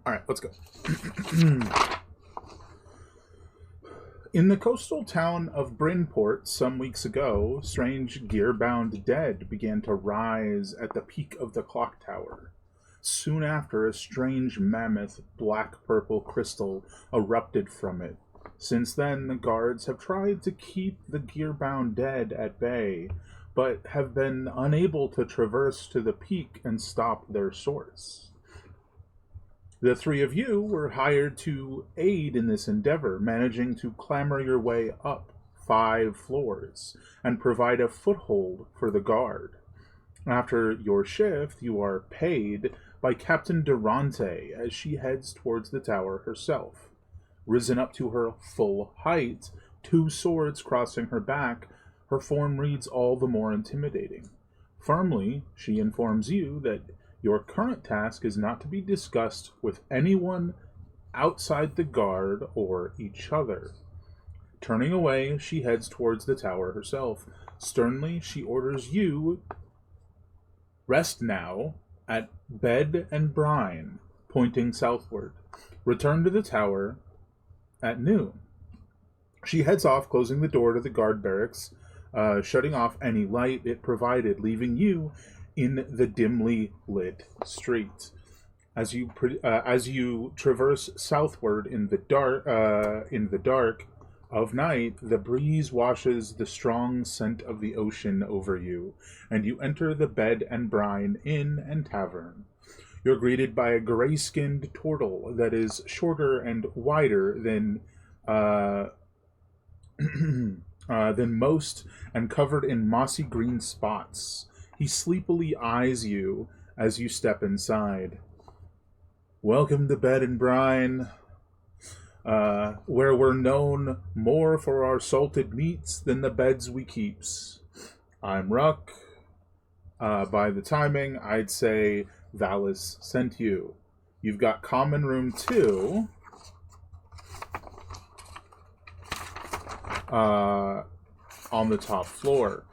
All right, let's go. In the coastal town of Brinport some weeks ago, strange gear-bound dead began to rise at the peak of the clock tower. Soon after, a strange mammoth black-purple crystal erupted from it. Since then, the guards have tried to keep the gear-bound dead at bay, but have been unable to traverse to the peak and stop their source. The three of you were hired to aid in this endeavor, managing to clamber your way up 5 floors and provide a foothold for the guard. After your shift, you are paid by Captain Durante as she heads towards the tower herself. Risen up to her full height, 2 swords crossing her back, her form reads all the more intimidating. Firmly, she informs you that your current task is not to be discussed with anyone outside the guard or each other. Turning away, she heads towards the tower herself. Sternly, she orders you rest now at Bed and Brine, pointing southward. Return to the tower at noon. She heads off, closing the door to the guard barracks, shutting off any light it provided, leaving you in the dimly lit street. As you traverse southward in the dark of night, the breeze washes the strong scent of the ocean over you, and you enter the Bed and Brine Inn and Tavern. You're greeted by a gray-skinned turtle that is shorter and wider than most, and covered in mossy green spots. He sleepily eyes you as you step inside. Welcome to Bed and Brine, where we're known more for our salted meats than the beds we keeps. I'm Ruck. By the timing, I'd say Valis sent you. You've got common room 2. On the top floor.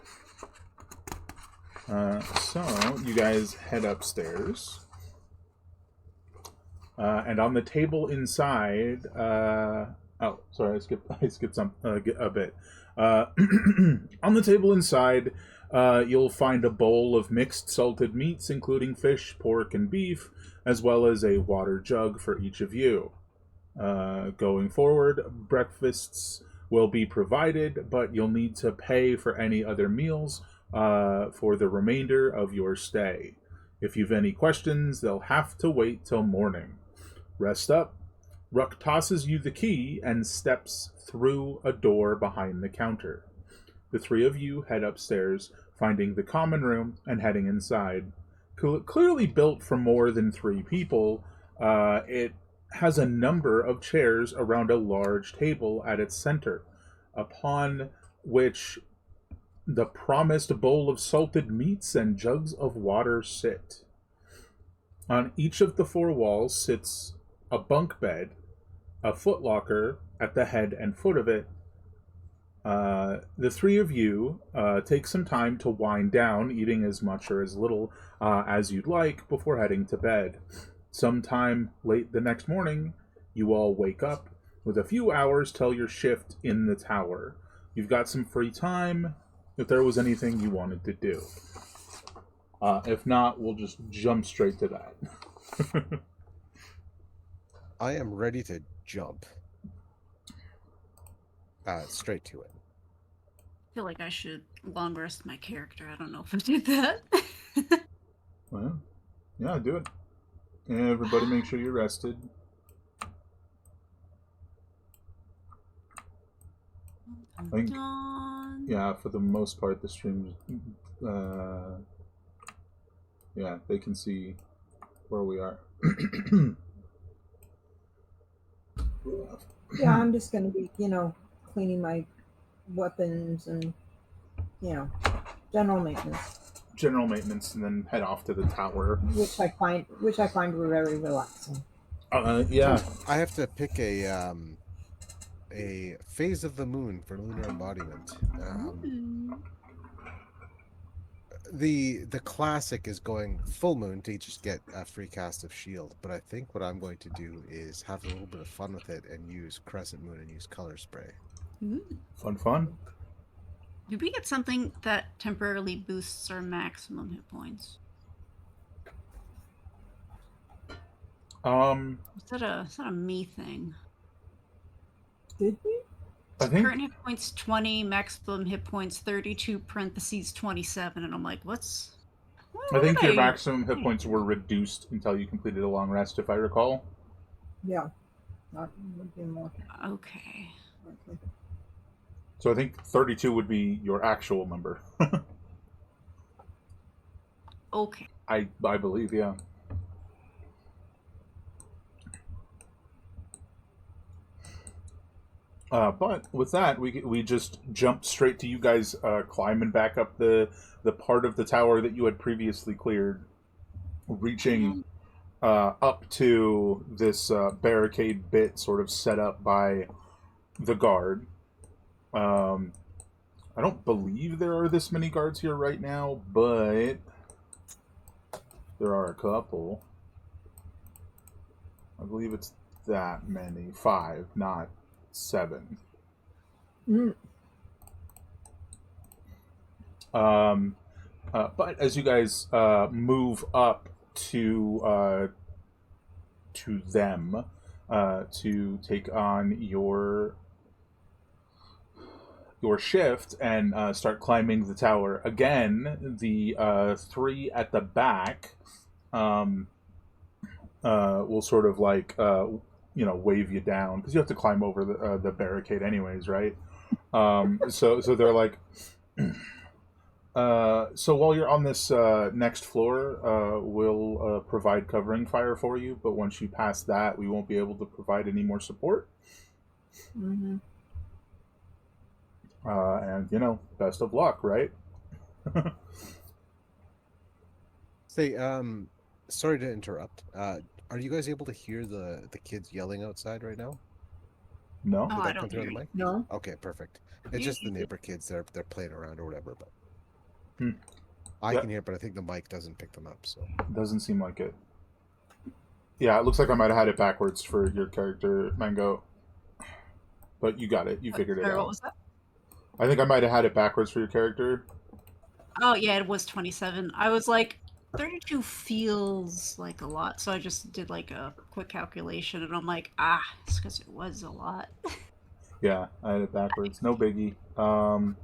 So you guys head upstairs, and on the table inside. Oh, sorry, I skipped some a bit. On the table inside, you'll find a bowl of mixed salted meats, including fish, pork, and beef, as well as a water jug for each of you. Going forward, breakfasts will be provided, but you'll need to pay for any other meals for the remainder of your stay. If you've any questions, they'll have to wait till morning. Rest up. Ruck tosses you the key and steps through a door behind the counter. The three of you head upstairs, finding the common room and heading inside. Clearly built for more than 3 people, it has a number of chairs around a large table at its center, upon which the promised bowl of salted meats and jugs of water sit. On each of the 4 walls sits a bunk bed, a footlocker at the head and foot of it. The 3 of you take some time to wind down, eating as much or as little as you'd like before heading to bed. Sometime late the next morning, you all wake up with a few hours till your shift in the tower. You've got some free time if there was anything you wanted to do. If not, we'll just jump straight to that. I am ready to jump. Straight to it. I feel like I should long rest my character. I don't know if I did that. Well, yeah, do it. Everybody make sure you're rested. I think, yeah, for the most part, the streams, yeah, they can see where we are. Yeah, I'm just going to be, cleaning my weapons and, general maintenance. General maintenance, and then head off to the tower, which I find very relaxing. Yeah. I have to pick a phase of the moon for lunar embodiment. the classic is going full moon to just get a free cast of shield, but I think what I'm going to do is have a little bit of fun with it and use crescent moon and use color spray. Ooh. Fun. Did we get something that temporarily boosts our maximum hit points? Is that a me thing? Did we? I think Current hit points 20, maximum hit points 32, parentheses 27, and I'm like, what's... I think your maximum hit points were reduced until you completed a long rest, if I recall. Yeah. Not would be more. Okay. Okay. So I think 32 would be your actual number. Okay. I believe, yeah. But with that, we just jumped straight to you guys climbing back up the part of the tower that you had previously cleared, reaching up to this barricade bit sort of set up by the guard. I don't believe there are this many guards here right now, but there are a couple. I believe it's that many. 5, not 7. Mm. But as you guys move up to them to take on your shift and start climbing the tower again, the 3 at the back will sort of like wave you down because you have to climb over the barricade anyways, right? So they're like, so while you're on this next floor, we'll provide covering fire for you, but once you pass that, we won't be able to provide any more support. Mm-hmm. And best of luck, right? Say, sorry to interrupt. Are you guys able to hear the kids yelling outside right now? No. Oh, Did I that don't come through on hear the you. mic? No. Okay, perfect. It's just the neighbor kids. They're playing around or whatever, but I Yeah. can hear it, but I think the mic doesn't pick them up. So Doesn't seem like it. Yeah, it looks like I might have had it backwards for your character, Mango. But you got it. You figured it Sorry, what out. was that? I think I might have had it backwards for your character. Oh, yeah, it was 27. I was like, 32 feels like a lot, so I just did like a quick calculation, and I'm like, it's because it was a lot. Yeah, I had it backwards. No biggie. All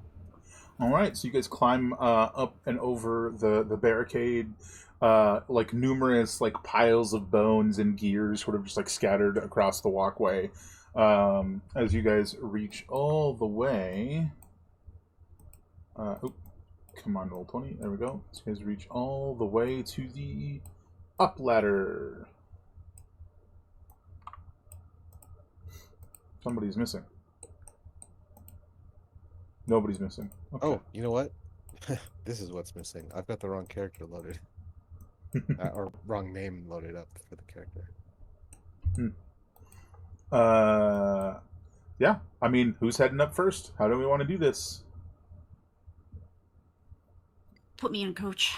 right, so you guys climb up and over the barricade. Like numerous like piles of bones and gears sort of just like scattered across the walkway. As you guys reach all the way. Come on, roll 20. There we go. So you guys reach all the way to the up ladder. Somebody's missing. Nobody's missing. Okay. Oh, you know what? This is what's missing. I've got the wrong character loaded. Or wrong name loaded up for the character. Yeah. I mean, who's heading up first? How do we want to do this? Put me in, coach.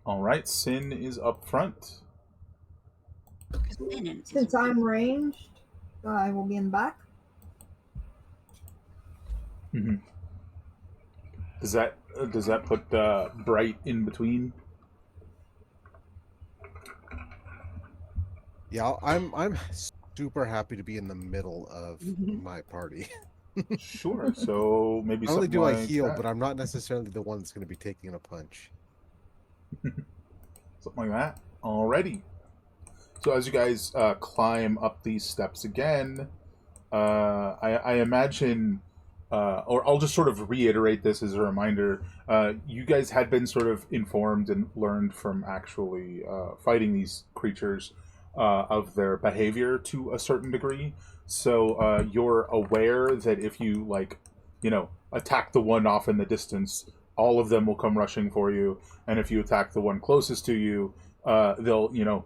All right, Sin is up front. Since I'm ranged, I will be in the back. Mm-hmm. Does that put Bright in between? Yeah, I'm super happy to be in the middle of my party. Sure. So maybe Not only something do I like heal, that. but I'm not necessarily the one that's going to be taking a punch. Something like that. Alrighty. So as you guys climb up these steps again, I imagine, or I'll just sort of reiterate this as a reminder. You guys had been sort of informed and learned from actually fighting these creatures of their behavior to a certain degree. So you're aware that if you attack the one off in the distance, all of them will come rushing for you, and if you attack the one closest to you, they'll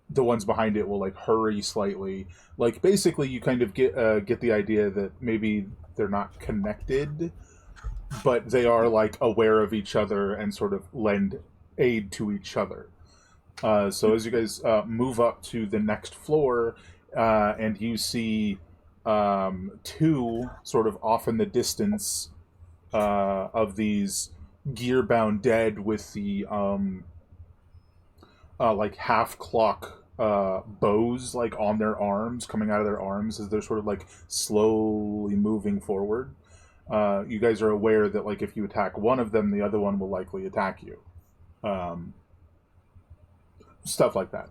the ones behind it will like hurry slightly. Like basically, you kind of get the idea that maybe they're not connected, but they are like aware of each other and sort of lend aid to each other. So as you guys move up to the next floor, and you see two sort of off in the distance of these gear-bound dead with the like half clock bows like on their arms, coming out of their arms as they're sort of like slowly moving forward. You guys are aware that like if you attack one of them, the other one will likely attack you. Stuff like that.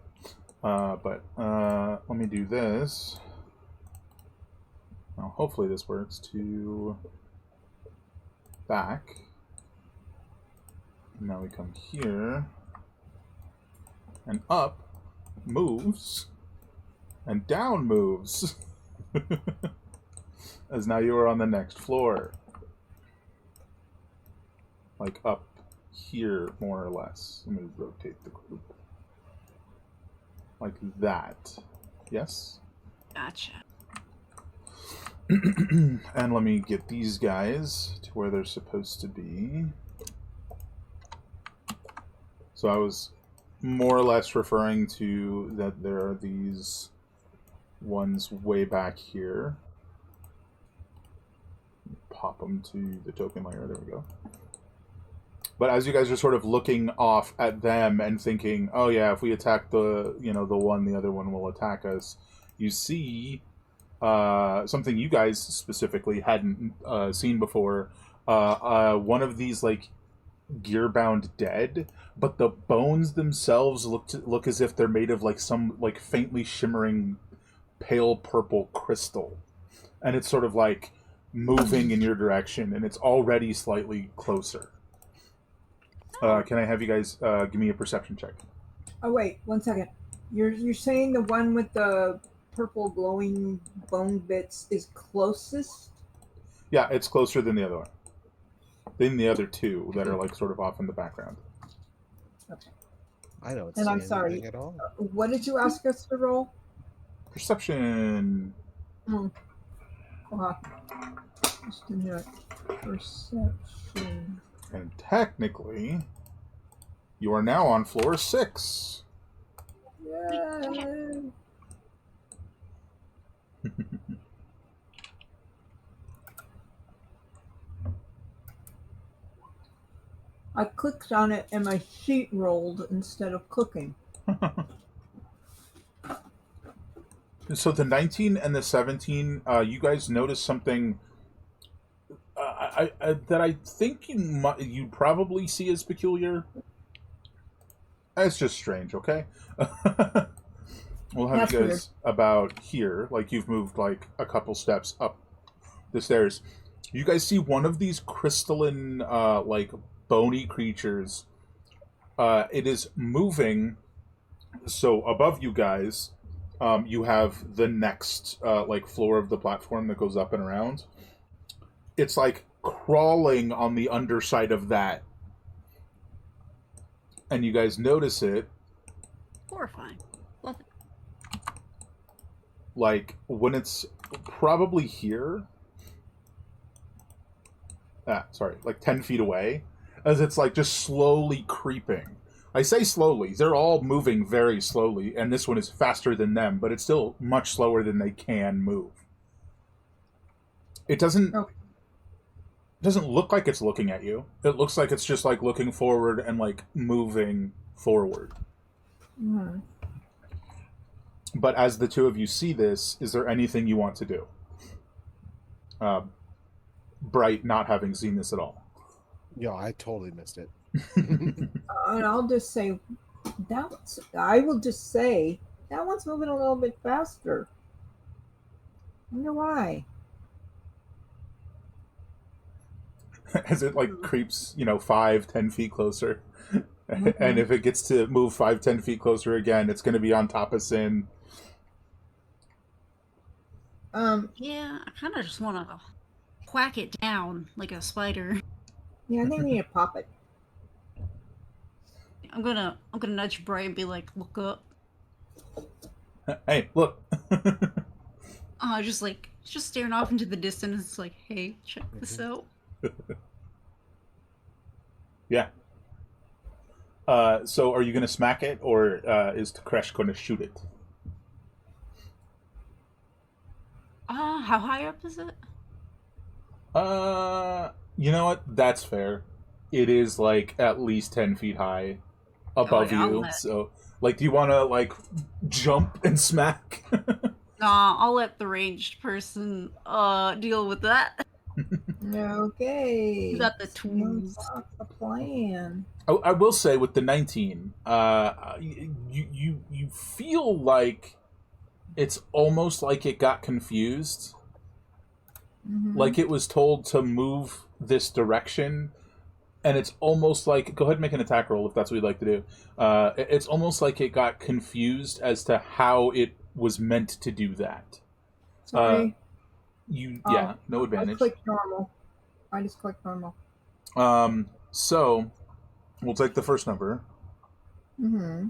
But let me do this. Well, hopefully this works. To back. Now we come here. And up moves. And down moves. As now you are on the next floor. Like up here, more or less. Let me rotate the group. Like that. Yes? Gotcha. And let me get these guys to where they're supposed to be. So I was more or less referring to that there are these ones way back here. Pop them to the token layer. There we go. But as you guys are sort of looking off at them and thinking, oh yeah, if we attack the one, the other one will attack us, you see something you guys specifically hadn't seen before. One of these like gear-bound dead, but the bones themselves look as if they're made of like some like faintly shimmering pale purple crystal, and it's sort of like moving in your direction, and it's already slightly closer. Can I have you guys give me a perception check? Oh wait, 1 second. You're saying the one with the purple glowing bone bits is closest? Yeah, it's closer than the other one. Than the other two that are like sort of off in the background. Okay. I don't And see I'm sorry. anything at all. What did you ask us to roll? Perception. Just a minute. Perception. And technically, you are now on floor 6. Yay! I clicked on it and my sheet rolled instead of clicking. So the 19 and the 17, you guys notice something that I think you'd probably see as peculiar. It's just strange, okay? We'll have That's you guys weird. about here, like you've moved like a couple steps up the stairs. You guys see one of these crystalline, like bony creatures. It is moving. So above you guys, you have the next like floor of the platform that goes up and around. It's like crawling on the underside of that, and you guys notice it. Horrifying. Love it. Like when it's probably here. Sorry, like 10 feet away, as it's like just slowly creeping. I say slowly, they're all moving very slowly, and this one is faster than them, but it's still much slower than they can move. It doesn't look like it's looking at you. It looks like it's just like looking forward and like moving forward. Mm. But as the two of you see this, is there anything you want to do? Bright not having seen this at all. Yeah, I totally missed it. And I'll just say I will just say that one's moving a little bit faster. I wonder why. As it like creeps, 5-10 feet closer. And if it gets to move 5-10 feet closer again, it's going to be on top of Sin. Yeah, I kind of just want to whack it down like a spider. Yeah, I think we need to pop it. I'm gonna nudge Brian and be like, look up. Hey, look. Just staring off into the distance. It's like, hey, check this out. Yeah. So are you going to smack it, or is Takresh going to shoot it? How high up is it? You know what? That's fair. It is like at least 10 feet high Oh, above yeah, I'll you. let. So, like, do you want to like jump and smack? Nah, I'll let the ranged person deal with that. Okay. You got the Sounds tools. like a plan. I will say with the 19, you feel like it's almost like it got confused. Mm-hmm. Like it was told to move this direction, and it's almost like, go ahead and make an attack roll if that's what you'd like to do. It's almost like it got confused as to how it was meant to do that. Sorry. Yeah, no I advantage. clicked normal. I just clicked normal. So we'll take the first number. Mm-hmm.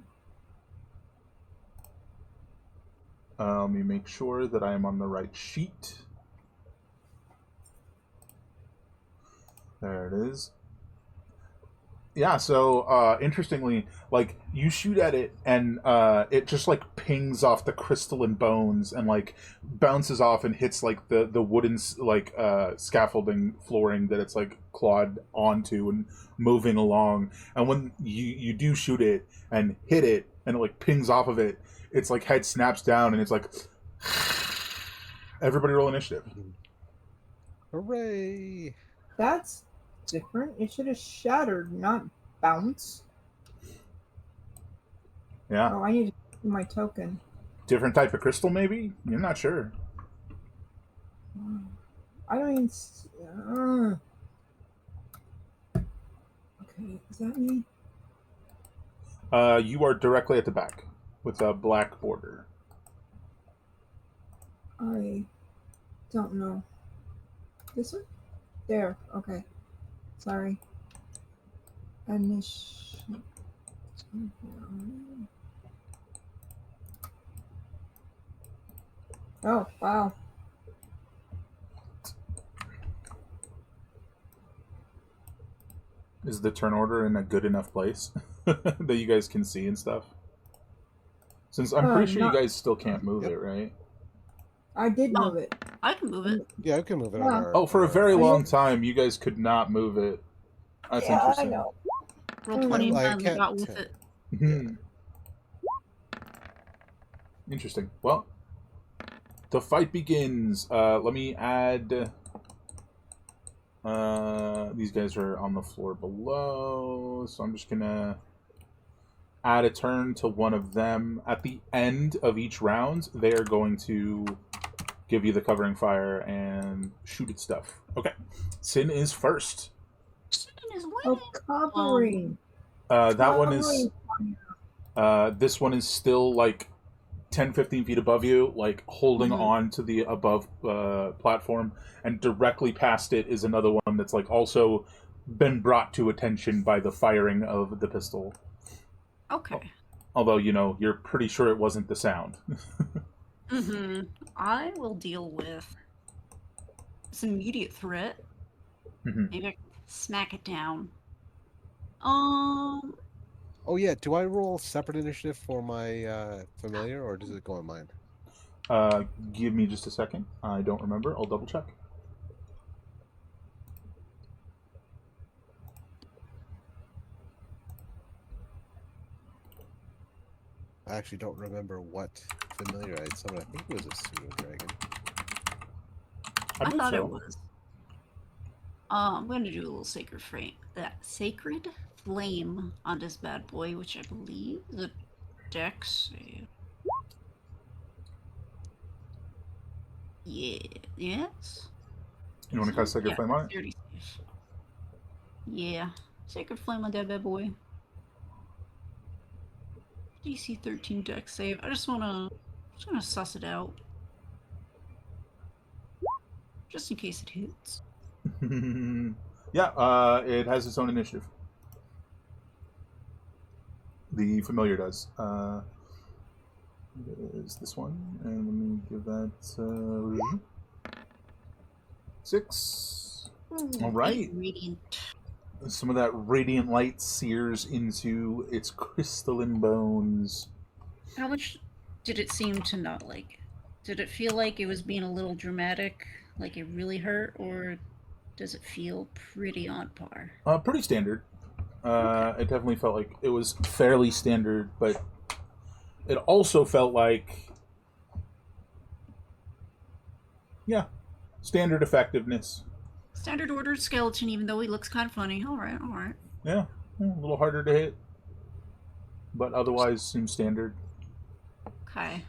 Let me make sure that I am on the right sheet. There it is. Yeah, so interestingly, like you shoot at it and it just like pings off the crystalline bones and like bounces off and hits like the wooden like scaffolding flooring that it's like clawed onto and moving along. And when you do shoot it and hit it and it like pings off of it, its like head snaps down and it's like everybody roll initiative. Hooray! That's different. It should have shattered, not bounce. Yeah, Oh, I need to do my token. different type of crystal maybe. You're not sure. I don't even. Okay, is that me? You are directly at the back with a black border. I don't know. This one? There. Okay. Sorry. Initial. Oh, wow. Is the turn order in a good enough place that you guys can see and stuff? Since I'm pretty sure you Not. guys still can't move Yep. it, right? I did Oh. move it. I can move it. Yeah, we can move it on Yeah. our. Oh, for a on very our- long time, you guys could not move it. That's Yeah, I interesting. know. Roll Mm. 20 Like, times, can't got with tell. it. Mhm. Interesting. Well, the fight begins. Let me add. These guys are on the floor below, so I'm just gonna add a turn to one of them. At the end of each round, they are going to give you the covering fire and shoot at stuff. Okay. Sin is first. Sin is Oh, winning. covering. That one is. Covering. This one is still like 10, 15 feet above you, like holding Mhm. on to the above platform. And directly past it is another one that's like also been brought to attention by the firing of the pistol. Okay. Although, you know, you're pretty sure it wasn't the sound. Mm-hmm. I will deal with this immediate threat. Mhm. Maybe I can smack it down. Oh yeah, do I roll separate initiative for my familiar, or does it go on mine? Give me just a second. I don't remember. I'll double check. I actually don't remember what familiar I had summoned. I think it was a pseudo dragon. I I believe thought so. it was. I'm going to do a little sacred frame. That sacred flame on this bad boy, which I believe is a dex save. Yeah. Yes. You want to cast Sacred Flame on it? 30 save. Yeah. Sacred flame on that bad boy. DC 13 dex save. I just wanna suss it out. Just in case it hits. Yeah, it has its own initiative. The familiar does. Is this one? And let me give that 6. All right. Radiant. Some of that radiant light sears into its crystalline bones. How much did it seem to not like? Did it feel like it was being a little dramatic, like it really hurt, or does it feel pretty on par? Pretty standard. Okay. It definitely felt like it was fairly standard, but it also felt like, yeah, standard effectiveness. Standard ordered skeleton, even though he looks kind of funny. All right, all right. Yeah, a little harder to hit, but otherwise seems standard. Okay.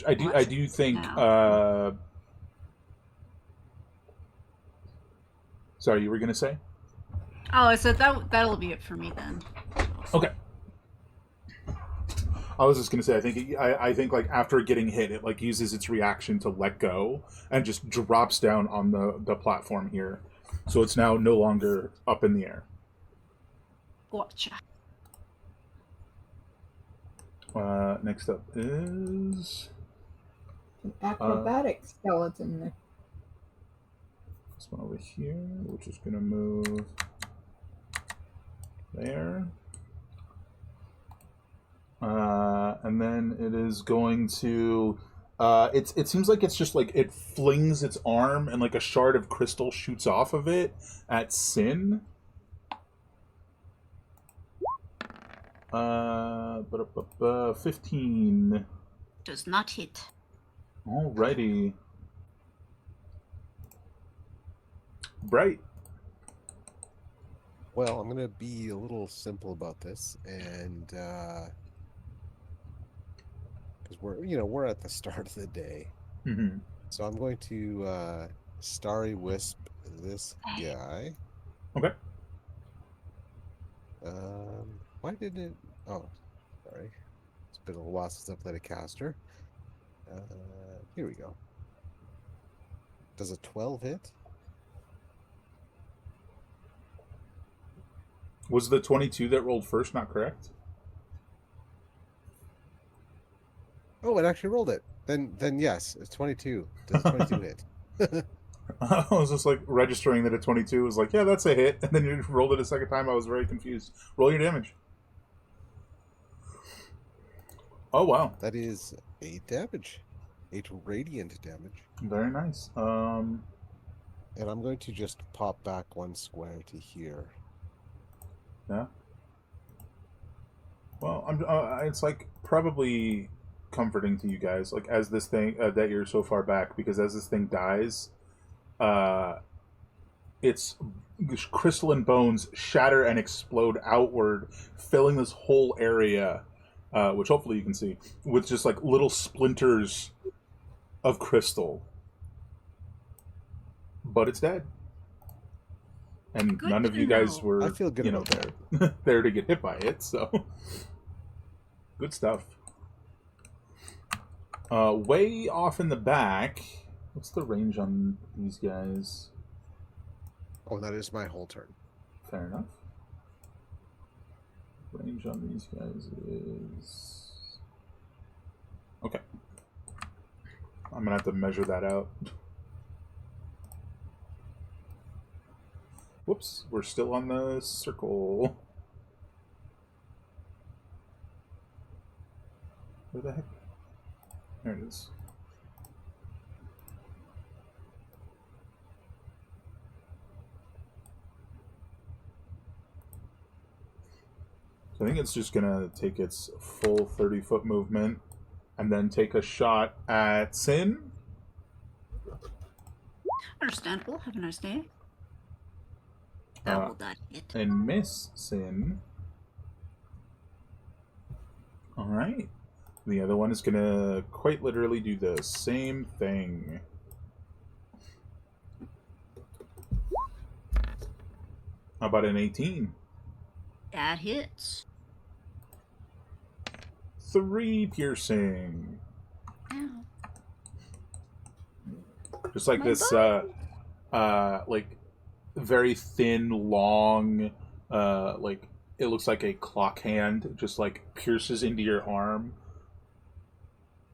I Well, do. I that's do think. now. Sorry, you were gonna say? Oh, I said that'll be it for me then. Okay. I was just gonna say. I think like after getting hit, it like uses its reaction to let go and just drops down on the platform here, so it's now no longer up in the air. Gotcha. Next up is An acrobatic skeleton. this one over here, which is gonna move there. And then it is going to. It seems like it's just like it flings its arm and like a shard of crystal shoots off of it at Sin. 15. Does not hit. Alrighty. Bright. Well, I'm gonna be a little simple about this, and because we're at the start of the day, Mm-hmm. so I'm going to Starry Wisp this guy. Okay. Why didn't it? Oh, sorry. It's been a little while since I played a caster. Here we go. Does a 12 hit? Was the 22 that rolled first not correct? Oh, it actually rolled it. Then yes, it's 22. Does a 22 hit? I was just like registering that a 22 was like, yeah, that's a hit. And then you rolled it a second time. I was very confused. Roll your damage. Oh, wow. That is 8 damage. 8 radiant damage. Very nice. And I'm going to just pop back 1 square to here. Yeah. Well, it's like probably comforting to you guys, like as this thing that you're so far back, because as this thing dies, its crystalline bones shatter and explode outward, filling this whole area, which hopefully you can see, with just like little splinters of crystal. But it's dead. And Good none of to you guys know. were, I feel good about there, there to get hit by it. So, good stuff. Way off in the back, what's the range on these guys? Oh, that is my whole turn. Fair enough. Range on these guys is okay. I'm gonna have to measure that out. Whoops, we're still on the circle. Where the heck? There it is. So I think it's just gonna take its full 30-foot movement and then take a shot at Sin. Understandable. Have a nice day. That will not hit. And miss Sin. Alright. The other one is gonna quite literally do the same thing. How about an 18? That hits. 3 piercing. Ow. Just like My this, like very thin, long, like it looks like a clock hand, just like pierces into your arm.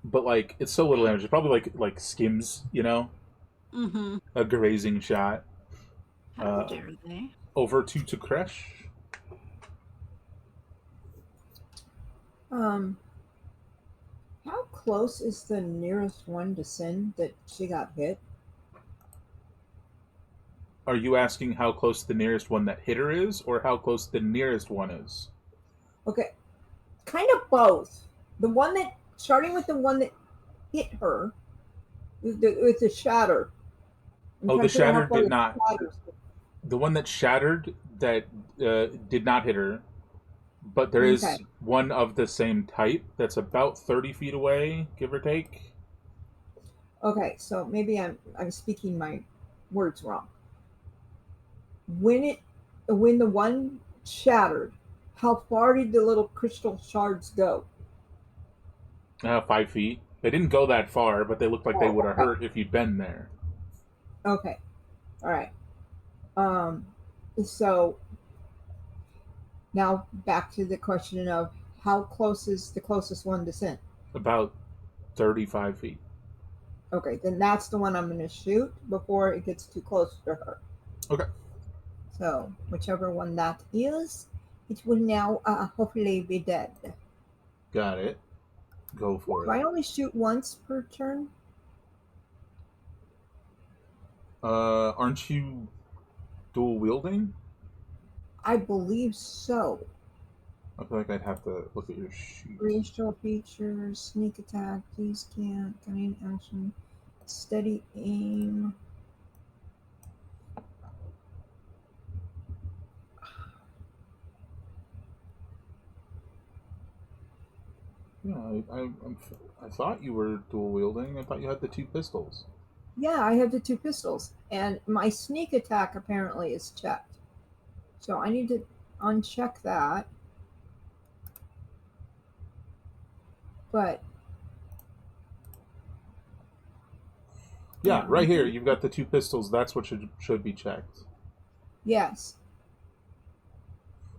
But like it's so little damage, it probably like skims, Mm-hmm. a grazing shot. How dare they? Over to Kresh. How close is the nearest one to Sin that she got hit? Are you asking how close the nearest one that hit her is, or how close the nearest one is? Okay, kind of both. The one that, starting with the one that hit her with the shatter. I'm Oh, trying the to figure out how shattered far did the not. shatters. The one that shattered that did not hit her, but there Okay. is one of the same type that's about 30 feet away, give or take. Okay, so maybe I'm speaking my words wrong. When the one shattered, how far did the little crystal shards go? 5 feet. They didn't go that far, but they looked like they Oh, would have okay. hurt if you'd been there. Okay. All right. Um, so now back to the question of how close is the closest one to Sin? About 35 feet. Okay, then that's the one I'm going to shoot before it gets too close to her. Okay. So whichever one that is, it will now hopefully be dead. Got it. Go for Do I it. only shoot once per turn? Aren't you dual wielding? I believe so. I feel like I'd have to look at your sheet. Racial features, sneak attack, these can't, gain action, steady aim. Yeah, I thought you were dual wielding. I thought you had the two pistols. Yeah, I have the two pistols, and my sneak attack apparently is checked. So I need to uncheck that. But Yeah, yeah, right here. You've got the two pistols. That's what should be checked. yes,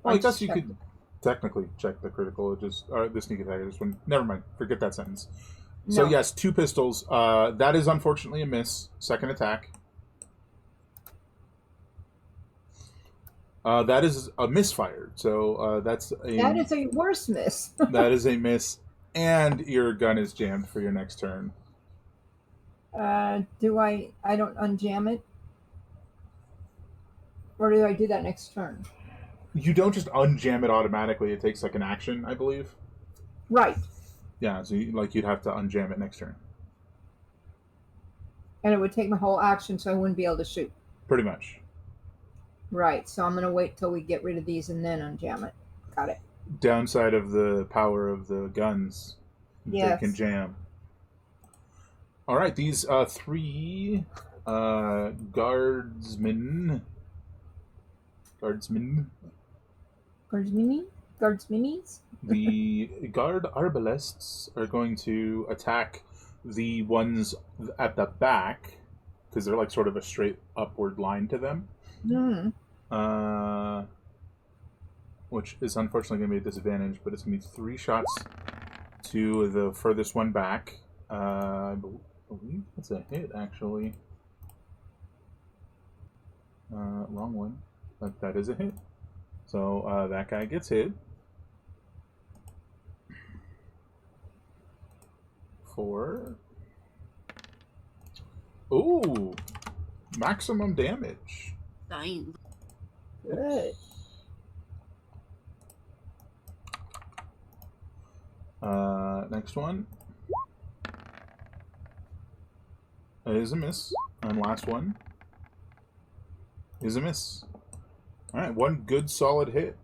Well, I I guess just you checked. could technically check the critical. It just or the sneak attack. Just one. Never mind. Forget that sentence. So No, yes, two pistols. That is unfortunately a miss. Second attack. That is a misfire. So that's that a is a worse miss. that is a miss, and your gun is jammed for your next turn. Do I don't unjam it, or do I do that next turn? You don't just unjam it automatically. It takes like an action, I believe. Right, Yeah, so you'd have to unjam it next turn. and it would take my whole action, so I wouldn't be able to shoot. Pretty much. Right, so I'm gonna wait till we get rid of these and then unjam it. Got it. Downside of the power of the guns, they can Yes. jam. All right, these three guardsmen. Guardsminis? The guard arbalists are going to attack the ones at the back because they're like sort of a straight upward line to them. Hmm. Which is unfortunately going to be a disadvantage, but it's going to be 3 shots to the furthest one back. I believe that's a hit, actually. Wrong one. But that is a hit. So that guy gets hit. 4. Ooh! Maximum damage. Dying. Good. Next one is a miss. And last one is a miss. Alright, one good solid hit.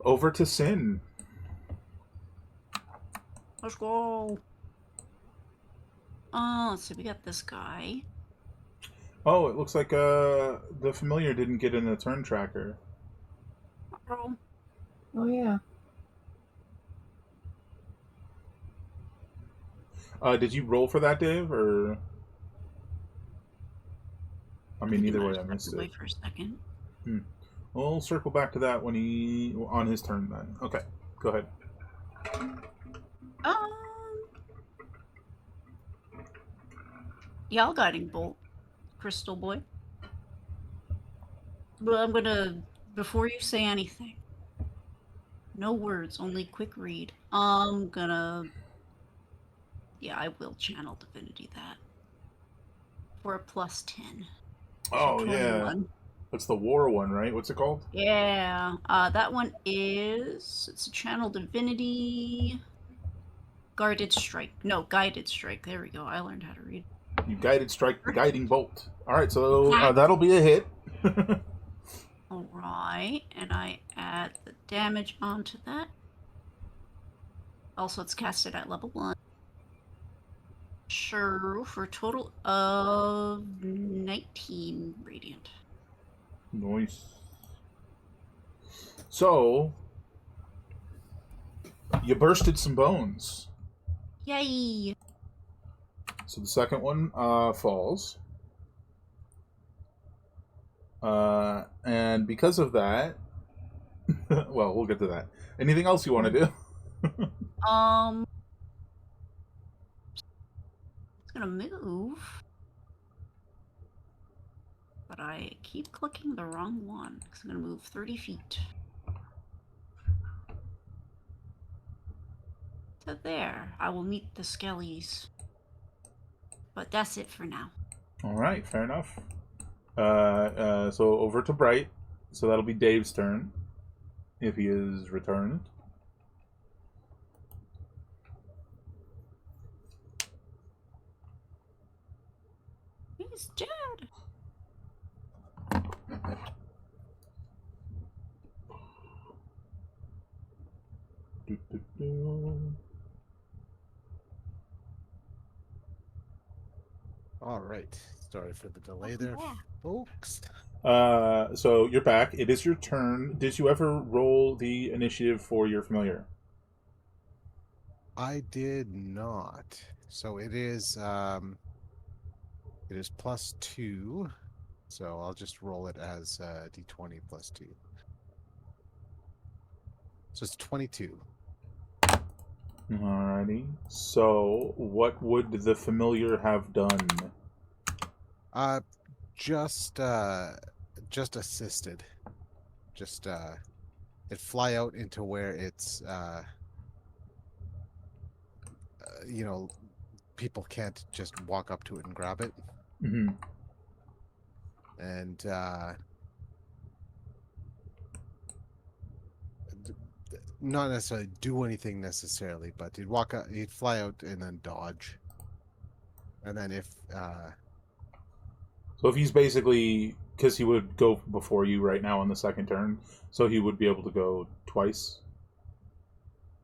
Over to Sin. Let's go. Let's see. We got this guy. Oh, it looks like the familiar didn't get in the turn tracker. Oh, Oh yeah. Did you roll for that, Dave, or? I mean, think he either might way, I have missed stepped away it. for a second. We'll circle back to that when on his turn then. Okay, go ahead. Um, yeah, I'll guiding bolt, Crystal Boy. But I'm gonna, before you say anything, no words, only quick read. I'm gonna, yeah, I will channel divinity that for a +10. So Oh yeah, 21. that's the war one, right? What's it called? Yeah, that one is, it's a channel divinity, guarded strike. No, guided strike. There we go. I learned how to read. You guided strike the guiding bolt. All right, so that'll be a hit. Alright, and I add the damage onto that. Also, it's casted at level 1. Sure, for a total of 19 radiant. Nice. So you bursted some bones. Yay! So the second one falls. And because of that, well, we'll get to that. Anything else you want to do? Um, it's gonna move. But I keep clicking the wrong one, because I'm gonna move 30 feet. So there, I will meet the skellies. But that's it for now. All right, fair enough. So over to Bright. So that'll be Dave's turn, if he is returned. He's dead. Do-do-do. All right. Sorry for the delay there, folks. So you're back. It is your turn. Did you ever roll the initiative for your familiar? I did not. So it is +2. So I'll just roll it as d20 +2. So it's 22. Alrighty. So what would the familiar have done? Uh just assisted. Just it fly out into where it's you know, people can't just walk up to it and grab it. Mm-hmm. And not necessarily do anything necessarily, but he'd walk out, he'd fly out and then dodge. And then if So if he's basically, because he would go before you right now on the second turn, so he would be able to go twice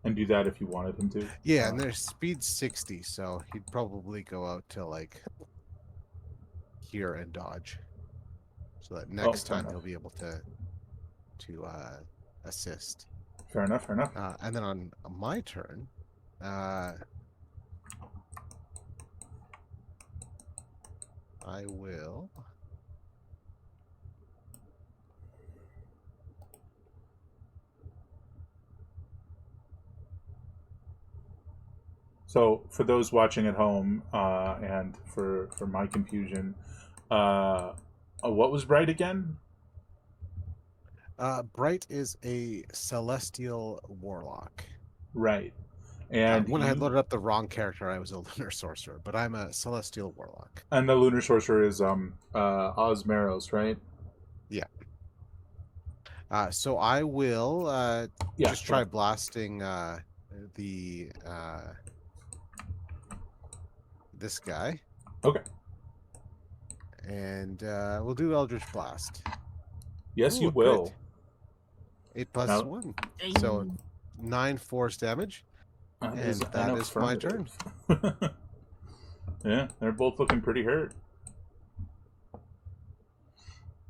and do that if you wanted him to. yeah, and their speed's 60, so he'd probably go out to like here and dodge. So that next fair time enough. he'll be able to assist. Fair enough. Fair enough. And then on my turn, I will. So for those watching at home, and for my confusion, what was Bright again? Bright is a celestial warlock. Right. And when I had loaded up the wrong character, I was a lunar sorcerer, but I'm a celestial warlock. And the lunar sorcerer is Osmeros, right? Yeah. So I will just try blasting the this guy. Okay. And we'll do Eldritch Blast. Yes, Ooh, you will. 8 plus Now- 1. So 9 force damage. That And is that an is my affirmative. Yeah, they're both looking pretty hurt.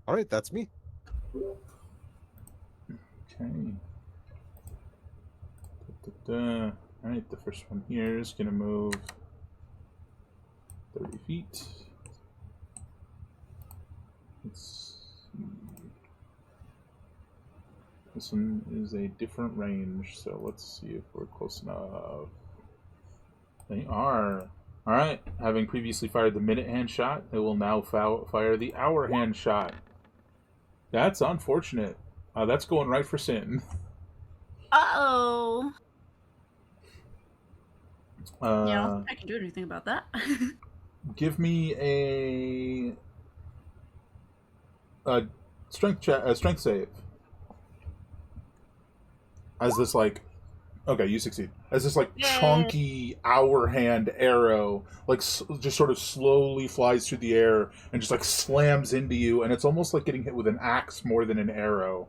All right, that's me. Okay. All right, the first one here is going to move 30 feet. Let's see. This one is a different range, so let's see if we're close enough. They are. Alright, having previously fired the minute hand shot, they will now fire the hour hand shot. That's unfortunate. That's going right for Sin. Uh-oh. Yeah, I don't Uh, think I can do anything about that. give me a strength save. As this like, okay, you succeed. As this like Yay. chunky hour hand arrow like just sort of slowly flies through the air and just like slams into you, and it's almost like getting hit with an axe more than an arrow.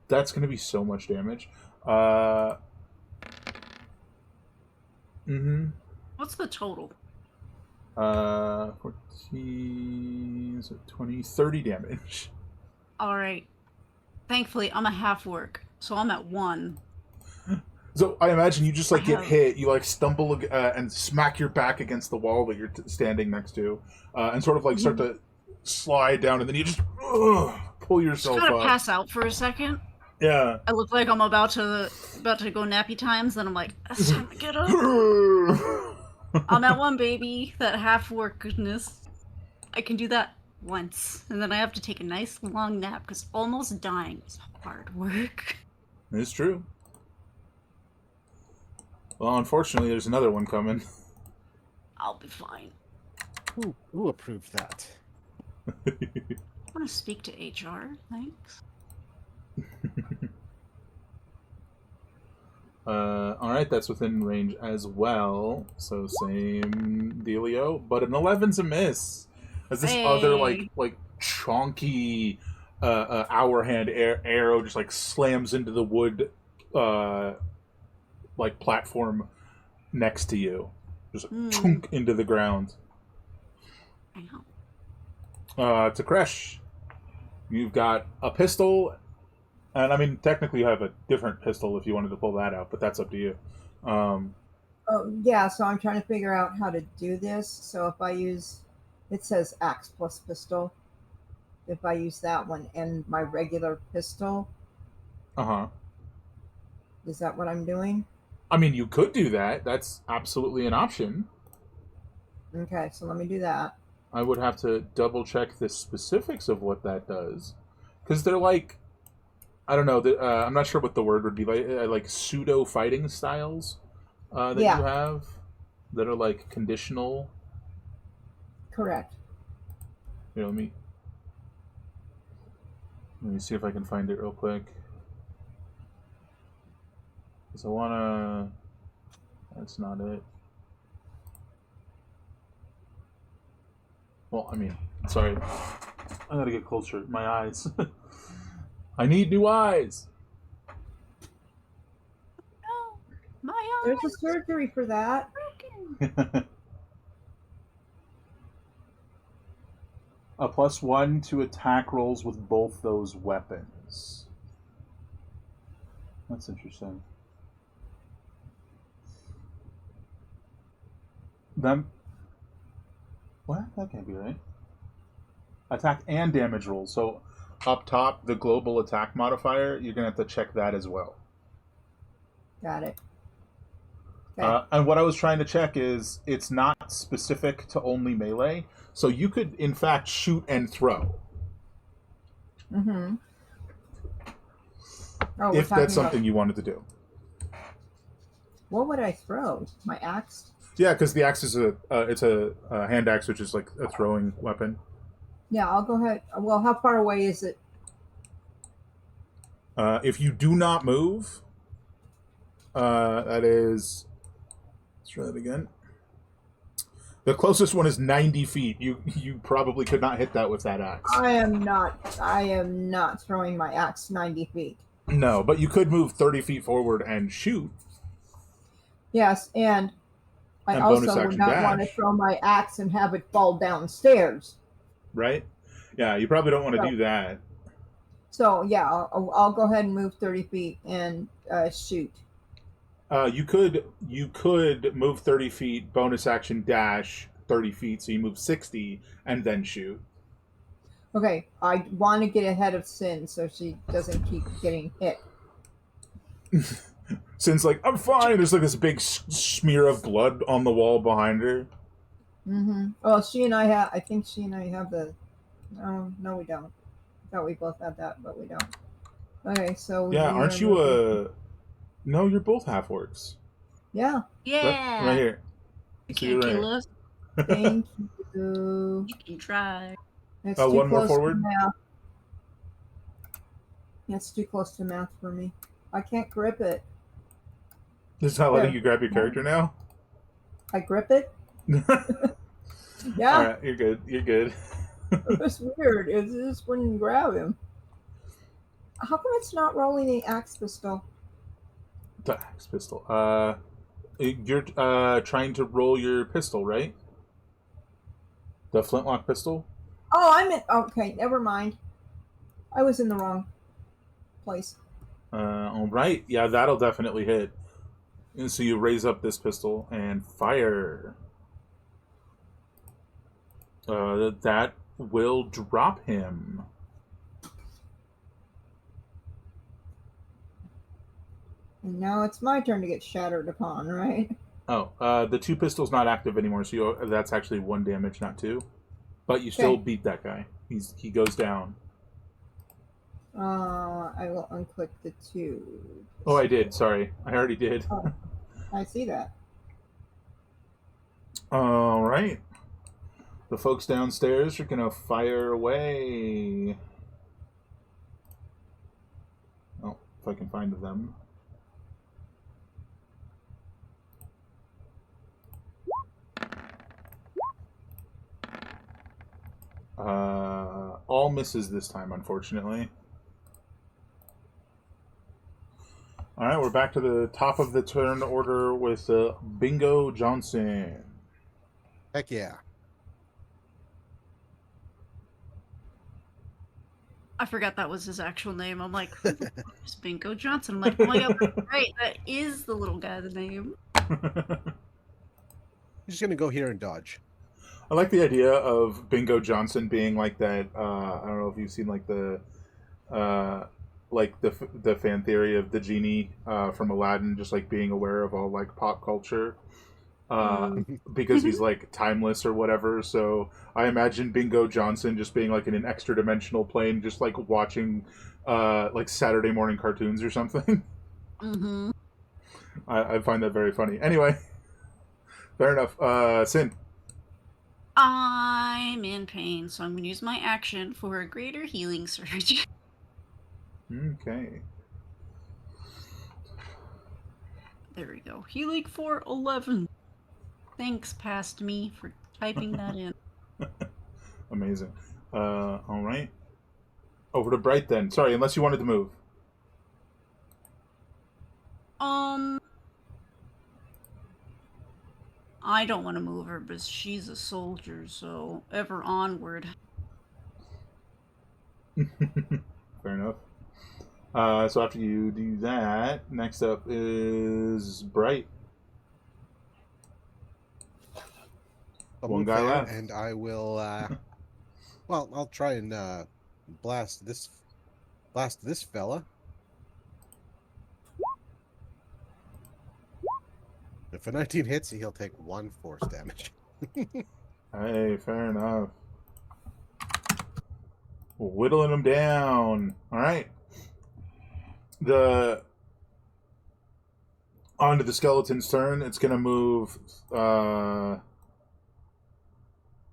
That's going to be so much damage. Mm-hmm. What's the total? 14, so 20, 30 damage. Alright. Thankfully, I'm a half work, so I'm at 1. So I imagine you just like get have- hit, you like stumble and smack your back against the wall that you're standing next to, and sort of like start to slide down, and then you just pull Just yourself kind of up. pass out for a second. Yeah. I look like I'm about to go nappy times, then I'm like, it's time to get up. I'm at 1, baby. That half workness. I can do that once, and then I have to take a nice long nap because almost dying is hard work. It's true. Well, unfortunately, there's another one coming. I'll be fine. Who approved that? I want to speak to HR, thanks. All right, that's within range as well. So same dealio, but an 11's a miss. As this other like chonky hour hand arrow just like slams into the wood like platform next to you, just chunk into the ground. To Kresh, you've got a pistol. And I mean, technically, you have a different pistol if you wanted to pull that out, but that's up to you. Oh, yeah, so I'm trying to figure out how to do this. So if I use, it says axe plus pistol. If I use that one and my regular pistol, is that what I'm doing? I mean, you could do that. That's absolutely an option. Okay, so let me do that. I would have to double check the specifics of what that does. Because they're like, I don't know. I'm not sure what the word would be like pseudo fighting styles that you have that are like conditional. Correct. You know, let me see if I can find it real quick. Because I wanna. That's not it. Well, I mean, sorry. I gotta get closer. My eyes. I need new eyes. Oh, my eyes. There's a surgery for that. A +1 to attack rolls with both those weapons. That's interesting. What? That can't be right. Attack and damage rolls. So up top, the global attack modifier, you're going to have to check that as well. Got it. Okay. And what I was trying to check is it's not specific to only melee. So you could, in fact, shoot and throw. Mm-hmm. Oh, if that's something you wanted to do. What would I throw? My axe? Yeah, because the axe is it's a hand axe, which is like a throwing weapon. Yeah, I'll go ahead. Well, how far away is it? If you do not move, that is... Let's try that again. The closest one is 90 feet. You probably could not hit that with that axe. I am not throwing my axe 90 feet. No, but you could move 30 feet forward and shoot. Yes, and I And also bonus would action not want to dash. throw my axe and have it fall downstairs. Right? Yeah, you probably don't want to do that. So, yeah, I'll go ahead and move 30 feet and shoot. You could move 30 feet, bonus action dash 30 feet, so you move 60 and then shoot. Okay, I want to get ahead of Sin so she doesn't keep getting hit. Sin's like, I'm fine. There's like this big smear of blood on the wall behind her. Mm-hmm. Well, I think she and I have the No, we don't. I thought we both had that, but we don't. Okay, so Yeah, we are aren't you moving. a... No, you're both half orcs. Yeah, Right Yeah. here. You See you can't kill right us. thank you. You can try. It's too One more close to forward. math. It's too close to math for me. I can't grip it. It's not letting There. you grab your character now? I grip it? Yeah, Alright, you're good. You're good. it's weird. It just wouldn't grab him. How come it's not rolling the axe pistol? The axe pistol. You're trying to roll your pistol, right? The flintlock pistol? Oh, I'm in. Okay, never mind. I was in the wrong place. Alright. Yeah, that'll definitely hit. And so you raise up this pistol and fire. That will drop him. And now it's my turn to get shattered upon, right? Oh, the two pistol's not active anymore, so that's actually 1 damage, not 2. But you still Okay. beat that guy. He goes down. I will unclick the 2. Oh, I did. Sorry, I already did. Oh, I see that. All right. The folks downstairs are gonna fire away. Oh, if I can find them. All misses this time, unfortunately. All right, we're back to the top of the turn order with Bingo Johnson. Heck yeah. I forgot that was his actual name. I'm like, who the fuck is Bingo Johnson? I'm like, oh my god, right, that is the little guy's name. He's just gonna go here and dodge. I like the idea of Bingo Johnson being like that. I don't know if you've seen uh, the fan theory of the genie from Aladdin, just like being aware of all like pop culture, because he's like timeless or whatever. So I imagine Bingo Johnson just being like in an extra dimensional plane, just like watching like Saturday morning cartoons or something. Mm-hmm. I find that very funny. Anyway, fair enough. Sin. I'm in pain, so I'm going to use my action for a greater healing surge. Okay. There we go. Healing for 11. Thanks, past me, for typing that in. Amazing. All right. Over to Bright then. Sorry, unless you wanted to move. I don't want to move her, but she's a soldier, so ever onward. Fair enough. So after you do that, next up is Bright. I'll One move guy there, left. and I will. Well, I'll try and blast this fella. If a 19 hits, he'll take 1 force damage. Hey, fair enough. Whittling him down. All right. Onto the skeleton's turn. It's gonna move. I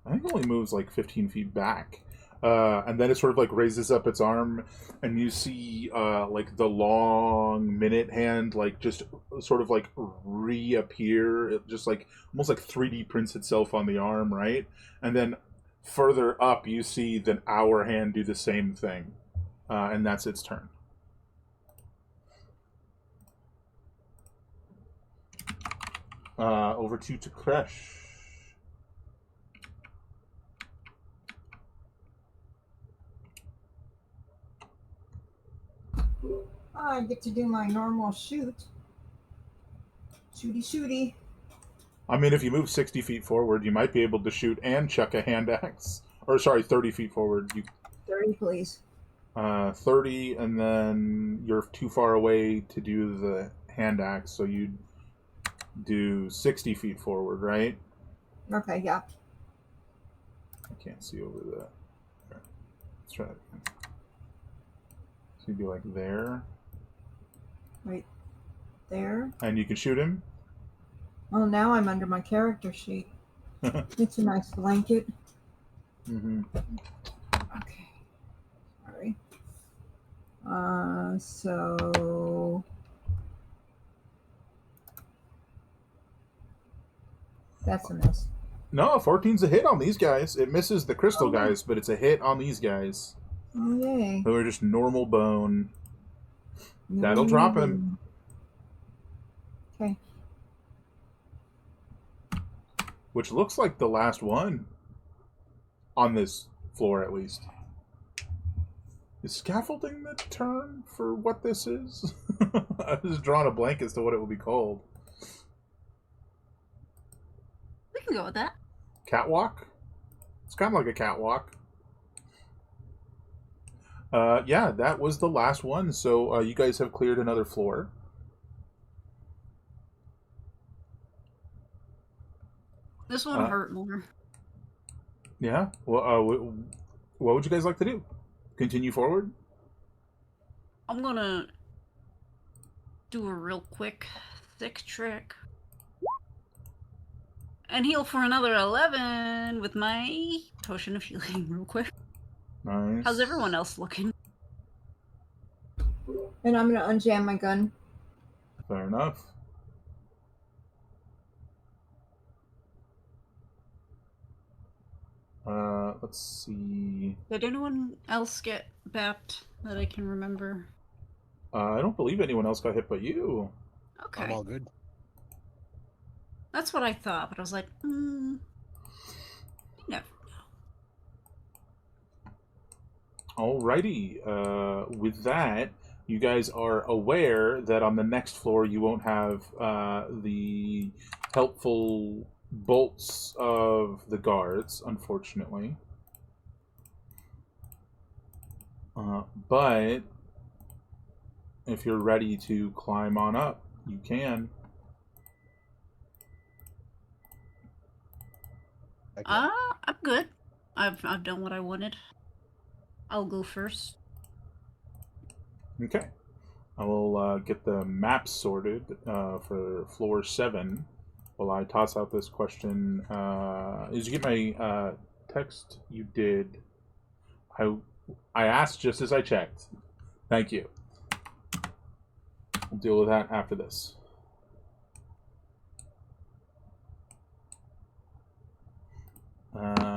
think it only moves like 15 feet back. And then it sort of like raises up its arm, and you see like the long minute hand like just sort of like reappear. It just like almost like 3D prints itself on the arm, right? And then further up, you see the hour hand do the same thing, and that's its turn. Over to Kresh. I get to do my normal shoot. Shooty shooty. I mean, if you move 60 feet forward, you might be able to shoot and chuck a hand axe. Or, sorry, 30 feet forward. 30, please. 30, and then you're too far away to do the hand axe, so you'd do 60 feet forward, right? Okay, yeah. I can't see over that. Let's try it again. So you'd be like there. Right there. And you can shoot him. Well, now I'm under my character sheet. It's a nice blanket. Mm-hmm. Okay. Sorry. So that's a miss. No, 14's a hit on these guys. It misses the crystal Oh. guys, but it's a hit on these guys. Oh yay! Who are just normal bone. That'll drop him. Okay. Which looks like the last one. On this floor, at least. Is scaffolding the term for what this is? I was drawing a blank as to what it would be called. We can go with that. Catwalk? It's kind of like a catwalk. Yeah, that was the last one. So you guys have cleared another floor. This one hurt more. Yeah. Well, what would you guys like to do? Continue forward? I'm gonna do a real quick thick trick. And heal for another 11 with my potion of healing real quick. Nice. How's everyone else looking? And I'm gonna unjam my gun. Fair enough. Let's see. Did anyone else get bapped that I can remember? I don't believe anyone else got hit but you. Okay. I'm all good. That's what I thought, but I was like, you never know. Alrighty. With that, you guys are aware that on the next floor you won't have the helpful bolts of the guards, unfortunately. But if you're ready to climb on up, you can. I'm good. I've done what I wanted. I'll go first. Okay. I will get the map sorted for floor 7 while I toss out this question. Did you get my text? You did. I asked just as I checked. Thank you. We'll deal with that after this.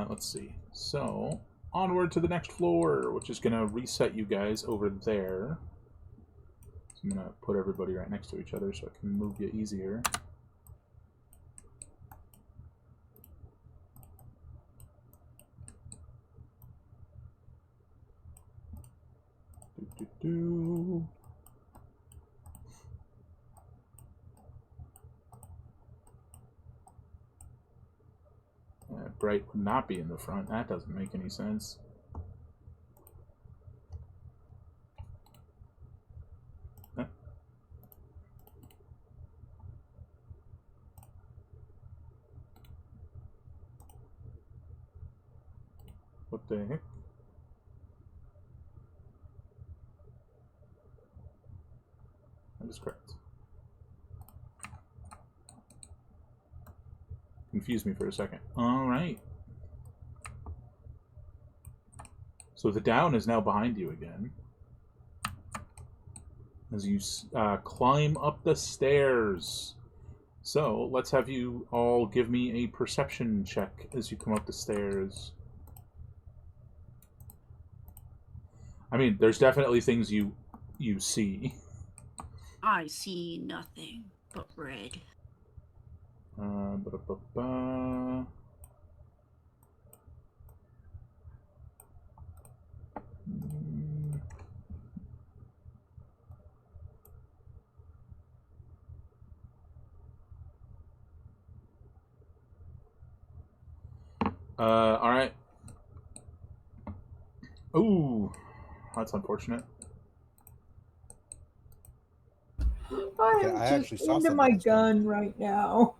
Let's see. So, onward to the next floor, which is going to reset you guys over there. So I'm going to put everybody right next to each other so I can move you easier. Do. Bright would not be in the front. That doesn't make any sense. Huh? What the heck? That is correct. Confused me for a second. Alright. So the down is now behind you again. As you climb up the stairs. So let's have you all give me a perception check as you come up the stairs. I mean, there's definitely things you see. I see nothing but red. Ba-da-ba-ba. All right. Ooh, that's unfortunate. I Yeah, am I actually just saw into something my that's going. gun right now.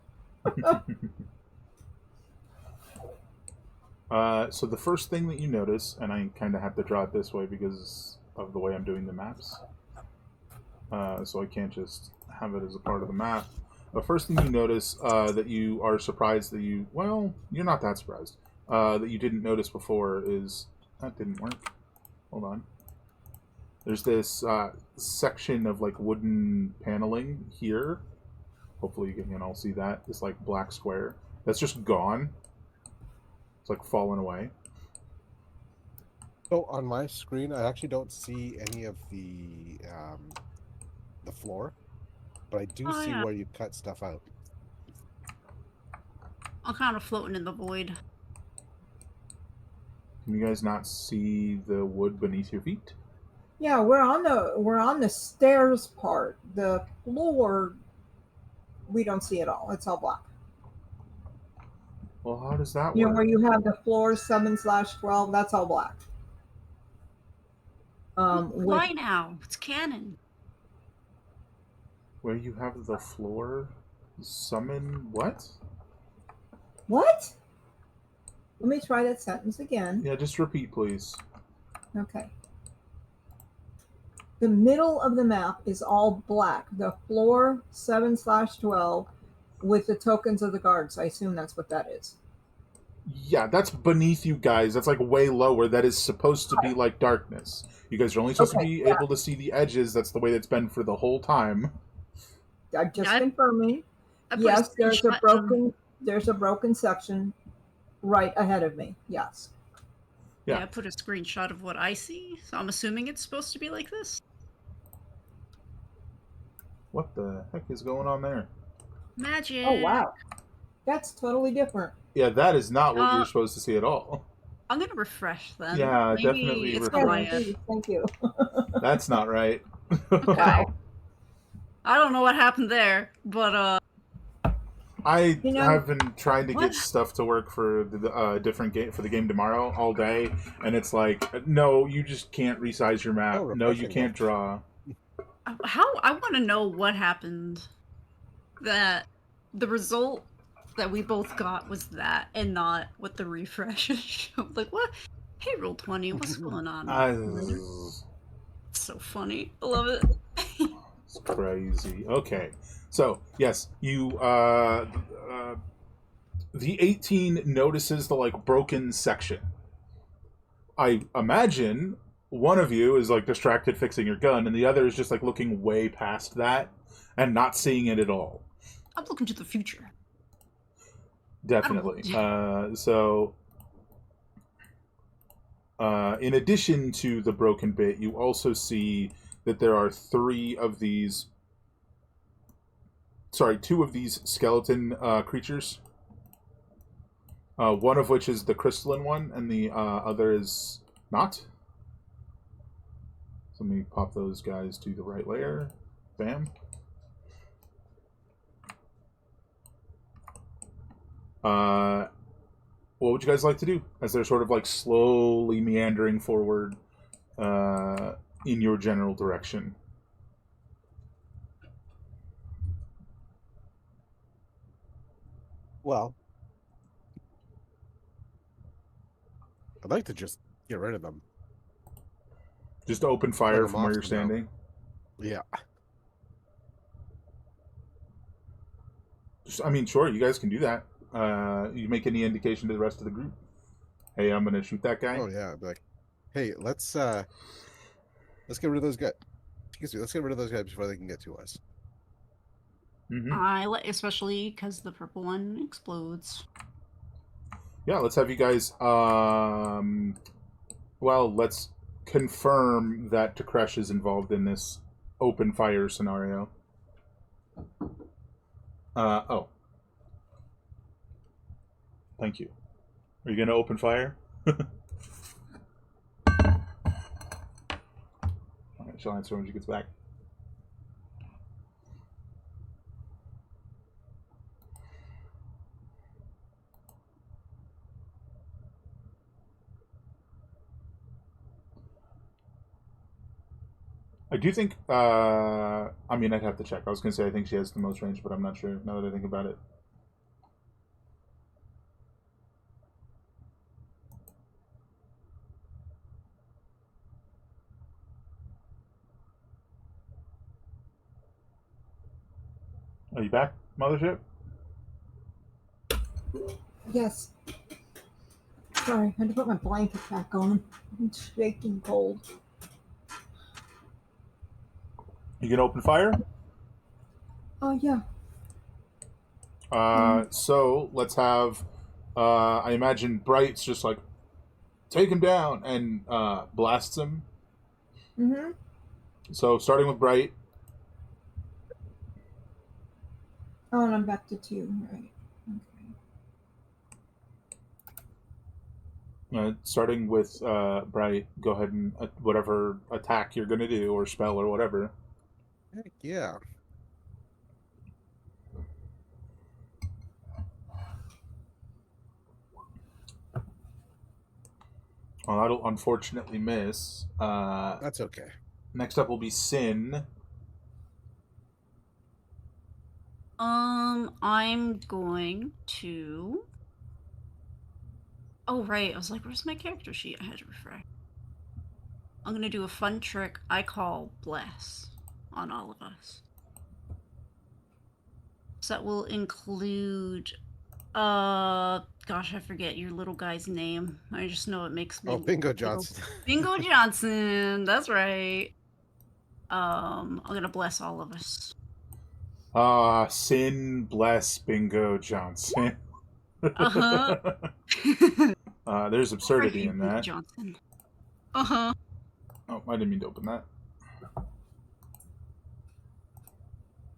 So the first thing that you notice, and I kind of have to draw it this way because of the way I'm doing the maps, so I can't just have it as a part of the map. The first thing you notice that you are surprised that you're not that surprised, that you didn't notice before is, that didn't work. Hold on. There's this section of like wooden paneling here. Hopefully you can all see that. This like black square. That's just gone. It's like fallen away. So on my screen, I actually don't see any of the floor, but I do Oh, see yeah. where you cut stuff out. I'm kind of floating in the void. Can you guys not see the wood beneath your feet? Yeah, we're on the stairs part. The floor we don't see at all. It's all black. Well, how does that You know work? where you have the floor 7/12. That's all black. With Why now? It's canon. Where you have the floor summon what? what? Let me try that sentence again. Yeah, just repeat, please. Okay. The middle of the map is all black. The floor 7/12 with the tokens of the guards. I assume that's what that is. Yeah, that's beneath you guys. That's like way lower. That is supposed to be like darkness. You guys are only supposed to Okay, be yeah. able to see the edges. That's the way it's been for the whole time. I'm just I- confirming. I put Yes, there's a screenshot in- broken section right ahead of me. Yes. Yeah. Yeah, I put a screenshot of what I see, so I'm assuming it's supposed to be like this. What the heck is going on there? Magic. Oh wow. That's totally different. Yeah, that is not what you're Uh, supposed to see at all. I'm gonna refresh then. Yeah, Maybe definitely it's refresh. on my Yes, end. please, thank you. That's not right. Okay. Wow. I don't know what happened there, but I You know- have been trying to What? get stuff to work for the different game for the game tomorrow all day, and it's like, no, you just can't resize your map. Oh, No, you refreshing can't works. draw. how I want to know what happened. That the result that we both got was that, and not what the refresh showed. Like what? Hey, Roll20, what's going on? It's so funny. I love it. It's crazy. Okay, so yes, you the 18 notices the like broken section. I imagine one of you is like distracted fixing your gun, and the other is just like looking way past that and not seeing it at all. I'm looking to the future. Definitely. In addition to the broken bit, you also see that there are two of these skeleton creatures. One of which is the crystalline one, and the other is not. So let me pop those guys to the right layer. Bam. What would you guys like to do as they're sort of like slowly meandering forward in your general direction? Well, I'd like to just get rid of them. Just open fire them from where off you're for now. standing. Yeah. I mean, sure, you guys can do that. You make any indication to the rest of the group? Hey, I'm gonna shoot that guy. Oh yeah. I'd be like, hey, let's get rid of those guys. Excuse me. Let's get rid of those guys before they can get to us. Mm-hmm. Especially because the purple one explodes. Yeah, let's have you guys. Well, let's confirm that Takresh is involved in this open fire scenario. Oh. Thank you. Are you going to open fire? Alright, she'll answer when she gets back. I do think, I mean, I'd have to check. I was going to say I think she has the most range, but I'm not sure now that I think about it. Are you back, Mothership? Yes. Sorry, I had to put my blanket back on. I'm shaking cold. You can open fire. Oh, yeah. So let's have. I imagine Bright's just like take him down and blasts him. Mm-hmm. So starting with Bright. Oh, and I'm back to 2, right. Okay. Starting with Bright, go ahead and whatever attack you're going to do, or spell, or whatever. Heck yeah. Well, that'll unfortunately miss. That's okay. Next up will be Sin. I'm going to. Oh, right. I was like, where's my character sheet? I had to refresh. I'm going to do a fun trick I call Bless on all of us. So that will include. Gosh, I forget your little guy's name. I just know it makes me. Oh, Bingo giggle. Johnson. Bingo Johnson. That's right. I'm going to bless all of us. Sin, bless, Bingo, Johnson. Uh-huh. There's absurdity Bingo in that. Johnson. Uh-huh. Oh, I didn't mean to open that.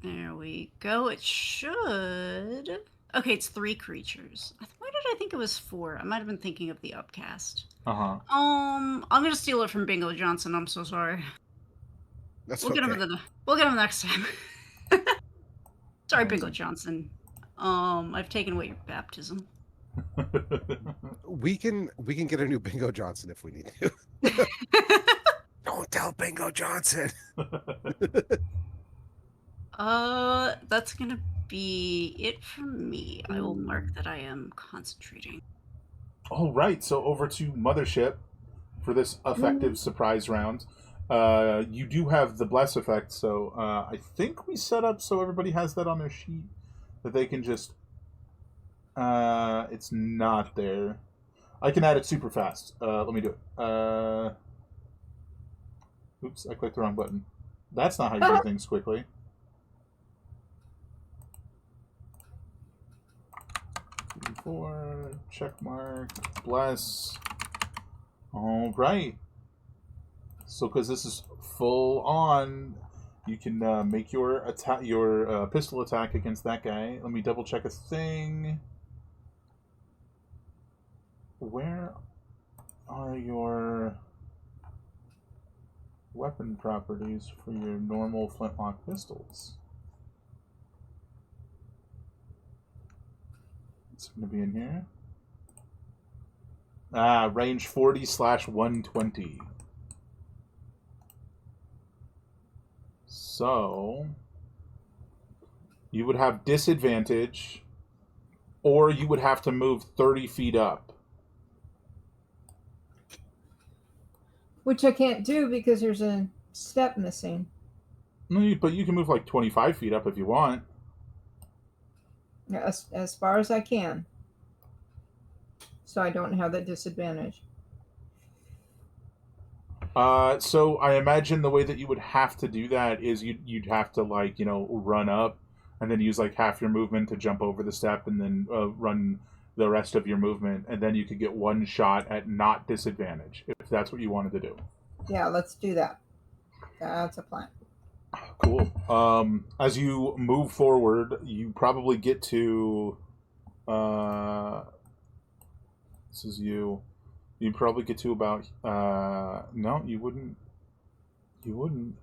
There we go. It should. Okay, it's 3 creatures. Why did I think it was 4? I might have been thinking of the upcast. Uh-huh. I'm gonna steal it from Bingo Johnson. I'm so sorry. That's We'll okay. we'll get him next time. Sorry, Bingo Okay. Johnson. I've taken away your baptism. We can get a new Bingo Johnson if we need to. Don't tell Bingo Johnson. That's gonna be it for me. I will mark that I am concentrating. All right, so over to Mothership for this effective surprise round. You do have the bless effect, so I think we set up so everybody has that on their sheet that they can just. It's not there. I can add it super fast. Let me do it. Oops, I clicked the wrong button. That's not how you do things quickly. Four, check mark, bless. All right. So, because this is full on, you can make your attack, your pistol attack against that guy. Let me double check a thing. Where are your weapon properties for your normal flintlock pistols? It's going to be in here. Range 40/120. So, you would have disadvantage, or you would have to move 30 feet up. Which I can't do because there's a step missing. No, but you can move like 25 feet up if you want. As far as I can. So I don't have that disadvantage. So I imagine the way that you would have to do that is you'd have to run up and then use like half your movement to jump over the step and then run the rest of your movement, and then you could get one shot at not disadvantage if that's what you wanted to do. Yeah, let's do that. That's a plan. Cool. As you move forward, you probably get to. This is you. You probably get to about. No, you wouldn't. You wouldn't.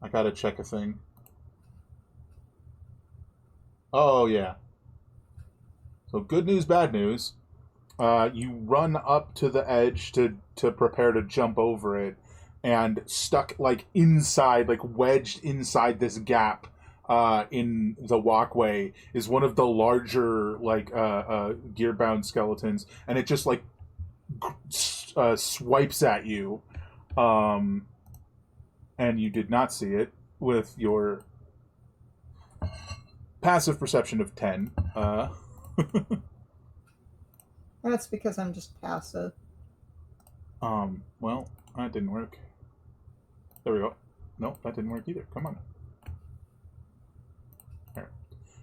I gotta check a thing. Oh yeah. So good news, bad news. You run up to the edge to prepare to jump over it, and stuck like inside, like wedged inside this gap in the walkway is one of the larger gear-bound skeletons, and it just like swipes at you, and you did not see it with your passive perception of 10. That's because I'm just passive. Well, that didn't work. There we go. Nope, that didn't work either. Come on. There.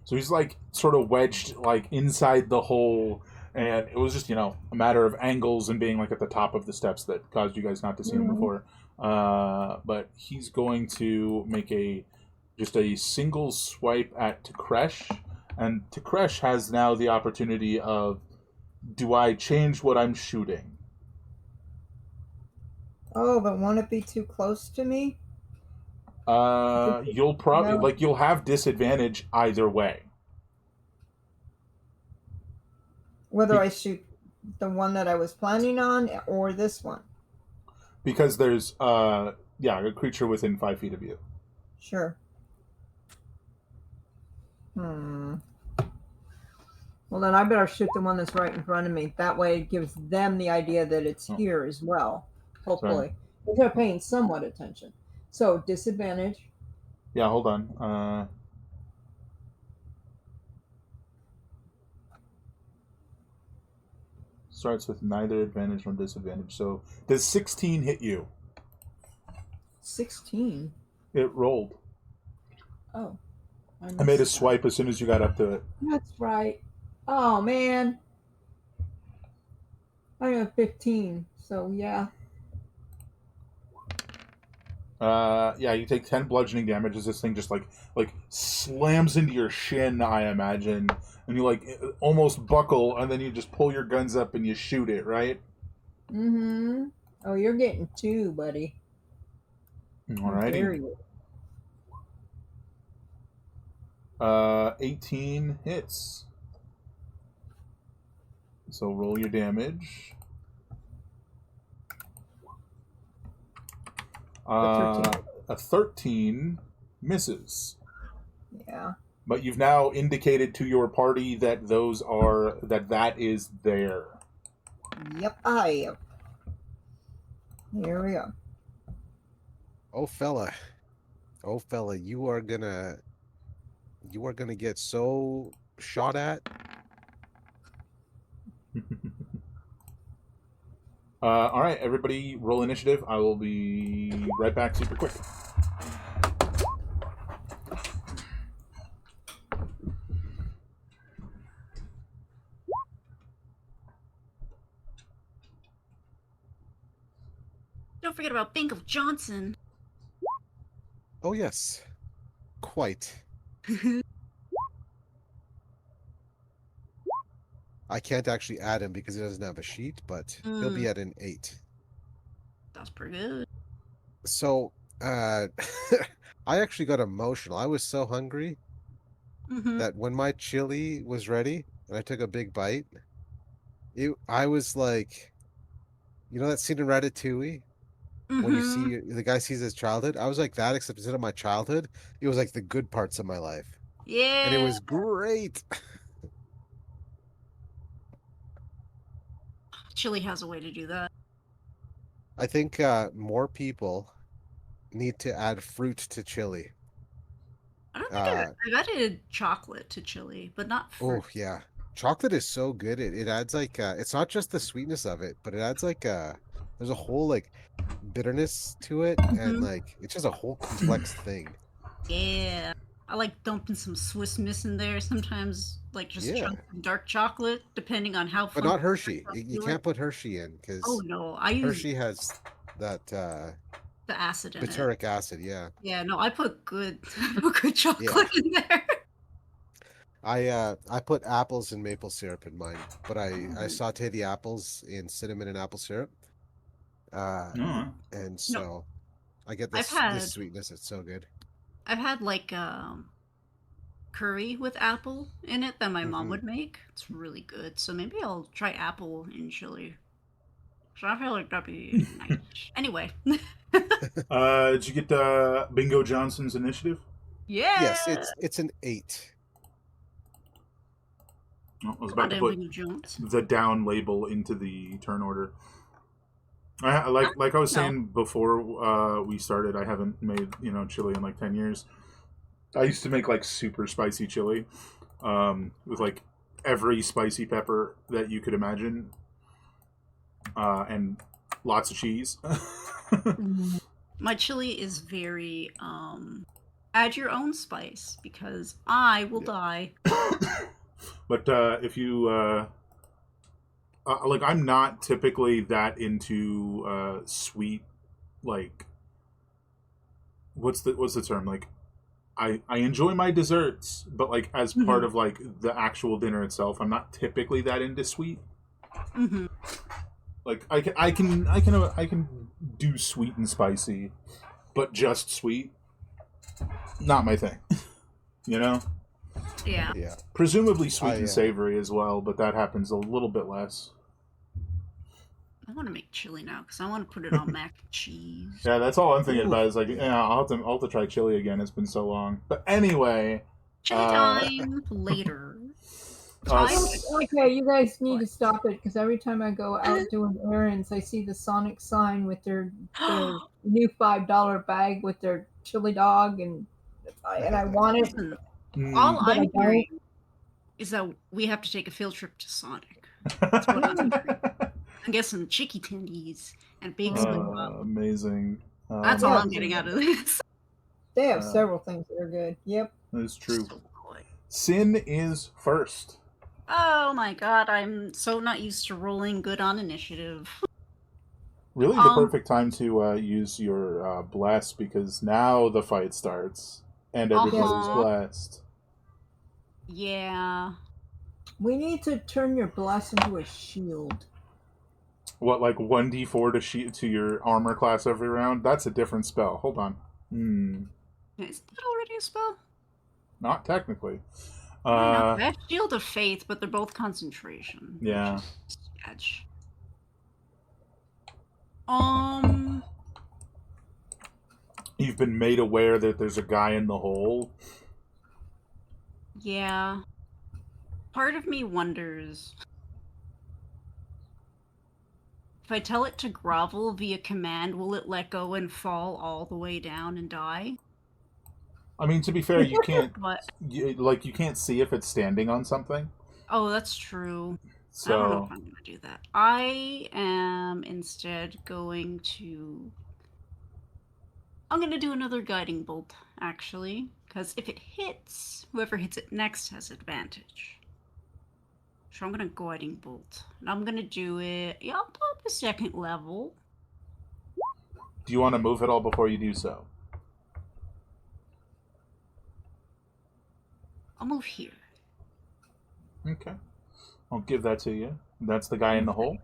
So he's like sort of wedged like inside the hole, and it was just a matter of angles and being like at the top of the steps that caused you guys not to see him before. But he's going to make just a single swipe at Takresh, and Takresh has now the opportunity of, do I change what I'm shooting? Oh, but won't it be too close to me? You'll probably No. you'll have disadvantage either way. Whether I shoot the one that I was planning on or this one. Because there's a creature within 5 feet of you. Sure. Well, then I better shoot the one that's right in front of me. That way it gives them the idea that it's here as well. Hopefully. If they're paying somewhat attention. So, disadvantage. Yeah, hold on. Starts with neither advantage nor disadvantage. So, does 16 hit you? 16. It rolled. Oh. I made a swipe as soon as you got up to it. That's right. Oh, man. I have 15. So, yeah. You take 10 bludgeoning damage as this thing just like slams into your shin, I imagine, and you like almost buckle, and then you just pull your guns up and you shoot it, right? Mm-hmm. Oh, you're getting 2, buddy. Alrighty. 18 hits. So roll your damage. A 13 misses. Yeah. But you've now indicated to your party that that is there. Yep, I have. Here we go. Oh fella, you are gonna get so shot at. All right, everybody, roll initiative. I will be right back super quick. Don't forget about Bank of Johnson. Oh yes, quite. I can't actually add him because he doesn't have a sheet, but he'll be at an 8. That's pretty good. So, I actually got emotional. I was so hungry that when my chili was ready and I took a big bite, I was like, that scene in Ratatouille when you see the guy sees his childhood? I was like that, except instead of my childhood, it was like the good parts of my life. Yeah. And it was great. Chili has a way to do that. I think more people need to add fruit to chili. I don't think I've added chocolate to chili, but not fruit. Oh yeah, chocolate is so good. It adds like it's not just the sweetness of it, but it adds like there's a whole like bitterness to it, and like it's just a whole complex thing. Yeah, I like dumping some Swiss Miss in there sometimes, like just chunks of dark chocolate, depending on how. But not Hershey. You can't put Hershey in because no, I use Hershey has that the acid in butyric acid. Yeah. Yeah, no, I put good chocolate in there. I put apples and maple syrup in mine, but I saute the apples in cinnamon and apple syrup. And so I get this sweetness. It's so good. I've had like curry with apple in it that my mom would make. It's really good. So maybe I'll try apple in chili. So I feel like that'd be nice. Anyway. Did you get Bingo Johnson's initiative? Yeah. Yes, it's an 8. I was about to put the down label into the turn order. Like I was saying before we started, I haven't made chili in like 10 years. I used to make like super spicy chili, with like every spicy pepper that you could imagine, and lots of cheese. My chili is very add your own spice because I will die. But if you like, I'm not typically that into sweet. Like, what's the term? Like, I enjoy my desserts, but like as part of like the actual dinner itself, I'm not typically that into sweet. Like I can do sweet and spicy, but just sweet, not my thing. You know. Yeah. Yeah. Presumably sweet and savory as well, but that happens a little bit less. I want to make chili now because I want to put it on mac and cheese. Yeah, that's all I'm thinking about. Is like, yeah, I'll have to try chili again. It's been so long. But anyway, chili time later. Okay, you guys need to stop it because every time I go out doing errands, I see the Sonic sign with their new $5 bag with their chili dog, and I want it. Listen, all but I'm hearing is that we have to take a field trip to Sonic. That's what I'm hearing. I'm guessing chicky tendies and big amazing. That's all I'm getting out of this. They have several things that are good. Yep. That's true. Sin is first. Oh my god, I'm so not used to rolling good on initiative. Really the perfect time to use your bless, because now the fight starts and everybody's blessed. Yeah. We need to turn your bless into a shield. What, like 1d4 to your armor class every round? That's a different spell. Hold on. Is that already a spell? Not technically. I have Shield of Faith, but they're both concentration. Yeah. Sketch. You've been made aware that there's a guy in the hole. Yeah. Part of me wonders if I tell it to grovel via command, will it let go and fall all the way down and die? I mean, to be fair, you can't you can't see if it's standing on something. Oh, that's true. So I don't know if I'm going to do that. I am instead going to... I'm going to do another guiding bolt, actually, because if it hits, whoever hits it next has advantage. So I'm going to guiding bolt. And I'm going to do it... Yeah, I'll pop a second level. Do you want to move at all before you do so? I'll move here. Okay. I'll give that to you. That's the guy in the hole?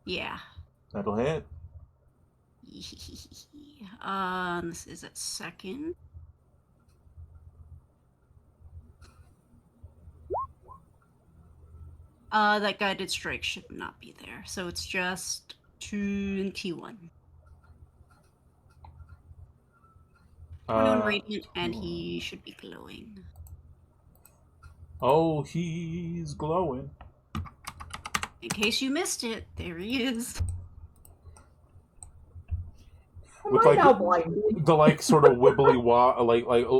Yeah. That'll hit. This is at second. That guided strike should not be there, so it's just 21. 21 radiant, and he should be glowing. Oh, he's glowing. In case you missed it, there he is. With like the like sort of wibbly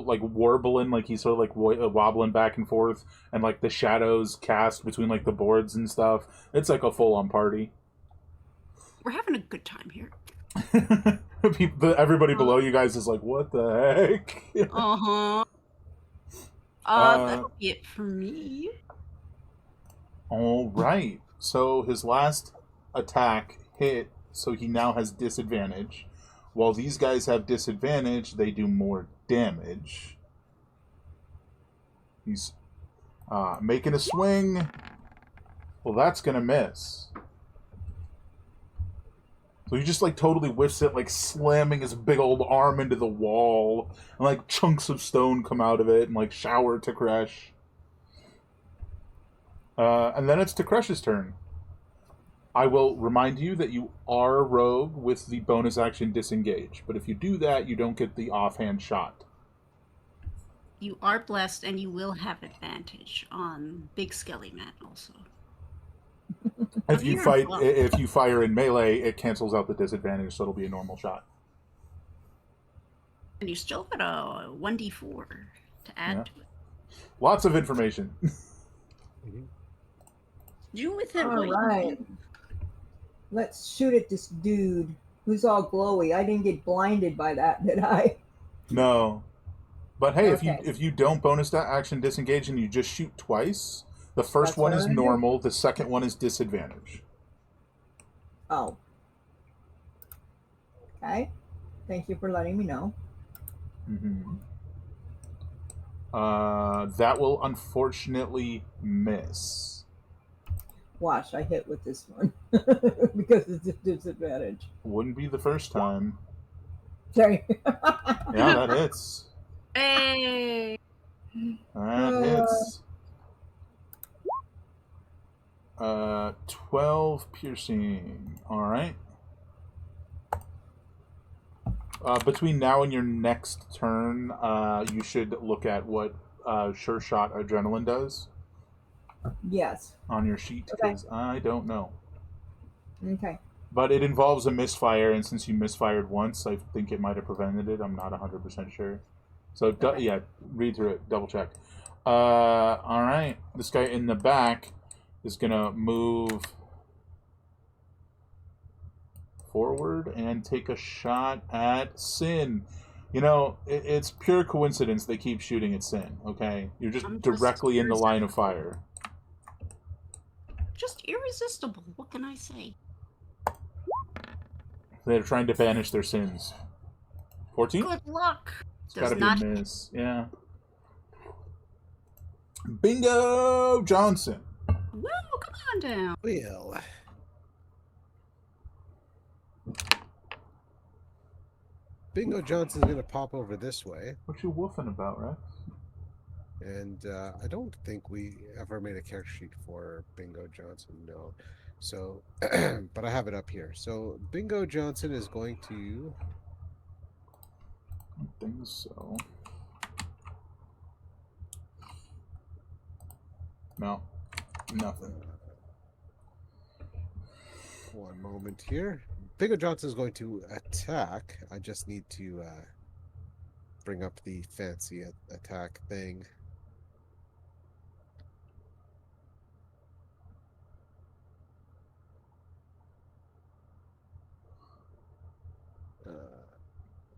like warbling, like he's sort of like wobbling back and forth, and like the shadows cast between like the boards and stuff. It's like a full-on party. We're having a good time here. Everybody below you guys is like, what the heck? That'll be it for me. All right. So his last attack hit, so he now has disadvantage. While these guys have disadvantage, they do more damage. He's making a swing. Well, that's gonna miss. So he just like totally whiffs it, like slamming his big old arm into the wall, and like chunks of stone come out of it and like shower Takresh. And then it's Takresh's turn. I will remind you that you are rogue with the bonus action disengage, but if you do that, you don't get the offhand shot. You are blessed, and you will have advantage on Big Skelly Man also. If you fire in melee, it cancels out the disadvantage, so it'll be a normal shot. And you still got a 1d4 to add to it. Lots of information. Do with it All what right. you do. Let's shoot at this dude who's all glowy. I didn't get blinded by that, did I? No. But hey, Okay. if you don't bonus that action disengage and you just shoot twice, the first That's one what is I'm gonna do. normal, the second one is disadvantage. Oh. Okay. Thank you for letting me know. Mm-hmm. That will unfortunately miss. Watch, I hit with this one because it's a disadvantage. Wouldn't be the first time. Sorry. Yeah, that hits. Hey! That hits. 12 piercing. Alright. Between now and your next turn, you should look at what Sure Shot Adrenaline does Yes. on your sheet, Okay. because I don't know. Okay. But it involves a misfire, and since you misfired once, I think it might have prevented it. I'm not 100% sure. So, Okay. yeah, read through it, double check. Alright. This guy in the back is going to move forward and take a shot at Sin. You know, it's pure coincidence they keep shooting at Sin, okay? You're just directly in the line of fire. Just irresistible. What can I say? They're trying to banish their sins. 14? Good luck. It's gotta be a miss. Yeah. Bingo Johnson. Whoa, come on down. Well. Bingo Johnson's going to pop over this way. What you woofing about, Rex? And I don't think we ever made a character sheet for Bingo Johnson, no. So, but I have it up here. So Bingo Johnson is going to... I think so. No. Nothing. One moment here. Bingo Johnson is going to attack. I just need to bring up the fancy attack thing.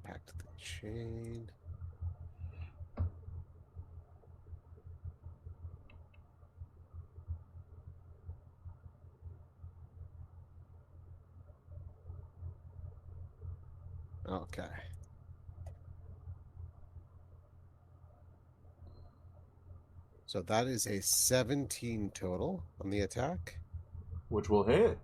Back to the chain. Okay. So that is a 17 total on the attack. Which will hit.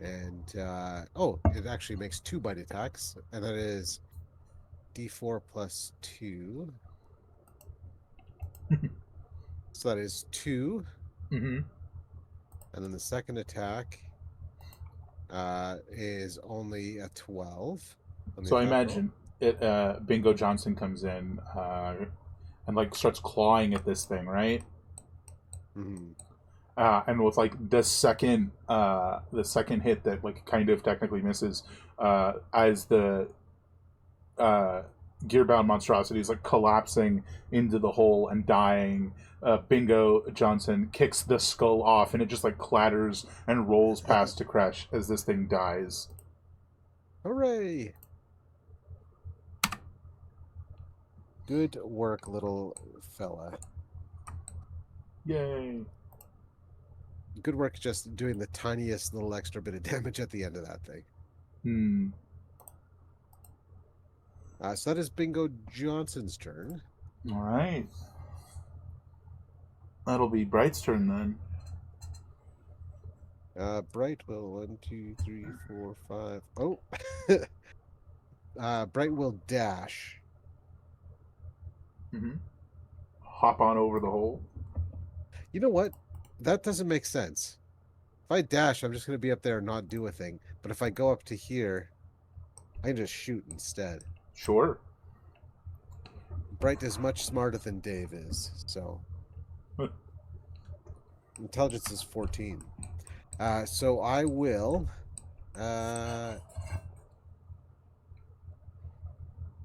And, it actually makes 2 bite attacks. And that is D4 plus 2. So that is 2. Mm-hmm. And then the second attack is only a 12. So I imagine Bingo Johnson comes in and like starts clawing at this thing, right? Mm-hmm. And with like the second hit that like kind of technically misses, as the gearbound monstrosity is like collapsing into the hole and dying, Bingo Johnson kicks the skull off, and it just like clatters and rolls past to crash as this thing dies. Hooray! Good work, little fella. Yay! Good work just doing the tiniest little extra bit of damage at the end of that thing. Hmm. So that is Bingo Johnson's turn. All right. That'll be Bright's turn then. Bright will 1, 2, 3, 4, 5. Oh, Bright will dash. Mm-hmm. Hop on over the hole. You know what? That doesn't make sense. If I dash, I'm just going to be up there and not do a thing. But if I go up to here, I can just shoot instead. Sure. Bright is much smarter than Dave is, so... Intelligence is 14. So I will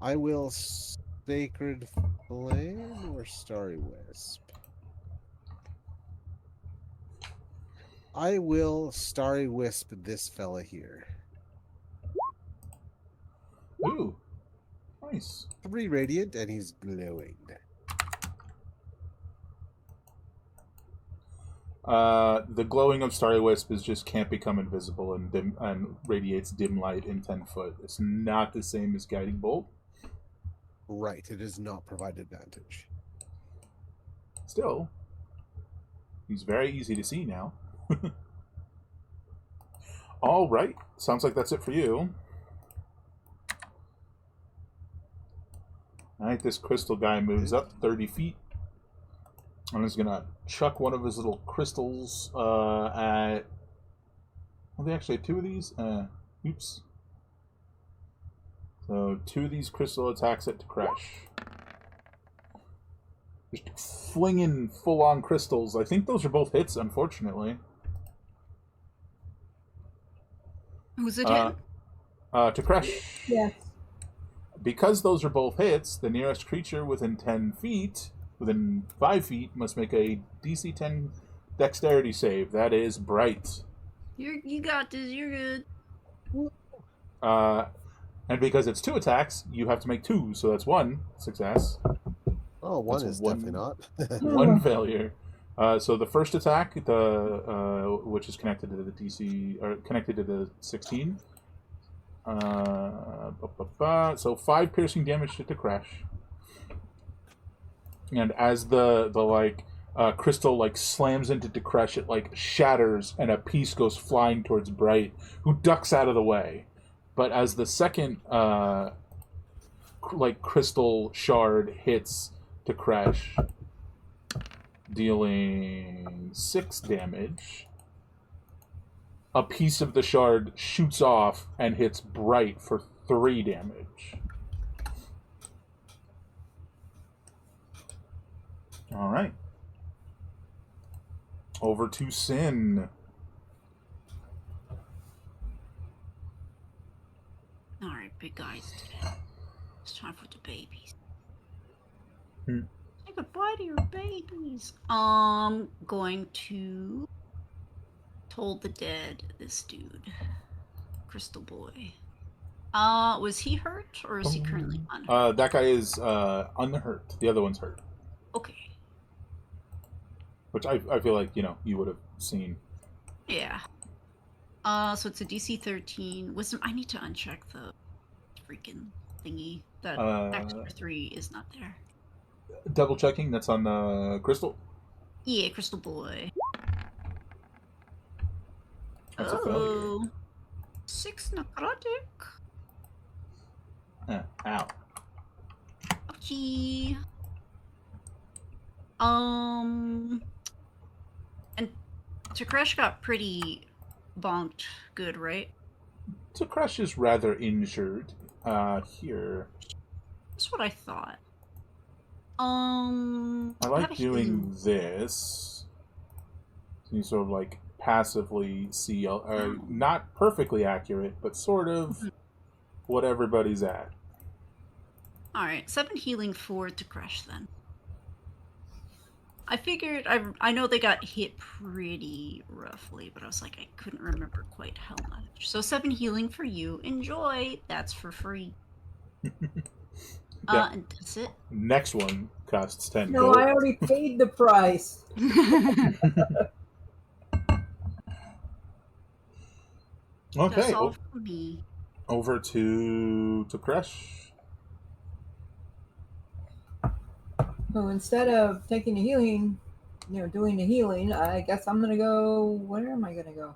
I will Sacred Flame or Starry Wisp. I will Starry Wisp this fella here. Ooh, nice. 3 radiant, and he's glowing. The glowing of Starry Wisp is just can't become invisible and radiates dim light in 10 foot. It's not the same as Guiding Bolt. Right, it does not provide advantage. Still, he's very easy to see now. All right, sounds like that's it for you. All right, this crystal guy moves up 30 feet. And he's gonna chuck one of his little crystals at. Well, they actually had 2 of these. Oops. So 2 of these crystal attacks it to crash. Just flinging full-on crystals. I think those are both hits, unfortunately. Who's it hit? To crash. Yes. Because those are both hits, the nearest creature within 5 feet, must make a DC 10 dexterity save. That is Bright. You got this. You're good. And because it's 2 attacks, you have to make 2, so that's 1 success. Oh, one That's is one. definitely not. 1 failure. So the first attack, which is connected to the DC, or connected to the 16. So 5 piercing damage to crash. And as the crystal slams into Dekresh, it shatters and a piece goes flying towards Bright, who ducks out of the way. But as the second crystal shard hits Dekresh, dealing 6 damage, a piece of the shard shoots off and hits Bright for 3 damage. All right. Over to Sin. All right, big guys. It's time for the babies. Say goodbye to your babies. Going to Toll the Dead. This dude, Crystal Boy. Was he hurt or is he currently unhurt? That guy is unhurt. The other one's hurt. Okay. Which I feel like, you would have seen. Yeah. So it's a DC 13. Wisdom. I need to uncheck the freaking thingy. That extra 3 is not there. Double checking, that's on the crystal. Yeah, Crystal Boy. That's a failure. 6 necrotic. Ow. Ouchie. And Takresh got pretty bonked good, right? Dekresh is rather injured. Here. That's what I thought. I have like a doing healing. this. So you sort of passively see, not perfectly accurate, but sort of what everybody's at. Alright, 7 healing for Takresh then. I figured, I know they got hit pretty roughly, but I was like, I couldn't remember quite how much. So 7 healing for you. Enjoy. That's for free. Yeah. And that's it. Next one costs 10 No, gold. I already paid the price. Okay, That's all for me. over to Kresh. So instead of taking the healing, doing the healing, I guess I'm gonna go. Where am I gonna go?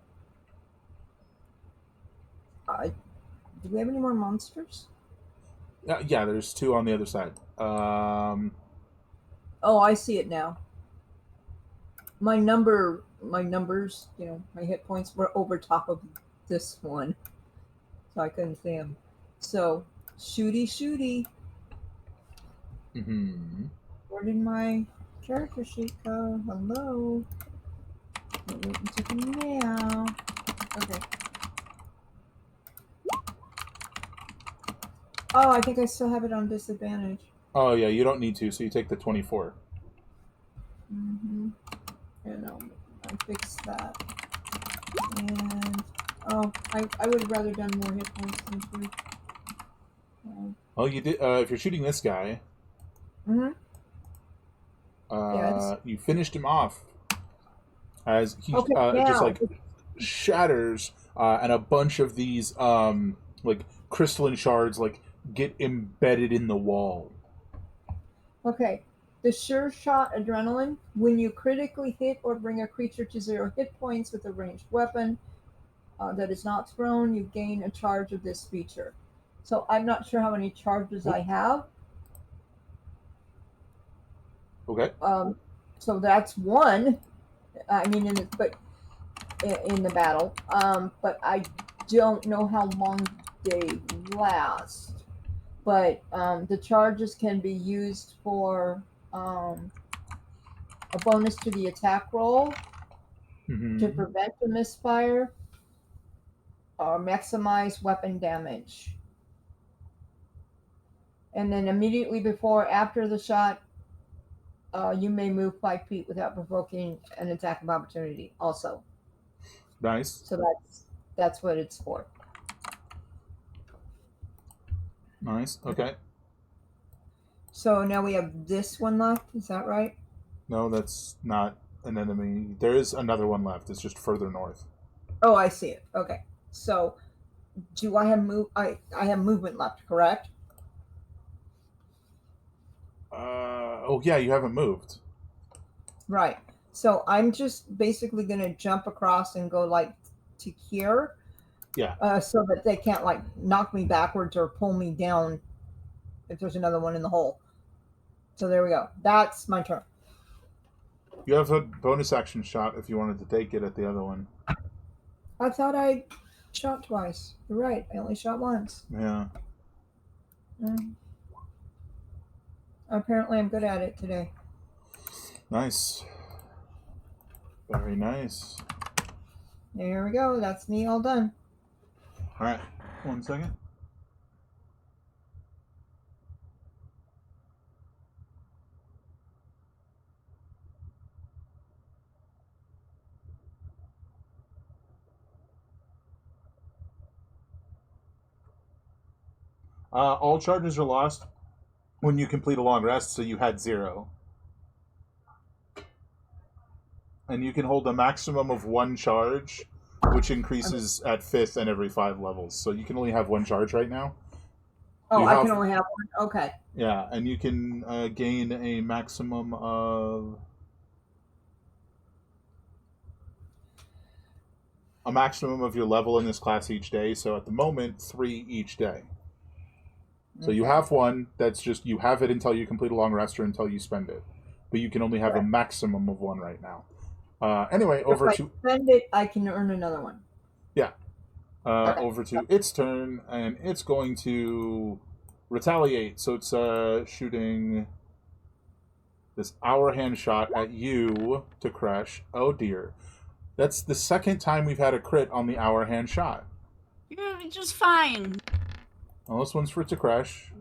Do we have any more monsters? Yeah, there's 2 on the other side. Oh, I see it now. My numbers, my hit points were over top of this one, so I couldn't see them. So, shooty. Mm-hmm. Where did my character sheet go? Hello. Wait until now. Okay. Oh, I think I still have it on disadvantage. Oh yeah, you don't need to, so you take the 24. Mm-hmm. And I fix that. And I would have rather done more hit points than two. Well, you did. If you're shooting this guy, Mm-hmm. Yeah. you finished him off as he Okay. just Now. like shatters, and a bunch of these like crystalline shards like get embedded in the wall. Okay. The sure shot adrenaline. When you critically hit or bring a creature to 0 hit points with a ranged weapon that is not thrown, you gain a charge of this feature. So I'm not sure how many charges I have. Okay. So that's one. I mean, in the battle. But I don't know how long they last. But the charges can be used for a bonus to the attack roll to prevent the misfire or maximize weapon damage. And then immediately before or after the shot, you may move 5 feet without provoking an attack of opportunity also. Nice. So that's what it's for. Nice. Okay. So now we have this one left. Is that right? No, that's not an enemy. There is another one left. It's just further north. Oh, I see it. Okay. So do I have I have movement left, correct? Oh yeah, you haven't moved. Right. So I'm just basically going to jump across and go like to here. Yeah. So that they can't like knock me backwards or pull me down if there's another one in the hole. So there we go. That's my turn. You have a bonus action shot if you wanted to take it at the other one. I thought I shot twice. You're right. I only shot once. Yeah. Apparently I'm good at it today. Nice. Very nice. There we go. That's me all done. All right. 1 second. All charges are lost when you complete a long rest, so you had 0. And you can hold a maximum of 1 charge, which increases at 5th and every 5 levels. So you can only have 1 charge right now. Oh, I can only have one. Okay. Yeah, and you can gain a maximum of your level in this class each day. So at the moment, 3 each day. So you have 1. That's just you have it until you complete a long rest or until you spend it. But you can only have a maximum of 1 right now. Anyway, over if I spend it, I can earn another one. Yeah. Over to its turn, and it's going to retaliate. So it's shooting this hour hand shot at you to crush. Oh dear. That's the second time we've had a crit on the hour hand shot. You're just fine. Well, this one's for to crush.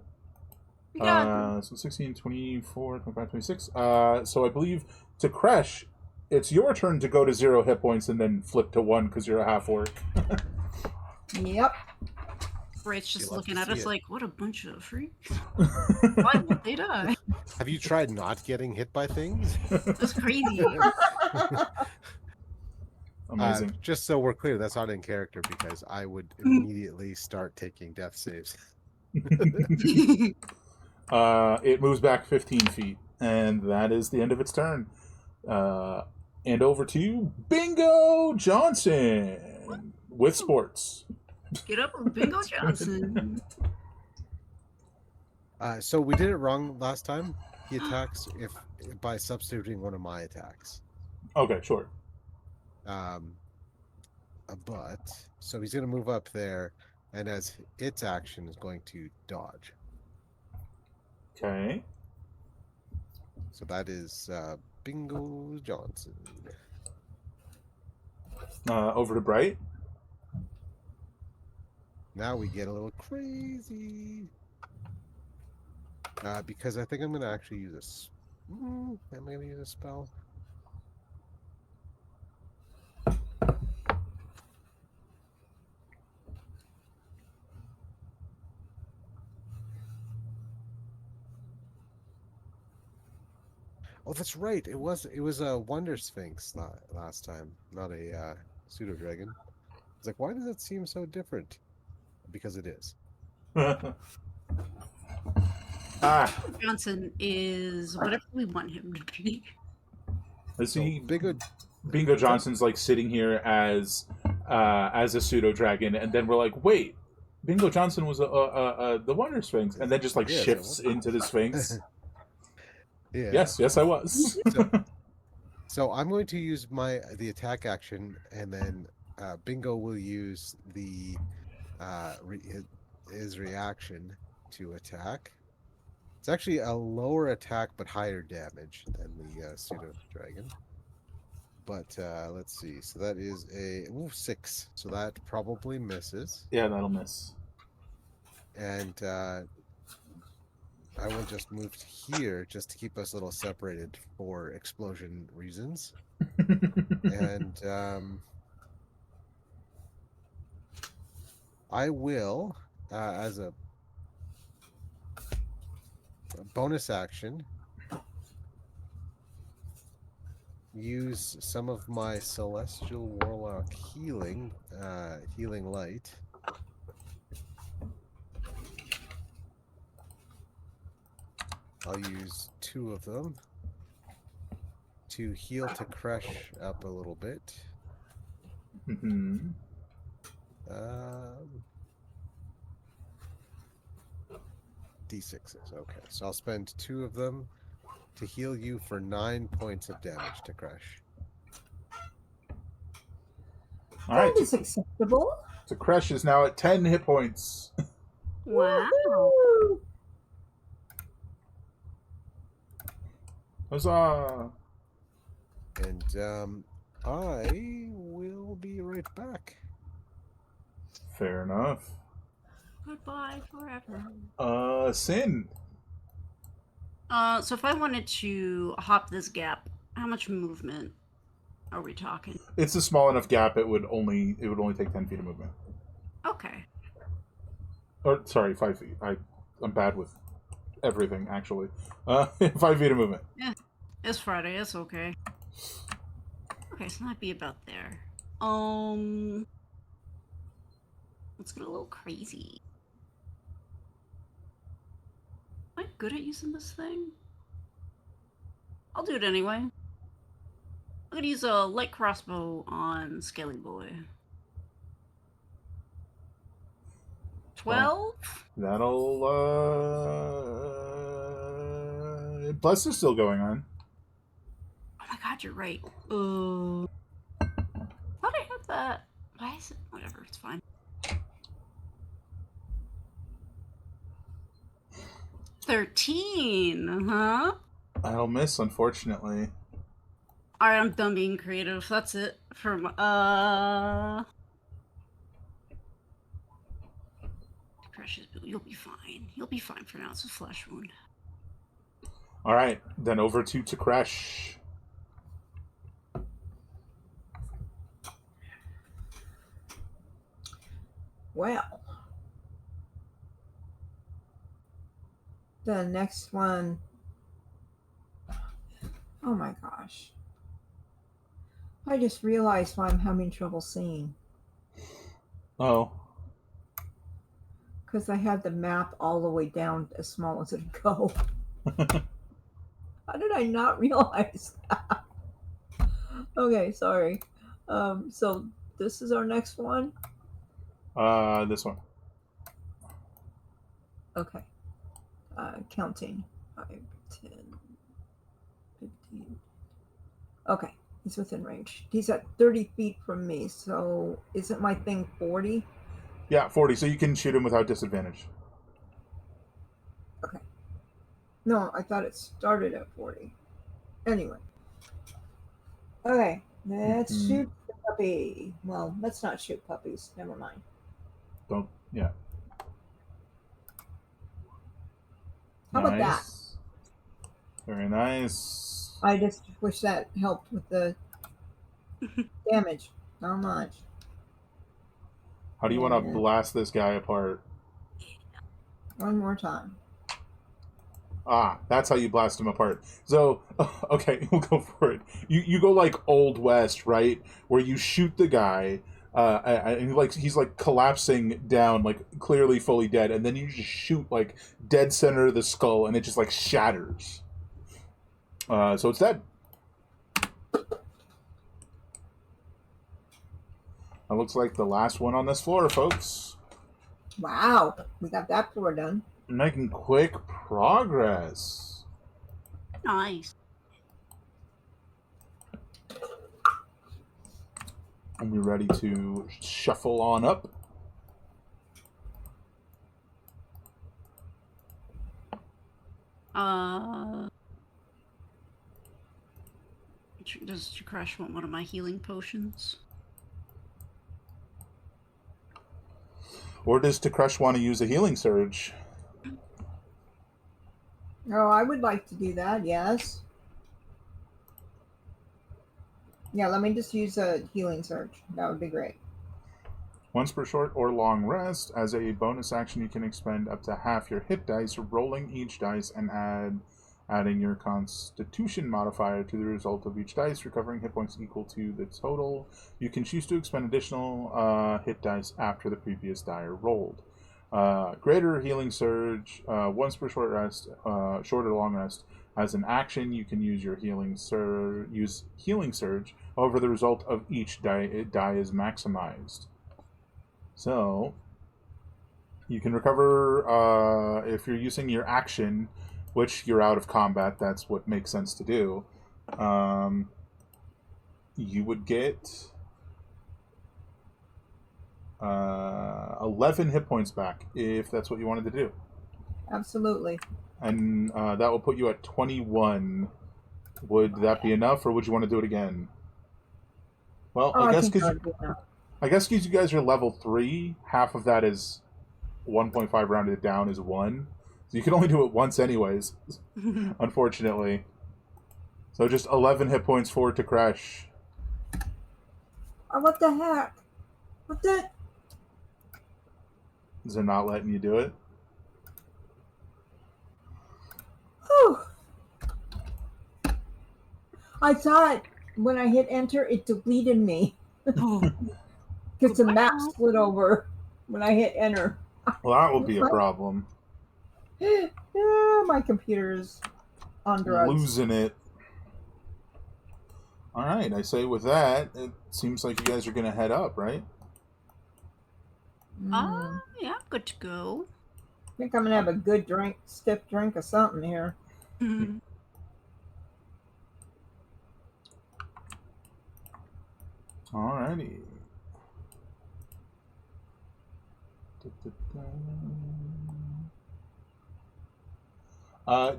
Yeah. So 16, 24, 25, 26. So I believe to crush, it's your turn to go to 0 hit points and then flip to 1 because you're a half orc. Yep. Rich just looking at us like, what a bunch of freaks. Why would they die? Have you tried not getting hit by things? That's crazy. Amazing. Just so we're clear, that's not in character because I would immediately start taking death saves. It moves back 15 feet, and that is the end of its turn. And over to Bingo Johnson with sports. Get up with Bingo Johnson. So we did it wrong last time. He attacks by substituting one of my attacks. Okay, sure. But so he's going to move up there, and as its action is going to dodge. Okay. So that is Bingo Johnson. Over to Bright. Now we get a little crazy. Because I think I'm going to actually use this. Am I going to use a spell? Oh, that's right. It was a Wonder Sphinx last time, not a pseudo dragon. It's like, why does it seem so different? Because it is. Ah, Johnson is whatever we want him to be. let's So see. Bingo, Bingo Johnson's like sitting here as a pseudo dragon, and then we're like, wait, Bingo Johnson was the Wonder Sphinx, and then just like Yeah, shifts into the Sphinx. yeah. Yes, I was. So I'm going to use the attack action, and then Bingo will use the his reaction to attack. It's actually a lower attack but higher damage than the pseudo dragon. But let's see. So that is a 6. So that probably misses. Yeah, that'll miss. And I will just move to here just to keep us a little separated for explosion reasons. And I will, as a bonus action, use some of my Celestial Warlock healing light. I'll use 2 of them to heal to crush up a little bit. Mhm. D6s. Okay, so I'll spend 2 of them to heal you for 9 points of damage to crush. All right, That is acceptable. so Crush is now at 10 hit points. Wow. Woohoo! Huzzah! And I will be right back. Fair enough. Goodbye forever. Sin. So if I wanted to hop this gap, how much movement are we talking? It's a small enough gap. It would only take 10 feet of movement. Okay. Or sorry, 5 feet. I'm bad with everything actually. 5 feet of movement. Yeah, it's Friday. It's okay. Okay, so that'd be about there. Let's get a little crazy. Am I good at using this thing? I'll do it anyway. I'm gonna use a light crossbow on Scaly Boy. 12? That'll Bless is still going on. Oh my god, you're right. Thought I had that. Why is it? Whatever, it's fine. 13, huh? That'll miss, unfortunately. Alright, I'm done being creative. That's it for Precious, you'll be fine. You'll be fine for now. It's a flesh wound. All right, then over to Crash. Well, the next one. Oh my gosh. I just realized why I'm having trouble seeing. Oh. Because I had the map all the way down as small as it go. How did I not realize that? Okay, sorry. So this is our next one? This one. Okay. Counting. 5, 10, 15. Okay, he's within range. He's at 30 feet from me, so isn't my thing 40? Yeah, 40, so you can shoot him without disadvantage. Okay. No, I thought it started at 40. Anyway. Okay, let's shoot the puppy. Well, let's not shoot puppies. Never mind. Don't, yeah. How about that? Nice. Very nice. I just wish that helped with the damage. Not much. How do you want to Yeah. blast this guy apart? One more time. Ah, that's how you blast him apart. So, okay, we'll go for it. You go like Old West, right? Where you shoot the guy, and he's like collapsing down, like clearly fully dead, and then you just shoot like dead center of the skull, and it just like shatters. So it's dead. That looks like the last one on this floor, folks. Wow, we got that floor done. Making quick progress. Nice. And we're ready to shuffle on up. Does Crash want one of my healing potions? Or does Takresh want to use a healing surge? Oh, I would like to do that, yes. Yeah, let me just use a healing surge. That would be great. Once per short or long rest, as a bonus action, you can expend up to half your hit dice, rolling each dice and adding your Constitution modifier to the result of each dice, recovering hit points equal to the total. You can choose to expend additional hit dice after the previous die are rolled. Greater healing surge, once per short rest, short or long rest. As an action, you can use your healing surge. However, the result of each die is maximized. So, you can recover if you're using your action, which you're out of combat. That's what makes sense to do. You would get 11 hit points back if that's what you wanted to do. Absolutely. And that will put you at 21. Would that be enough, or would you want to do it again? Well, Oh, I guess think that because would be enough. you guys are level 3, half of that is 1.5 rounded down is 1. So you can only do it once anyways, unfortunately. So just 11 hit points forward to Crash. Oh, what the heck? What the? Is it not letting you do it? Whew. I thought when I hit enter, it deleted me. Oh. Because the map split over when I hit enter. Well, that will be a problem. Yeah, my computer is on drugs. Losing it. Alright, I say with that, it seems like you guys are going to head up, right? Mm. Yeah, I'm good to go. I think I'm gonna have a good drink, stiff drink of something here. Alrighty.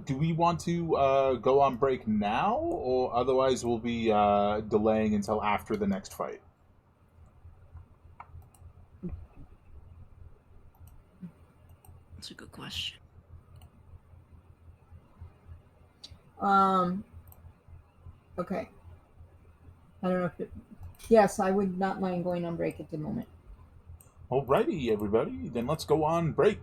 Do we want to go on break now, or otherwise we'll be delaying until after the next fight? That's a good question. Okay. I don't know if it... Yes, I would not mind going on break at the moment. Alrighty, everybody. Then let's go on break.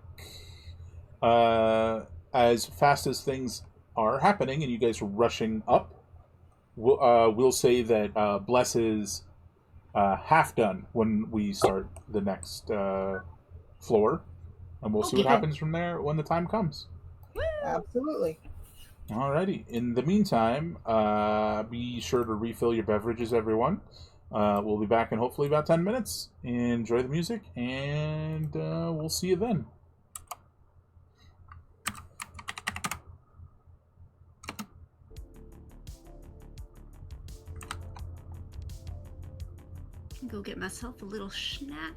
As fast as things are happening and you guys are rushing up, we'll say that Bless is half done when we start the next floor. And we'll see what happens from there when the time comes. Absolutely. Alrighty. In the meantime, be sure to refill your beverages, everyone. We'll be back in hopefully about 10 minutes. Enjoy the music, and we'll see you then. Go get myself a little snack.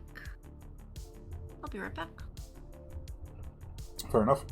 I'll be right back. Fair enough.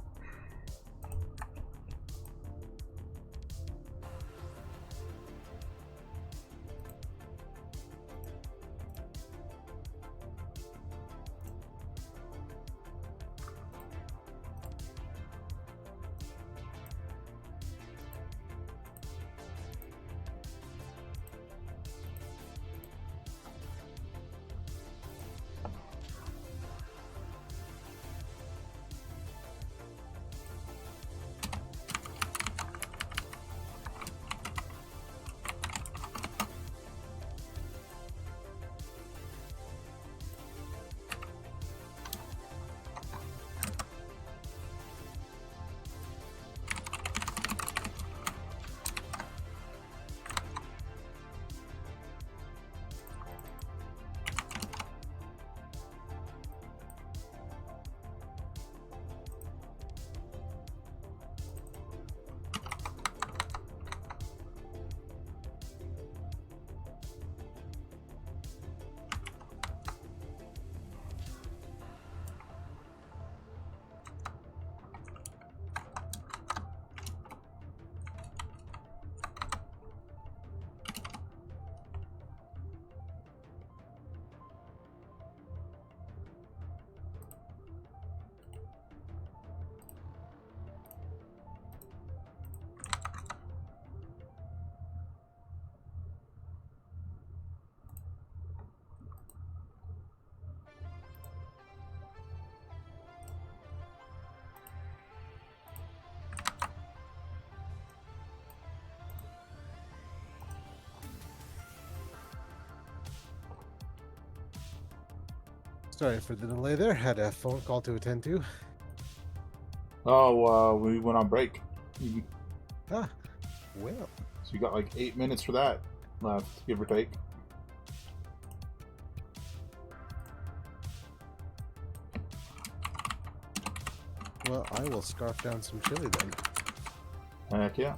Sorry for the delay there. Had a phone call to attend to. Oh, we went on break. Ah, well. So you got like 8 minutes for that left, give or take. Well, I will scarf down some chili then. Heck yeah.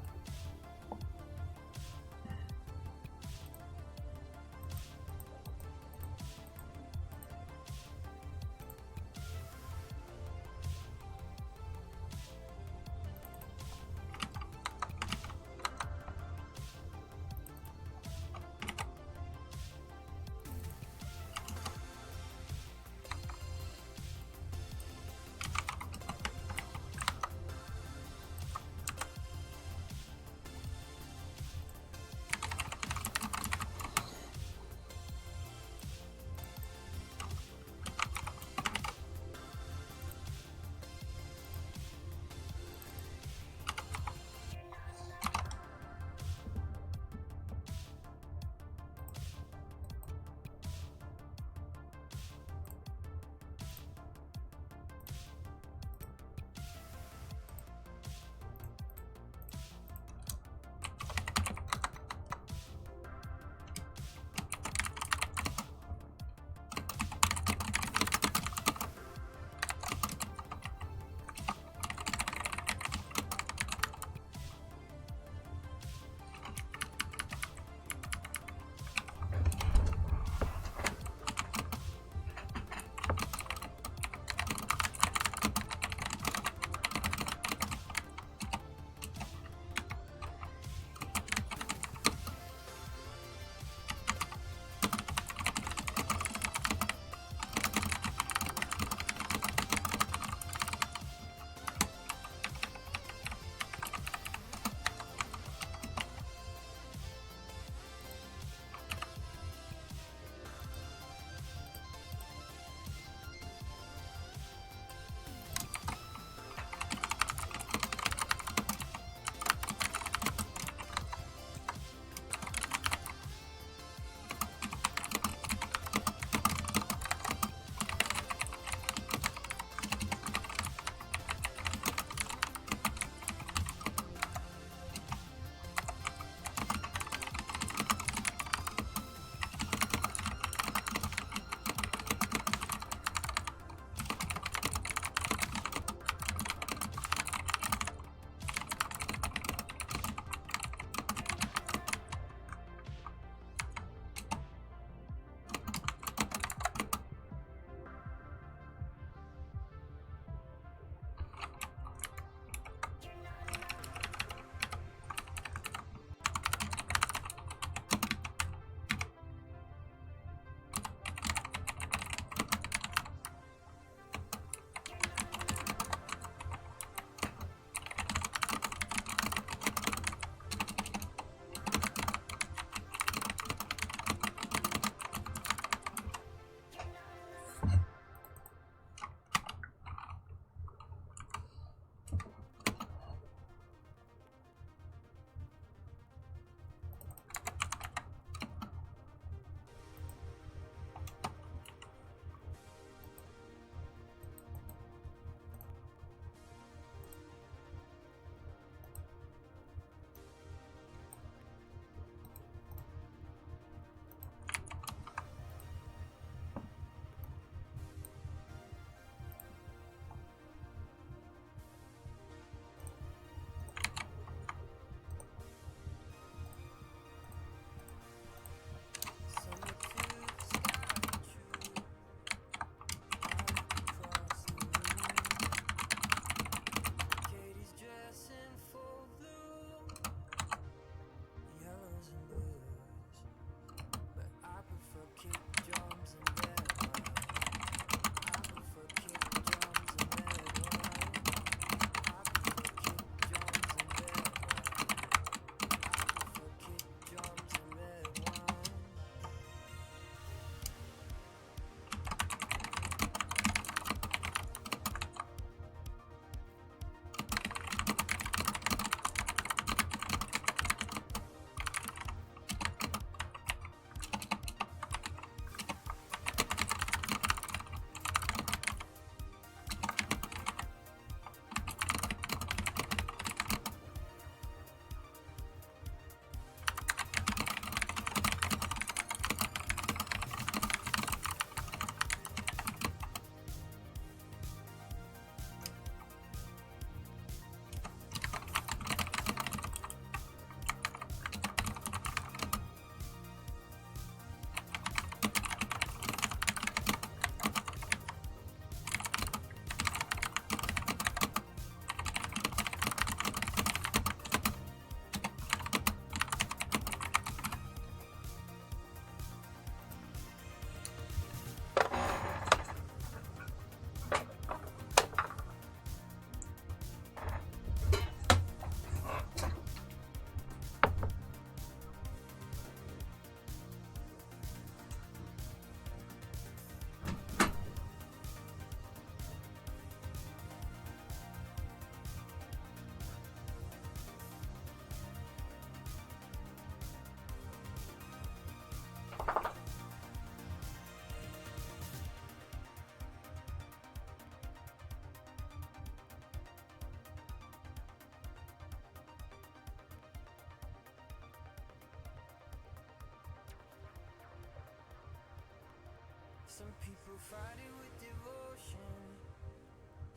Some people fight it with devotion,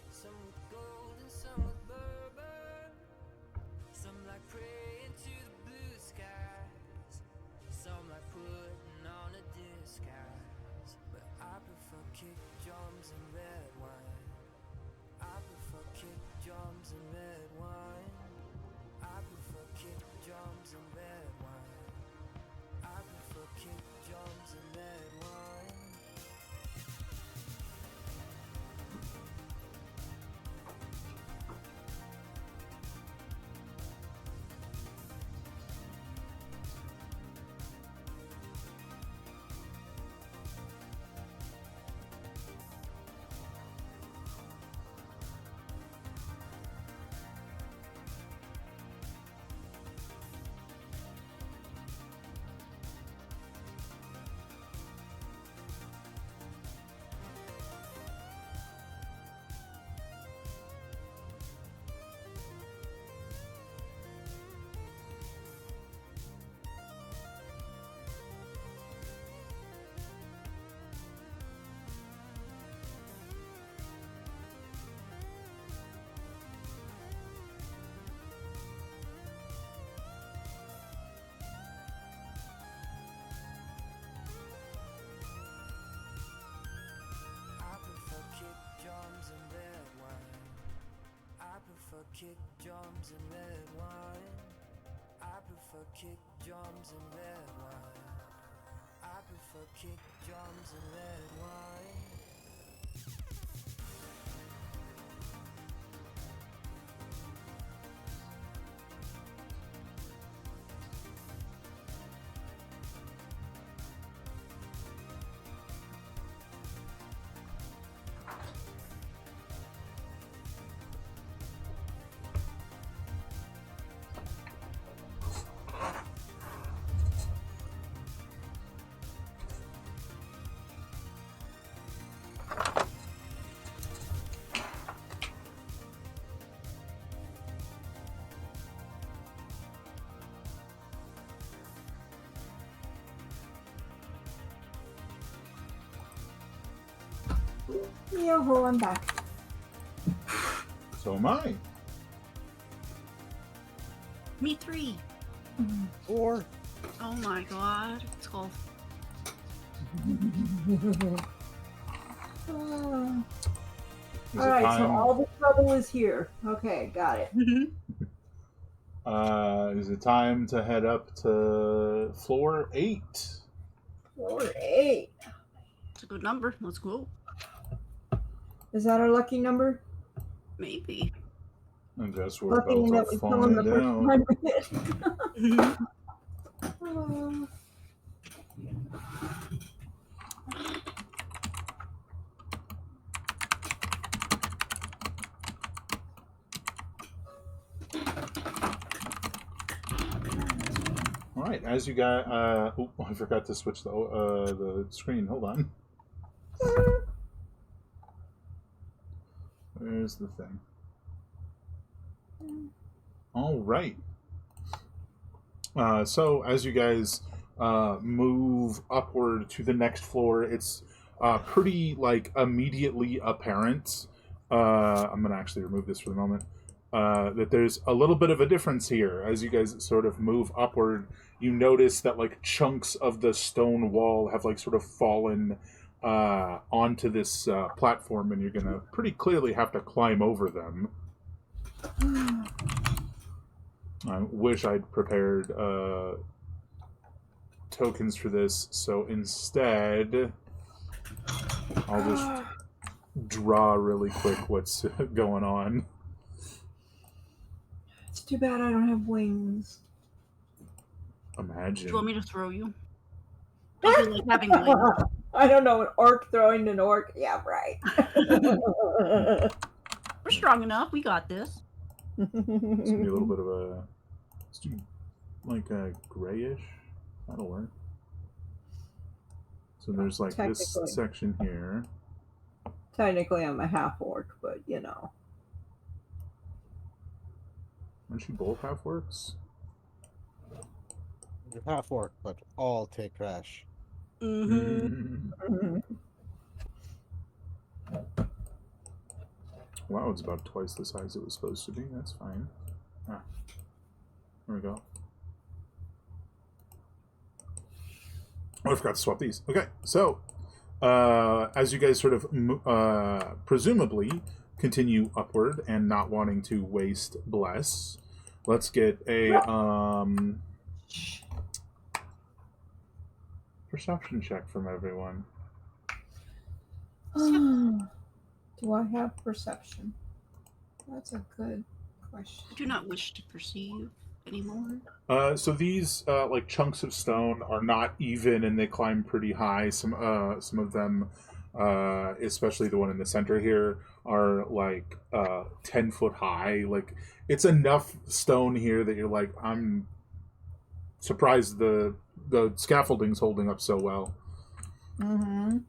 some with gold and some with bourbon. Some like praying to the blue skies, some like putting on a disguise. But I prefer kick drums and red wine. I prefer kick drums and red wine. I prefer kick drums and red wine. I prefer kick drums and red wine. Kick drums and red wine. I prefer kick drums and red wine. I prefer kick drums and red wine. Yeah, well, I'm back. So am I. Me 3. 4. Oh my god. It's called. Is All it right, so time? all the trouble is here. Okay, got it. Is it time to head up to floor 8? 4-8. It's a good number. Let's go. Is that our lucky number? Maybe. I guess we're Lucky about that to we kill him the find first out. time we hit. Mhm. All right, as you got, oh, I forgot to switch the screen. Hold on. Where's the thing? All right. So as you guys move upward to the next floor, it's pretty like immediately apparent. I'm gonna actually remove this for the moment. That there's a little bit of a difference here. As you guys sort of move upward, you notice that like chunks of the stone wall have like sort of fallen onto this platform, and you're gonna pretty clearly have to climb over them. I wish I'd prepared tokens for this, so instead I'll just draw really quick what's going on. It's too bad I don't have wings. Imagine. Do you want me to throw you? Don't you like having wings? I don't know, an orc throwing an orc. Yeah, right. We're strong enough. We got this. It's gonna be a little bit of a... Let's do like a grayish. That'll work. So there's like this section here. Technically, I'm a half orc, but you know. Aren't you both half orcs? You're half orc, but all take trash. Mm-hmm. Wow, it's about twice the size it was supposed to be. That's fine. Ah, there we go. Oh, I forgot to swap these. Okay, so as you guys sort of presumably continue upward and not wanting to waste bless, let's get a perception check from everyone. Do I have perception? That's a good question. I do not wish to perceive anymore. So these like chunks of stone are not even, and they climb pretty high. Some of them, especially the one in the center here, are like 10 foot high. Like it's enough stone here that you're like, I'm surprised the scaffolding's holding up so well. Mm-hmm.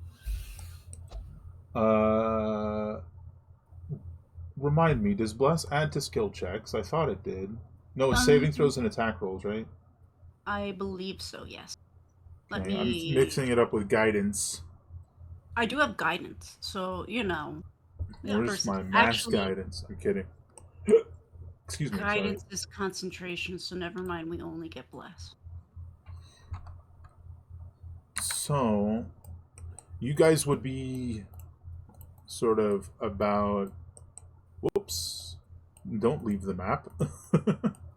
Remind me, does bless add to skill checks? I thought it did. No, it's saving throws and attack rolls, right? I believe so, yes. Let Okay, me... I'm mixing it up with guidance. I do have guidance, so, you know. Where's my max guidance? I'm kidding. Excuse me, guidance sorry. is concentration, so never mind, we only get bless. So, you guys would be sort of about... Whoops. Don't leave the map.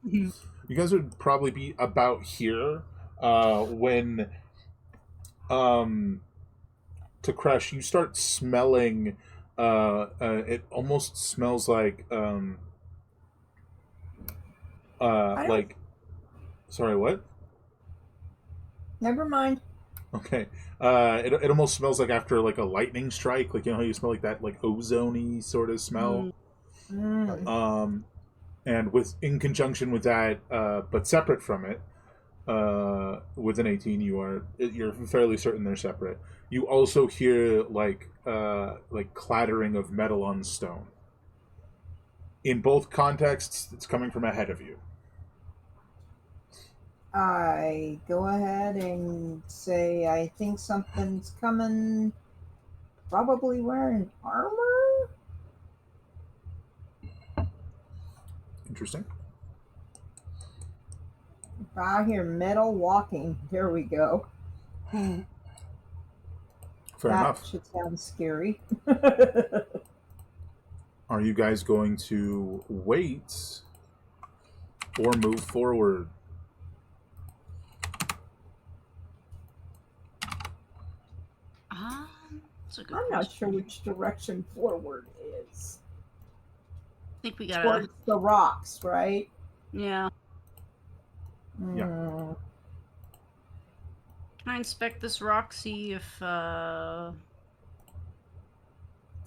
You guys would probably be about here when to crash you start smelling it almost smells like sorry, what? Never mind. Okay. It almost smells like after like a lightning strike, like you know how you smell like that like ozone-y sort of smell. And in conjunction with that, but separate from it, with an 18, you're fairly certain they're separate. You also hear like clattering of metal on stone. In both contexts, it's coming from ahead of you. I go ahead and say I think something's coming. Probably wearing armor. Interesting. If I hear metal walking, there we go. Fair that enough. Should sound scary. Are you guys going to wait or move forward? That's a good I'm question. not sure which direction forward is. I think we gotta... Towards the rocks, right? Yeah. Yeah. Mm. Can I inspect this rock, see if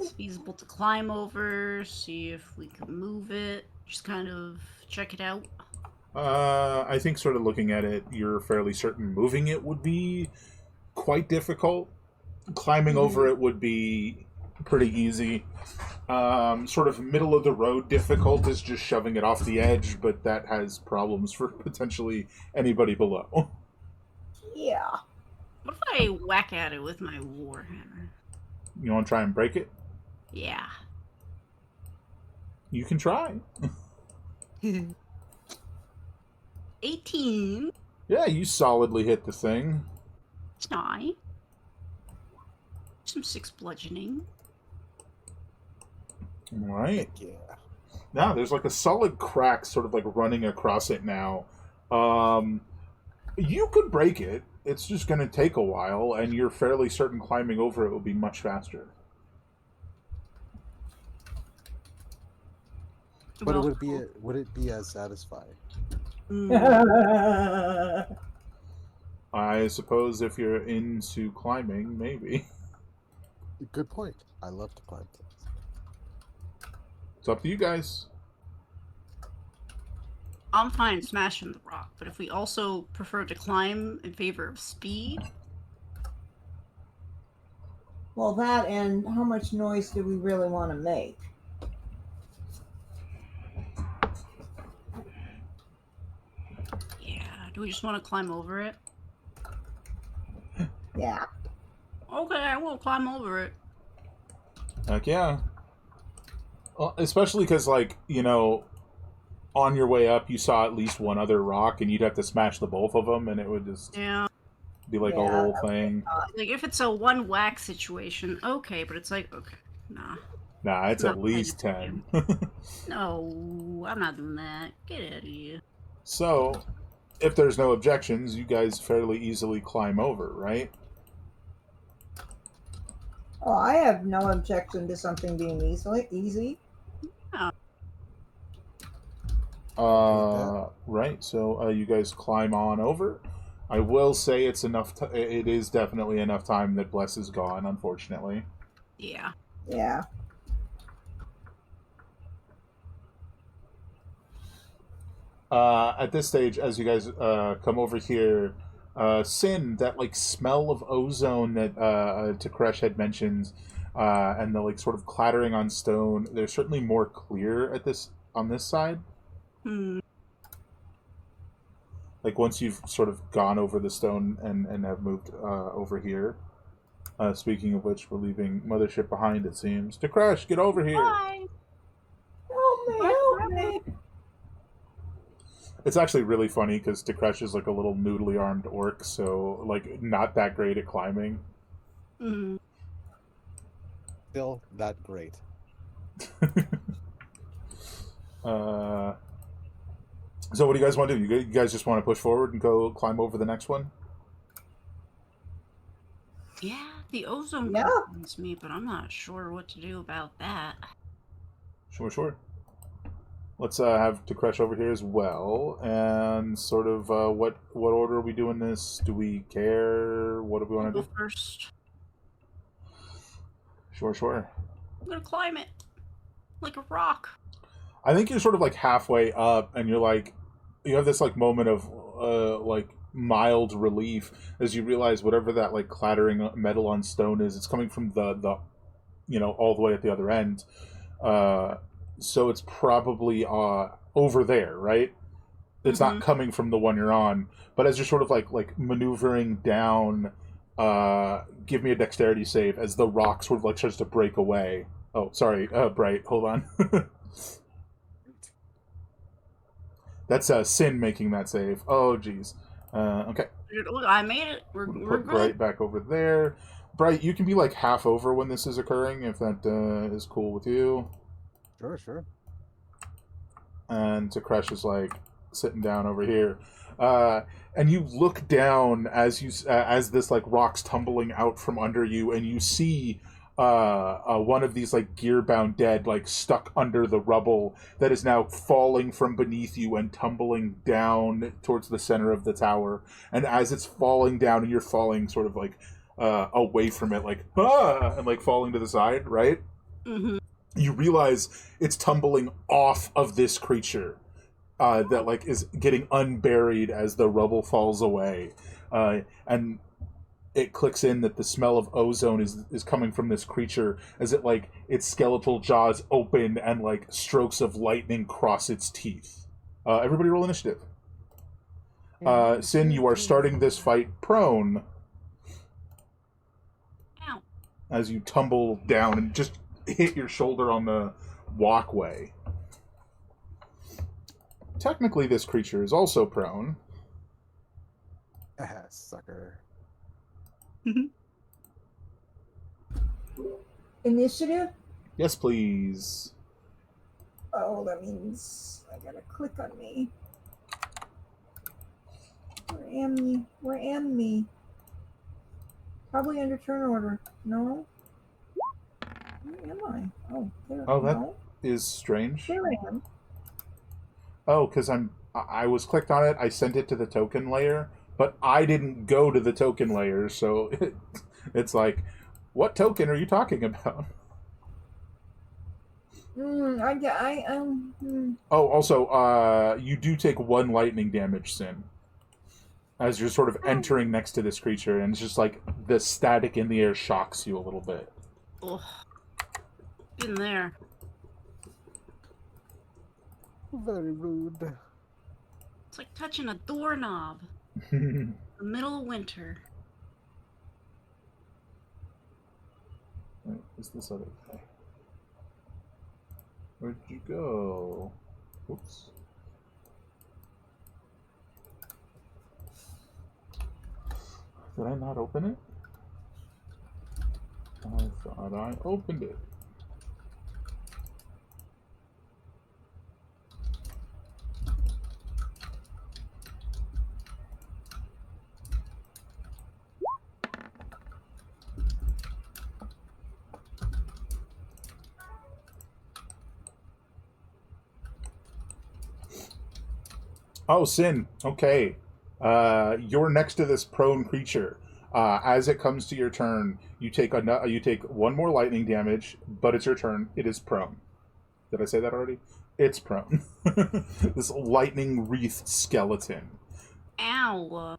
it's feasible to climb over, see if we can move it, just kind of check it out? I think sort of looking at it, you're fairly certain moving it would be quite difficult. Climbing over it would be pretty easy. Sort of middle of the road difficult is just shoving it off the edge, but that has problems for potentially anybody below. Yeah. What if I whack at it with my warhammer? You want to try and break it? Yeah. You can try. 18. Yeah, you solidly hit the thing. It's 9. Some 6 bludgeoning. All right. Heck yeah. Now there's like a solid crack sort of like running across it now. You could break it. It's just going to take a while, and you're fairly certain climbing over it will be much faster. But Well, would it be as satisfying? I suppose if you're into climbing, maybe. Good point. I love to climb things. It's up to you guys. I'm fine smashing the rock, but if we also prefer to climb in favor of speed... Well, that and how much noise do we really want to make? Yeah, do we just want to climb over it? Yeah. Okay, I will climb over it. Heck yeah. Especially because, like, on your way up, you saw at least one other rock, and you'd have to smash the both of them, and it would just Yeah. be like a Yeah, whole thing. Like, if it's a one whack situation, okay, but it's like, okay, nah. Nah, it's Not at least playing 10. No, I'm not doing that. Get out of here. So, if there's no objections, you guys fairly easily climb over, right? Oh, I have no objection to something being easy. Hate that. Right. So you guys climb on over. I will say it's enough. It is definitely enough time that Bless is gone. Unfortunately. Yeah. Yeah. At this stage, as you guys come over here, Sin, that like smell of ozone that Takresh had mentioned, and the like sort of clattering on stone. They're certainly more clear at this on this side. Hmm. Like once you've sort of gone over the stone and have moved over here. Speaking of which, we're leaving Mothership behind, it seems. To crash, get over here! Bye. Help me! Help me! It's actually really funny because Takresh is like a little noodly armed orc, so like not that great at climbing. Mm. Still that great. So what do you guys want to do? You guys just want to push forward and go climb over the next one? Yeah, the ozone Yeah. concerns me, but I'm not sure what to do about that. Sure. Let's have Takresh over here as well, and sort of what order are we doing this? Do we care? What do we want to Go do? first. Sure. I'm gonna climb it like a rock. I think you're sort of like halfway up, and you're like, you have this like moment of like mild relief as you realize whatever that like clattering metal on stone is, it's coming from the all the way at the other end. So it's probably over there, right? It's not coming from the one you're on, but as you're sort of like maneuvering down, give me a dexterity save as the rock sort of like starts to break away. Oh, sorry, Bright, hold on. That's Sin making that save. Oh, jeez. Okay. Look, I made it. We're Put good. Bright back over there. Bright, you can be like half over when this is occurring, if that is cool with you. Sure. And Takresh is like sitting down over here. And you look down as as this like rock's tumbling out from under you, and you see one of these like gear-bound dead like stuck under the rubble that is now falling from beneath you and tumbling down towards the center of the tower. And as it's falling down, and you're falling sort of like away from it, like and like falling to the side, right? Mm-hmm. You realize it's tumbling off of this creature that like is getting unburied as the rubble falls away, and it clicks in that the smell of ozone is coming from this creature as it like its skeletal jaws open and like strokes of lightning cross its teeth. Everybody roll initiative. Sin, you are starting this fight prone. Ow. As you tumble down and just hit your shoulder on the walkway. Technically, this creature is also prone. Sucker. Initiative? Yes, please. Oh, that means I gotta click on me. Where am me? Probably under turn order. No? Where am I? Oh, there. Oh, that No. is strange. There I am. Oh, because I was clicked on it. I sent it to the token layer, but I didn't go to the token layer, so it's like, what token are you talking about? Oh, also, you do take 1 lightning damage, Sin, as you're sort of entering next to this creature, and it's just like the static in the air shocks you a little bit. Ugh. In there. Very rude. It's like touching a doorknob. In the middle of winter. Wait, is this other guy? Where'd you go? Oops. Did I not open it? I thought I opened it. Oh, Sin. Okay. You're next to this prone creature. As it comes to your turn, you take one more lightning damage, but it's your turn. It is prone. Did I say that already? It's prone. This lightning wreathed skeleton, Ow.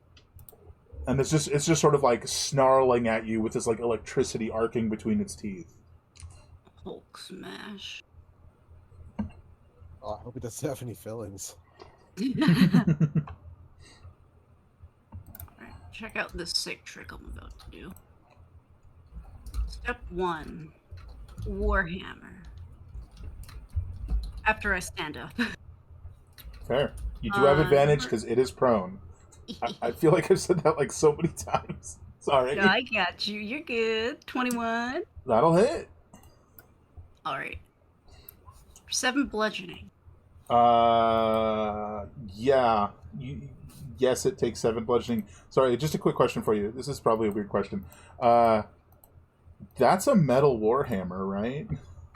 and it's just sort of like snarling at you with this like electricity arcing between its teeth. Hulk smash. Oh, I hope it doesn't have any fillings. Alright, check out this sick trick I'm about to do. Step 1. Warhammer. After I stand up. Fair. You do have advantage Number- because it is prone. I feel like I've said that like so many times. Sorry. No, I got you. You're good. 21. That'll hit. Alright. 7 bludgeoning. Yeah. Yes, it takes 7 bludgeoning. Sorry, just a quick question for you. This is probably a weird question. That's a metal warhammer, right?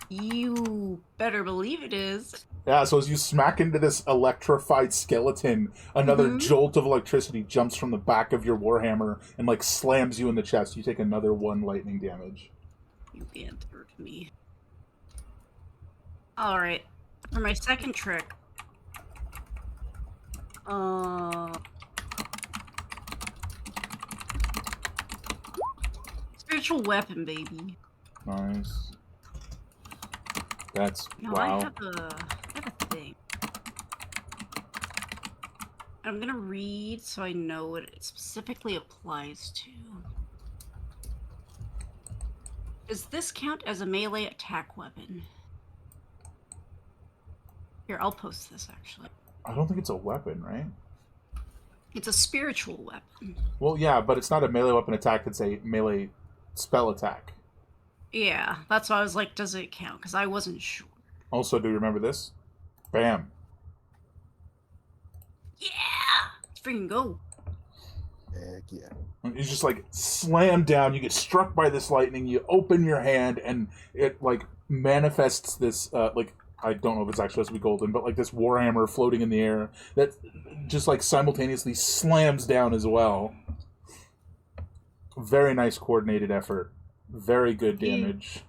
You better believe it is. Yeah, so as you smack into this electrified skeleton, another Mhm. jolt of electricity jumps from the back of your warhammer and like slams you in the chest. You take another 1 lightning damage. You can't hurt me. Alright. For my second trick. Spiritual weapon, baby. Nice. That's No, wow. I have a thing. I'm gonna read so I know what it specifically applies to. Does this count as a melee attack weapon? Here, I'll post this actually. I don't think it's a weapon, right? It's a spiritual weapon. Well, yeah, but it's not a melee weapon attack. It's a melee spell attack. Yeah, that's why I was like, does it count? Because I wasn't sure. Also, do you remember this? Bam. Yeah! Let's freaking go. Heck yeah. You just like slam down. You get struck by this lightning. You open your hand, and it like manifests this like I don't know if it's actually supposed to be golden, but like this warhammer floating in the air that just like simultaneously slams down as well. Very nice coordinated effort. Very good damage.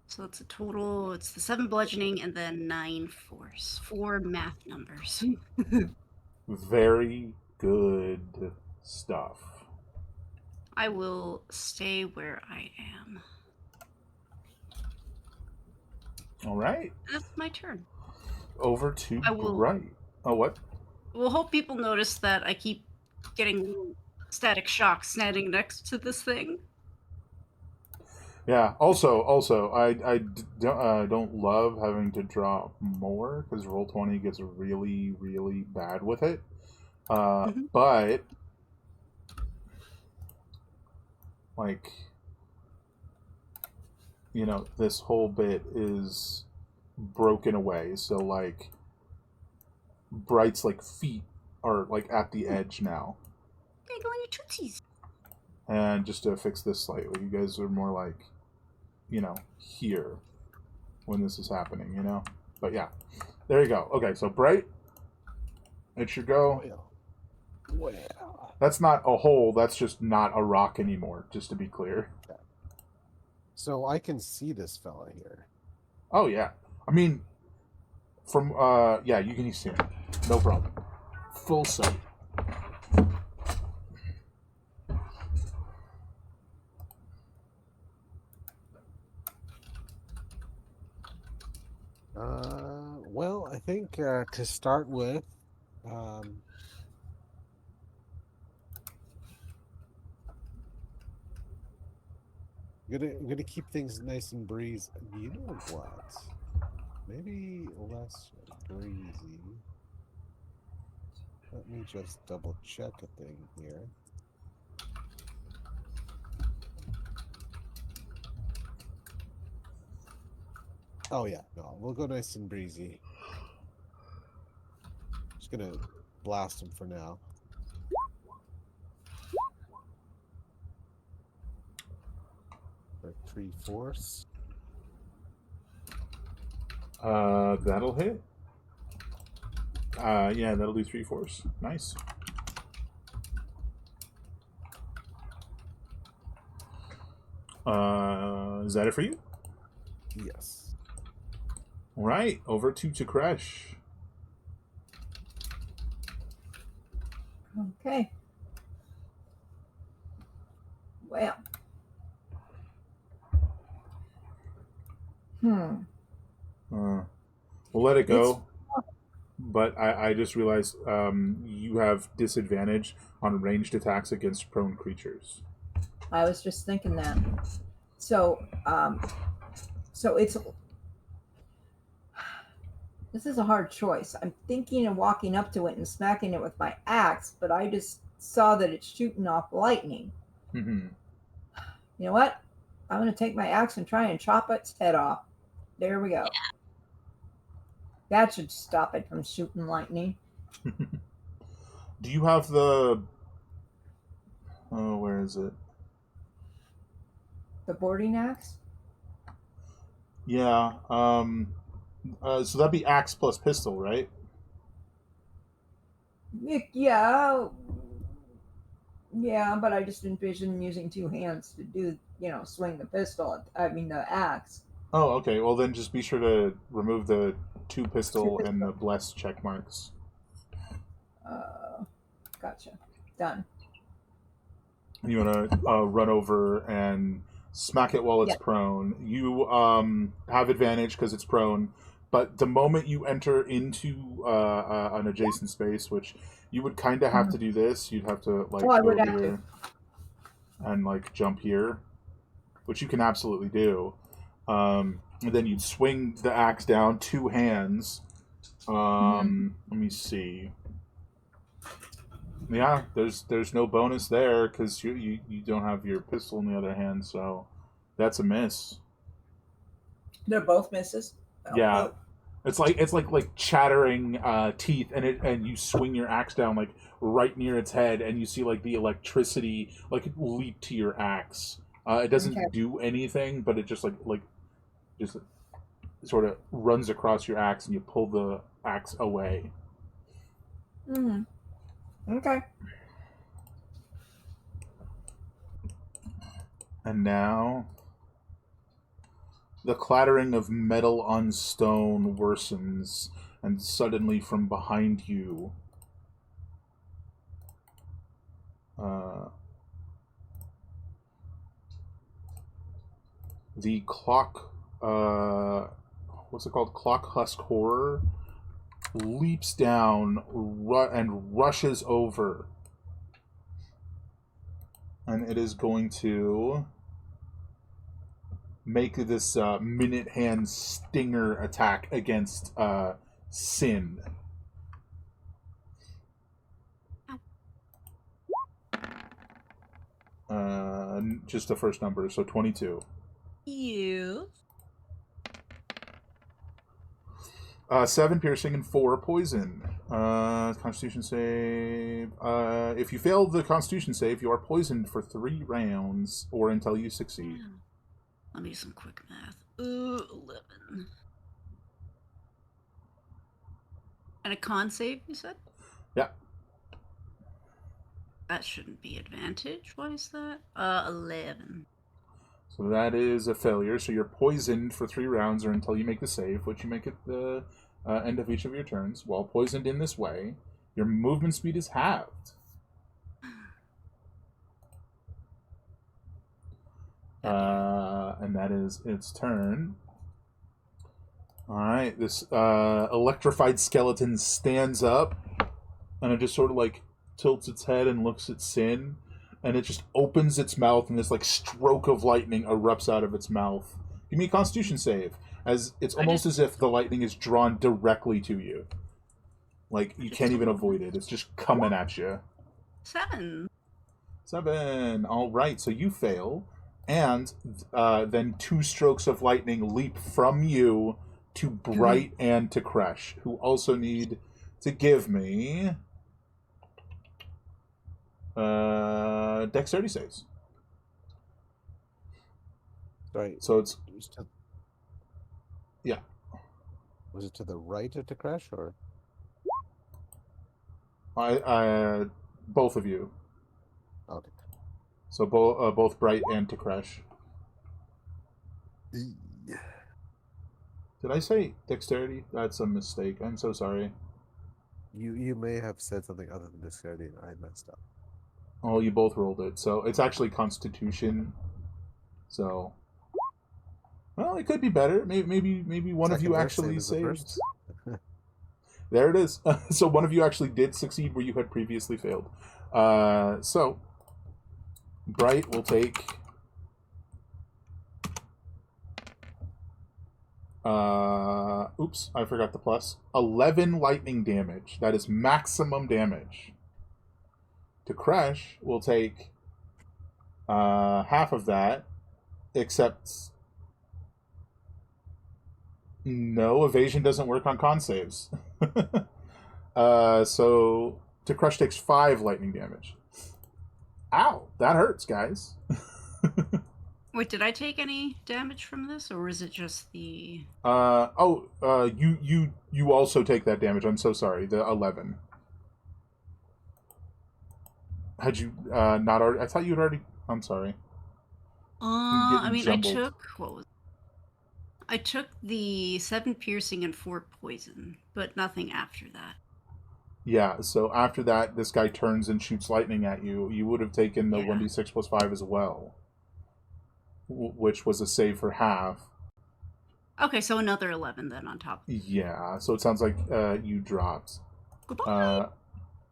So it's a total, it's the 7 bludgeoning and then 9 force. 4 math numbers. Very good stuff. I will stay where I am. All right. That's my turn. Over to I will- Bright. Oh, what? We'll hope people notice that I keep getting little static shocks standing next to this thing. Yeah. Also, don't love having to draw more because Roll20 gets really, really bad with it. But like, you know, this whole bit is broken away. So like, Bright's like feet are like at the edge now. Okay, go on your tootsies. And just to fix this slightly, you guys are more like, you know, here when this is happening, you know? But yeah, there you go. Okay, so Bright, it's your go. Well. That's not a hole, that's just not a rock anymore, just to be clear. So I can see this fella here. Oh, yeah. I mean, from, yeah, you can see him. No problem. Full sight. Well, I think to start with, I'm gonna keep things nice and breezy. You know what? Maybe less breezy. Let me just double check a thing here. Oh yeah, no, we'll go nice and breezy. Just gonna blast him for now. For 3/4. That'll hit. Yeah, that'll do 3/4. Nice. Is that it for you? Yes. All right, over to Takresh. Okay. Well. We'll let it go. But I just realized you have disadvantage on ranged attacks against prone creatures. I was just thinking that. So, it's this is a hard choice. I'm thinking of walking up to it and smacking it with my axe, but I just saw that it's shooting off lightning. Mm-hmm. You know what? I'm going to take my axe and try and chop its head off. There we go. That should stop it from shooting lightning. Do you have the... Oh, where is it? The boarding axe? Yeah. So that'd be axe plus pistol, right? Yeah. Yeah, but I just envision using two hands to do, swing the pistol. I mean, the axe. Oh, okay. Well, then just be sure to remove the two pistol Two and the pistol. bless check marks. Gotcha. Done. You want to run over and smack it while it's prone. You have advantage because it's prone, but the moment you enter into an adjacent space, which you would kind of have to do this, you'd have to like I go would over have here and like jump here, which you can absolutely do. And then you'd swing the axe down, two hands. Let me see. Yeah, there's no bonus there because you don't have your pistol in the other hand, so that's a miss. They're both misses. Yeah, it's like chattering teeth, and you swing your axe down like right near its head, and you see like the electricity like leap to your axe. It doesn't do anything, but it just just sort of runs across your axe, and you pull the axe away. Okay. And now the clattering of metal on stone worsens, and suddenly from behind you, the clock, what's it called? Clock Husk Horror leaps down and rushes over. And it is going to make this minute hand stinger attack against Sin. Just the first number, so 22. You. 7 piercing and 4 poison. Constitution save. If you fail the Constitution save, you are poisoned for 3 rounds or until you succeed. Let me do some quick math. 11. And a con save, you said? Yeah. That shouldn't be advantage. Why is that? 11. So that is a failure. So you're poisoned for 3 rounds or until you make the save, which you make at the end of each of your turns. While poisoned in this way, your movement speed is halved. And that is its turn. Alright, this electrified skeleton stands up, and it just sort of like tilts its head and looks at Sin, and it just opens its mouth, and this like stroke of lightning erupts out of its mouth. Give me a Constitution save, as it's almost as if the lightning is drawn directly to you. Like you can't even avoid it; it's just coming at you. 7. 7. All right, so you fail, and then 2 strokes of lightning leap from you to Bright and to Crash, who also need to give me dexterity saves. Sorry. So it's yeah. Was it to the right of the crash or? Both of you. Okay. So both Bright and to Crash. Yeah. Did I say dexterity? That's a mistake. I'm so sorry. You may have said something other than dexterity, and I messed up. Oh, you both rolled it. So it's actually Constitution. So, well, it could be better. Maybe one of you actually saves. There it is. So one of you actually did succeed where you had previously failed. So Bright will take oops, I forgot the plus. 11 lightning damage. That is maximum damage. To Crash will take half of that, except no, evasion doesn't work on con saves. So to Crush takes 5 lightning damage. Ow, that hurts, guys. Wait, did I take any damage from this, or is it just the? You also take that damage. I'm so sorry. The 11. Had you not already? I thought you'd already. I'm sorry. I mean, jumbled. I took what was? I took the 7 piercing and 4 poison, but nothing after that. Yeah. So after that, this guy turns and shoots lightning at you. You would have taken the 1d6 plus 5 as well, which was a save for half. Okay, so another 11 then on top. Yeah. So it sounds like you dropped. Goodbye.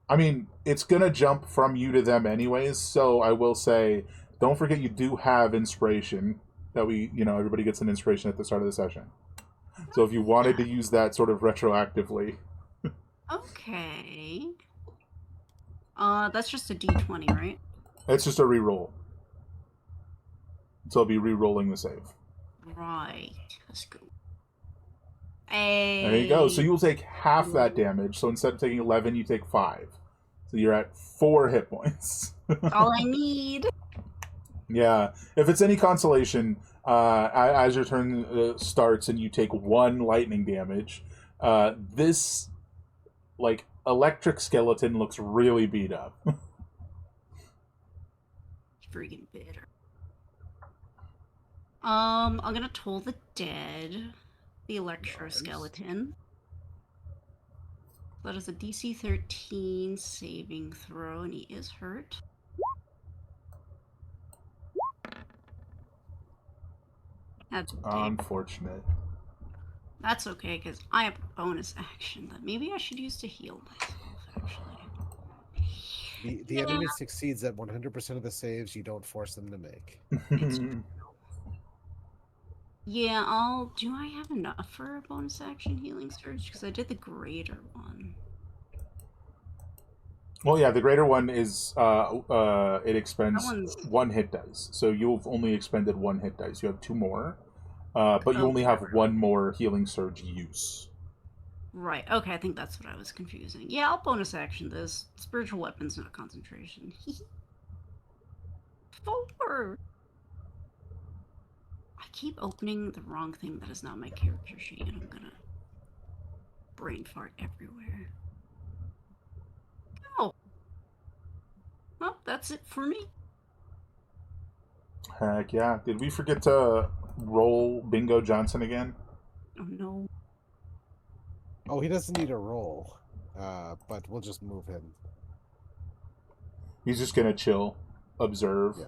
I mean, it's gonna jump from you to them anyways. So I will say, don't forget you do have inspiration. That everybody gets an inspiration at the start of the session. So if you wanted to use that sort of retroactively. Okay. That's just a D20, right? It's just a reroll. So I'll be re-rolling the save. Right. Let's go. There you go. So you'll take half that damage. So instead of taking 11, you take 5. So you're at 4 hit points. All I need. Yeah. If it's any consolation, as your turn starts and you take 1 lightning damage, this electric skeleton looks really beat up. Freaking bitter. I'm gonna toll the dead. The electro skeleton. That is a DC 13 saving throw, and he is hurt. That's unfortunate. That's okay, because I have a bonus action that maybe I should use to heal myself, actually. The enemy succeeds at 100% of the saves you don't force them to make. Yeah, do I have enough for a bonus action healing surge? Because I did the greater one. Well, yeah, the greater one is it expends 1 hit dice. So you've only expended 1 hit dice. You have 2 more, but you only have 1 more healing surge use. Right. Okay, I think that's what I was confusing. Yeah, I'll bonus action this. Spiritual weapons, not concentration. 4. I keep opening the wrong thing that is not my character sheet, and I'm gonna brain fart everywhere. Oh. Well, that's it for me. Heck yeah. Did we forget to roll Bingo Johnson again? Oh no. Oh, he doesn't need a roll, but we'll just move him. He's just gonna chill, observe. Yeah.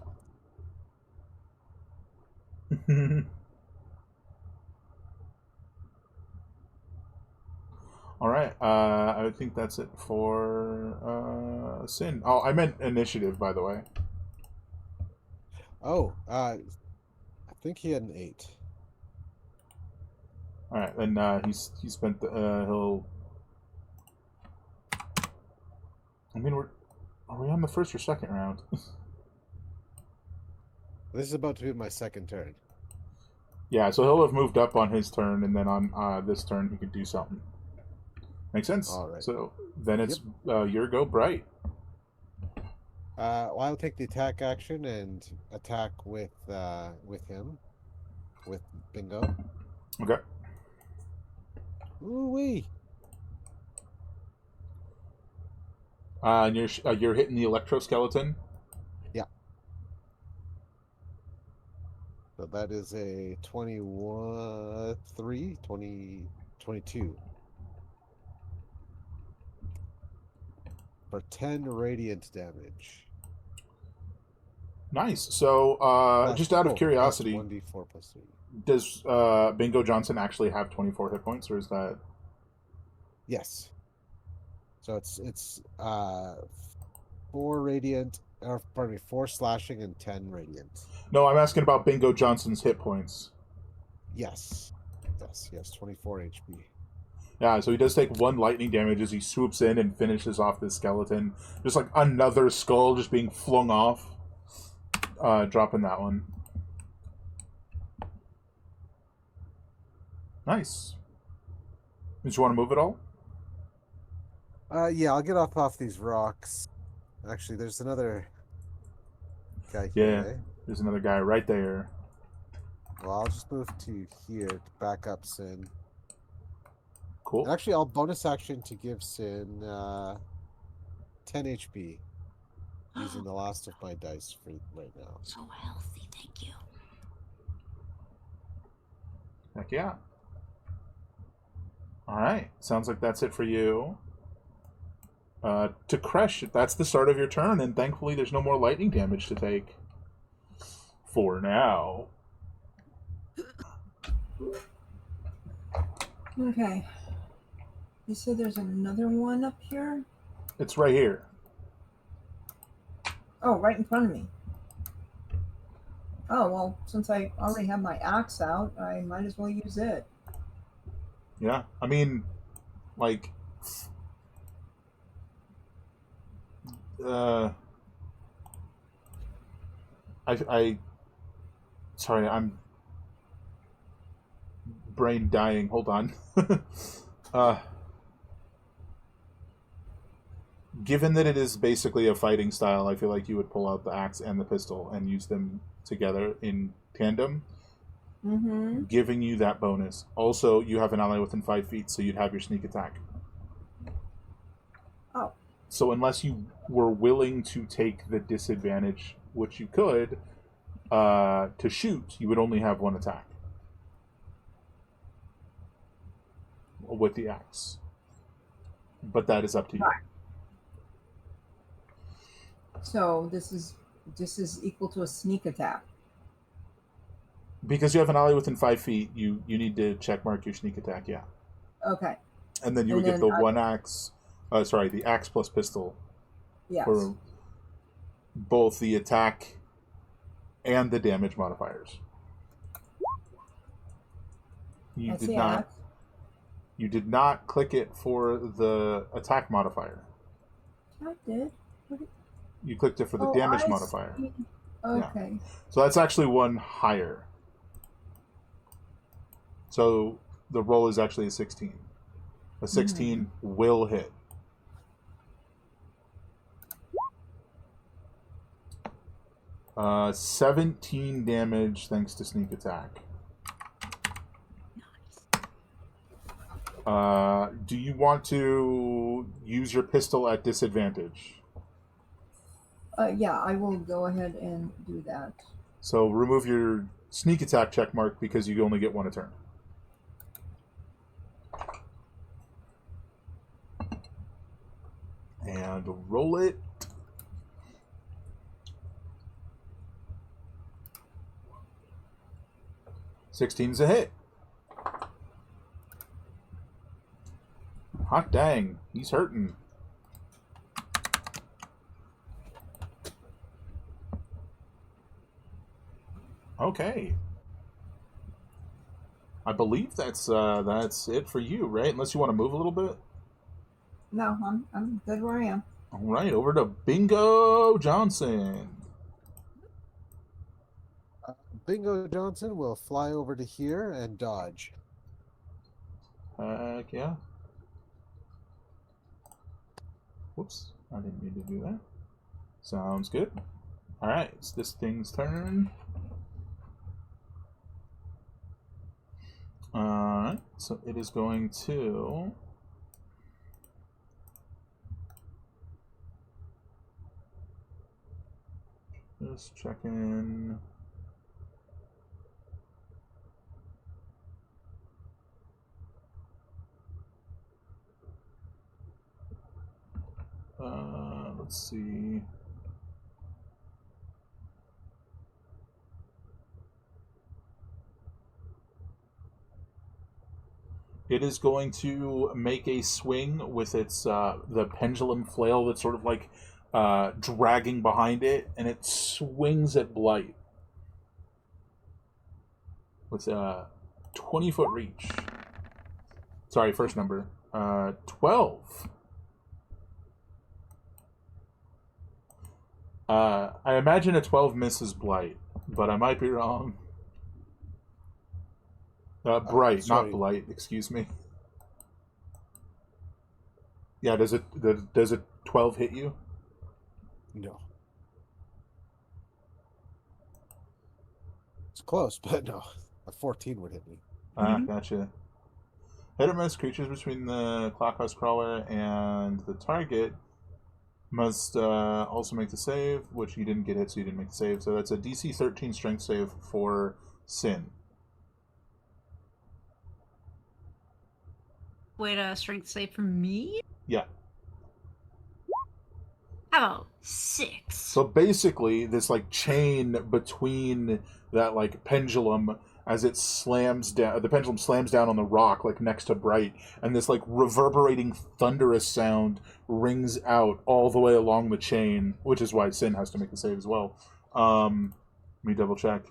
All right. I think that's it for Sin. Oh, I meant initiative, by the way. Oh, I think he had an 8. All right, and he spent the he'll. I mean, are we on the first or second round? This is about to be my second turn. Yeah, so he'll have moved up on his turn, and then on this turn he could do something. Makes sense. All right. So then it's your go, Bright. Well, I'll take the attack action and attack with him, with Bingo. Okay. Ooh wee! And you're hitting the electroskeleton. Yeah. So that is a 22 for 10 radiant damage. Nice. So just out of curiosity, 1d4 plus 3. does Bingo Johnson actually have 24 hit points, or is that? Yes. So it's 4 radiant, or pardon me, 4 slashing and 10 radiant. No, I'm asking about Bingo Johnson's hit points. Yes. Yes, 24 HP. Yeah, so he does take 1 lightning damage as he swoops in and finishes off this skeleton. Just like another skull just being flung off. Dropping that one. Nice. Did you want to move at all? Yeah, I'll get off these rocks. Actually, there's another guy Yeah, here, eh? there's another guy right there. Well, I'll just move to here to back up Sin. Cool. And actually, I'll bonus action to give Sin 10 HP. Using the last of my dice for right now. So healthy, thank you. Heck yeah. Alright, sounds like that's it for you. To Crush, that's the start of your turn, and thankfully there's no more lightning damage to take. For now. Okay. You said there's another one up here? It's right here. Oh, right in front of me. Oh, well, since I already have my axe out, I might as well use it. Yeah, I mean, like, sorry, I'm brain dying. Hold on. Given that it is basically a fighting style, I feel like you would pull out the axe and the pistol and use them together in tandem, giving you that bonus. Also, you have an ally within 5 feet, so you'd have your sneak attack. Oh. So unless you were willing to take the disadvantage, which you could, to shoot, you would only have 1 attack with the axe. But that is up to you. Right. So this is equal to a sneak attack. Because you have an ally within 5 feet, you need to check mark your sneak attack, yeah. Okay. And then you would get the the axe plus pistol. Yes. For both the attack and the damage modifiers. You did not click it for the attack modifier. I did. You clicked it for the damage modifier. See. Okay. Yeah. So that's actually 1 higher. So the roll is actually a 16. A 16 will hit. Uh, 17 damage thanks to sneak attack. Do you want to use your pistol at disadvantage? Yeah, I will go ahead and do that. So remove your sneak attack check mark because you only get 1 a turn. And roll it. $16's a hit. Hot dang, he's hurting. Okay. I believe that's it for you, right? Unless you want to move a little bit. No, I'm good where I am. All right, over to Bingo Johnson. Bingo Johnson will fly over to here and dodge. Heck yeah. Whoops, I didn't mean to do that. Sounds good. All right, it's this thing's turn. All right, so it is going to. Just checking. Let's see. It is going to make a swing with its the pendulum flail that's sort of like dragging behind it, and it swings at Blight with a 20-foot reach. Sorry, first number 12. I imagine a 12 misses Blight, but I might be wrong. Bright, not sorry. Blight. Excuse me. Yeah, does it 12 hit you? No. It's close, but no. A 14 would hit me. Gotcha. Hit or miss creatures between the Clockhouse Crawler and the target must also make the save, which you didn't get hit, so you didn't make the save. So that's a DC 13 strength save for Sin. Wait, a strength save for me? Yeah. How about 6? So basically, this like chain between that like pendulum as it slams down, the pendulum slams down on the rock like next to Bright, and this like reverberating thunderous sound rings out all the way along the chain, which is why Sin has to make the save as well. Let me double check.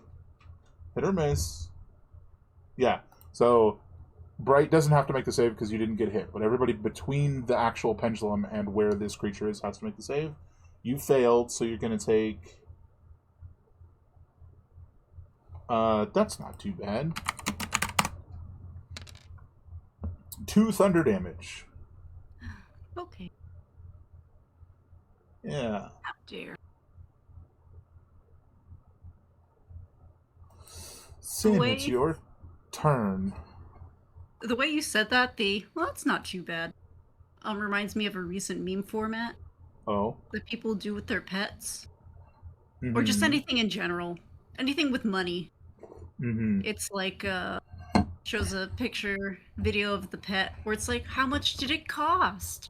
Hit or miss. Yeah. So Bright doesn't have to make the save because you didn't get hit, but everybody between the actual pendulum and where this creature is has to make the save. You failed, so you're going to take... that's not too bad. 2 thunder damage. Okay. Yeah. How dare. Sin, it's your turn. The way you said that, well, that's not too bad, reminds me of a recent meme format Oh. that people do with their pets. Mm-hmm. Or just anything in general. Anything with money. Mm-hmm. It's like, shows a picture, video of the pet, where it's like, how much did it cost?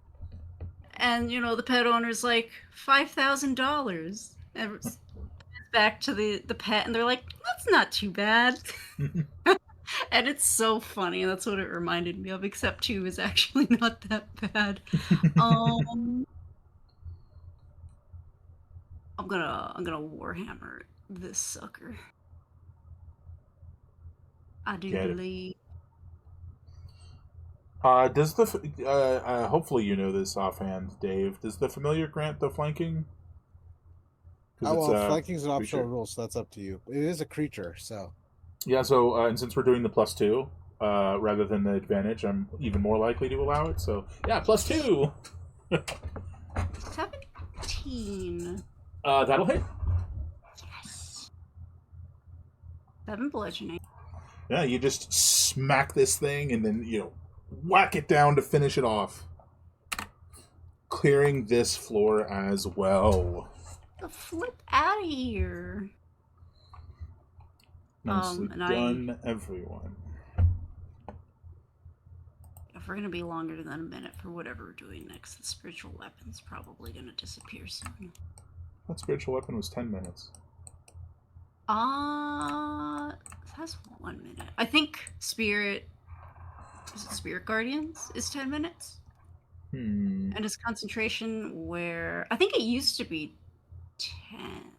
And, you know, the pet owner's like, $5,000. And it's back to the pet, and they're like, that's not too bad. And it's so funny, and that's what it reminded me of, except 2 is actually not that bad. I'm gonna Warhammer this sucker. I do believe. Does the hopefully you know this offhand, Dave? Does the familiar grant the flanking? Oh, well, flanking is an optional rule, so that's up to you. It is a creature, so. Yeah, so and since we're doing the +2 rather than the advantage, I'm even more likely to allow it. So yeah, +2. 17. That'll hit. Yes. 7 bludgeoning. Yeah, you just smack this thing and then whack it down to finish it off, clearing this floor as well. The flip out of here. Nicely done, everyone. If we're going to be longer than a minute for whatever we're doing next, the spiritual weapon's probably going to disappear soon. That spiritual weapon was 10 minutes. That's 1 minute. I think Spirit Guardians is 10 minutes. And his concentration, where I think it used to be 10.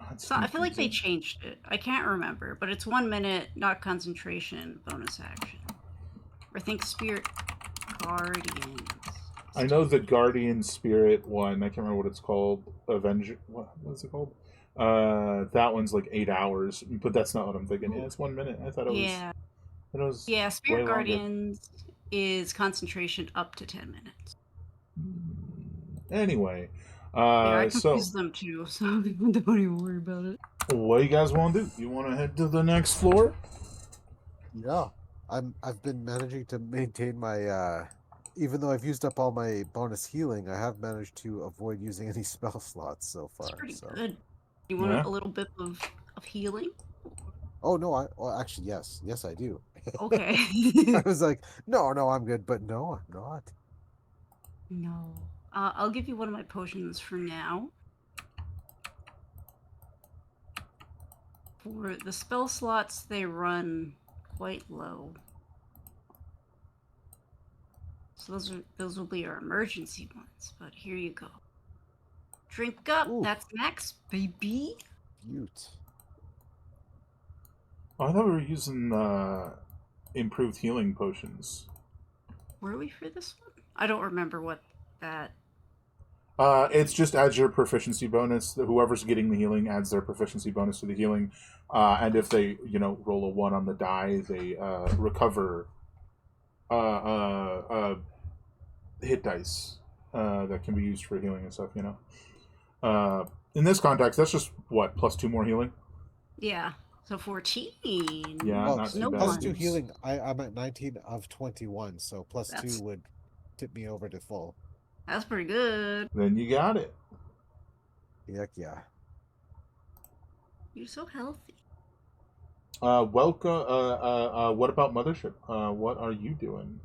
That's So I feel like they confusing. changed it. I can't remember, but it's 1 minute, not concentration, bonus action. Or think Spirit Guardians. I know the Guardian Spirit one. I can't remember what it's called. Avenger. What is it called? That one's like 8 hours, but that's not what I'm thinking. Yeah, it's 1 minute. I thought it was. Yeah. It was Yeah, way Spirit longer. Guardians is concentration up to 10 minutes. Anyway, Yeah, I so confused them too, so don't even worry about it. what do you guys want to do? You want to head to the next floor? Yeah. I've been managing to maintain my even though I've used up all my bonus healing, I have managed to avoid using any spell slots so That's far. pretty So good. You want Yeah. a little bit of healing? oh no, well actually yes I do. Okay. I was like, no, I'm good, but no, I'm not. No. I'll give you one of my potions for now. For the spell slots, they run quite low. So those will be our emergency ones. But here you go. Drink up. Ooh. That's max, baby. Cute. Oh, I thought we were using improved healing potions. Were we for this one? I don't remember what that. It's just adds your proficiency bonus. Whoever's getting the healing adds their proficiency bonus to the healing, and if they, roll a 1 on the die, they recover hit dice that can be used for healing and stuff. In this context, that's just what +2 more healing. Yeah. So 14. Yeah, Well, not too no bad. plus 2 ones. healing, I'm at 19 of 21, so plus That's- 2 would tip me over to full. That's pretty good. Then you got it. Heck yeah. You're so healthy. Welcome. What about Mothership? What are you doing?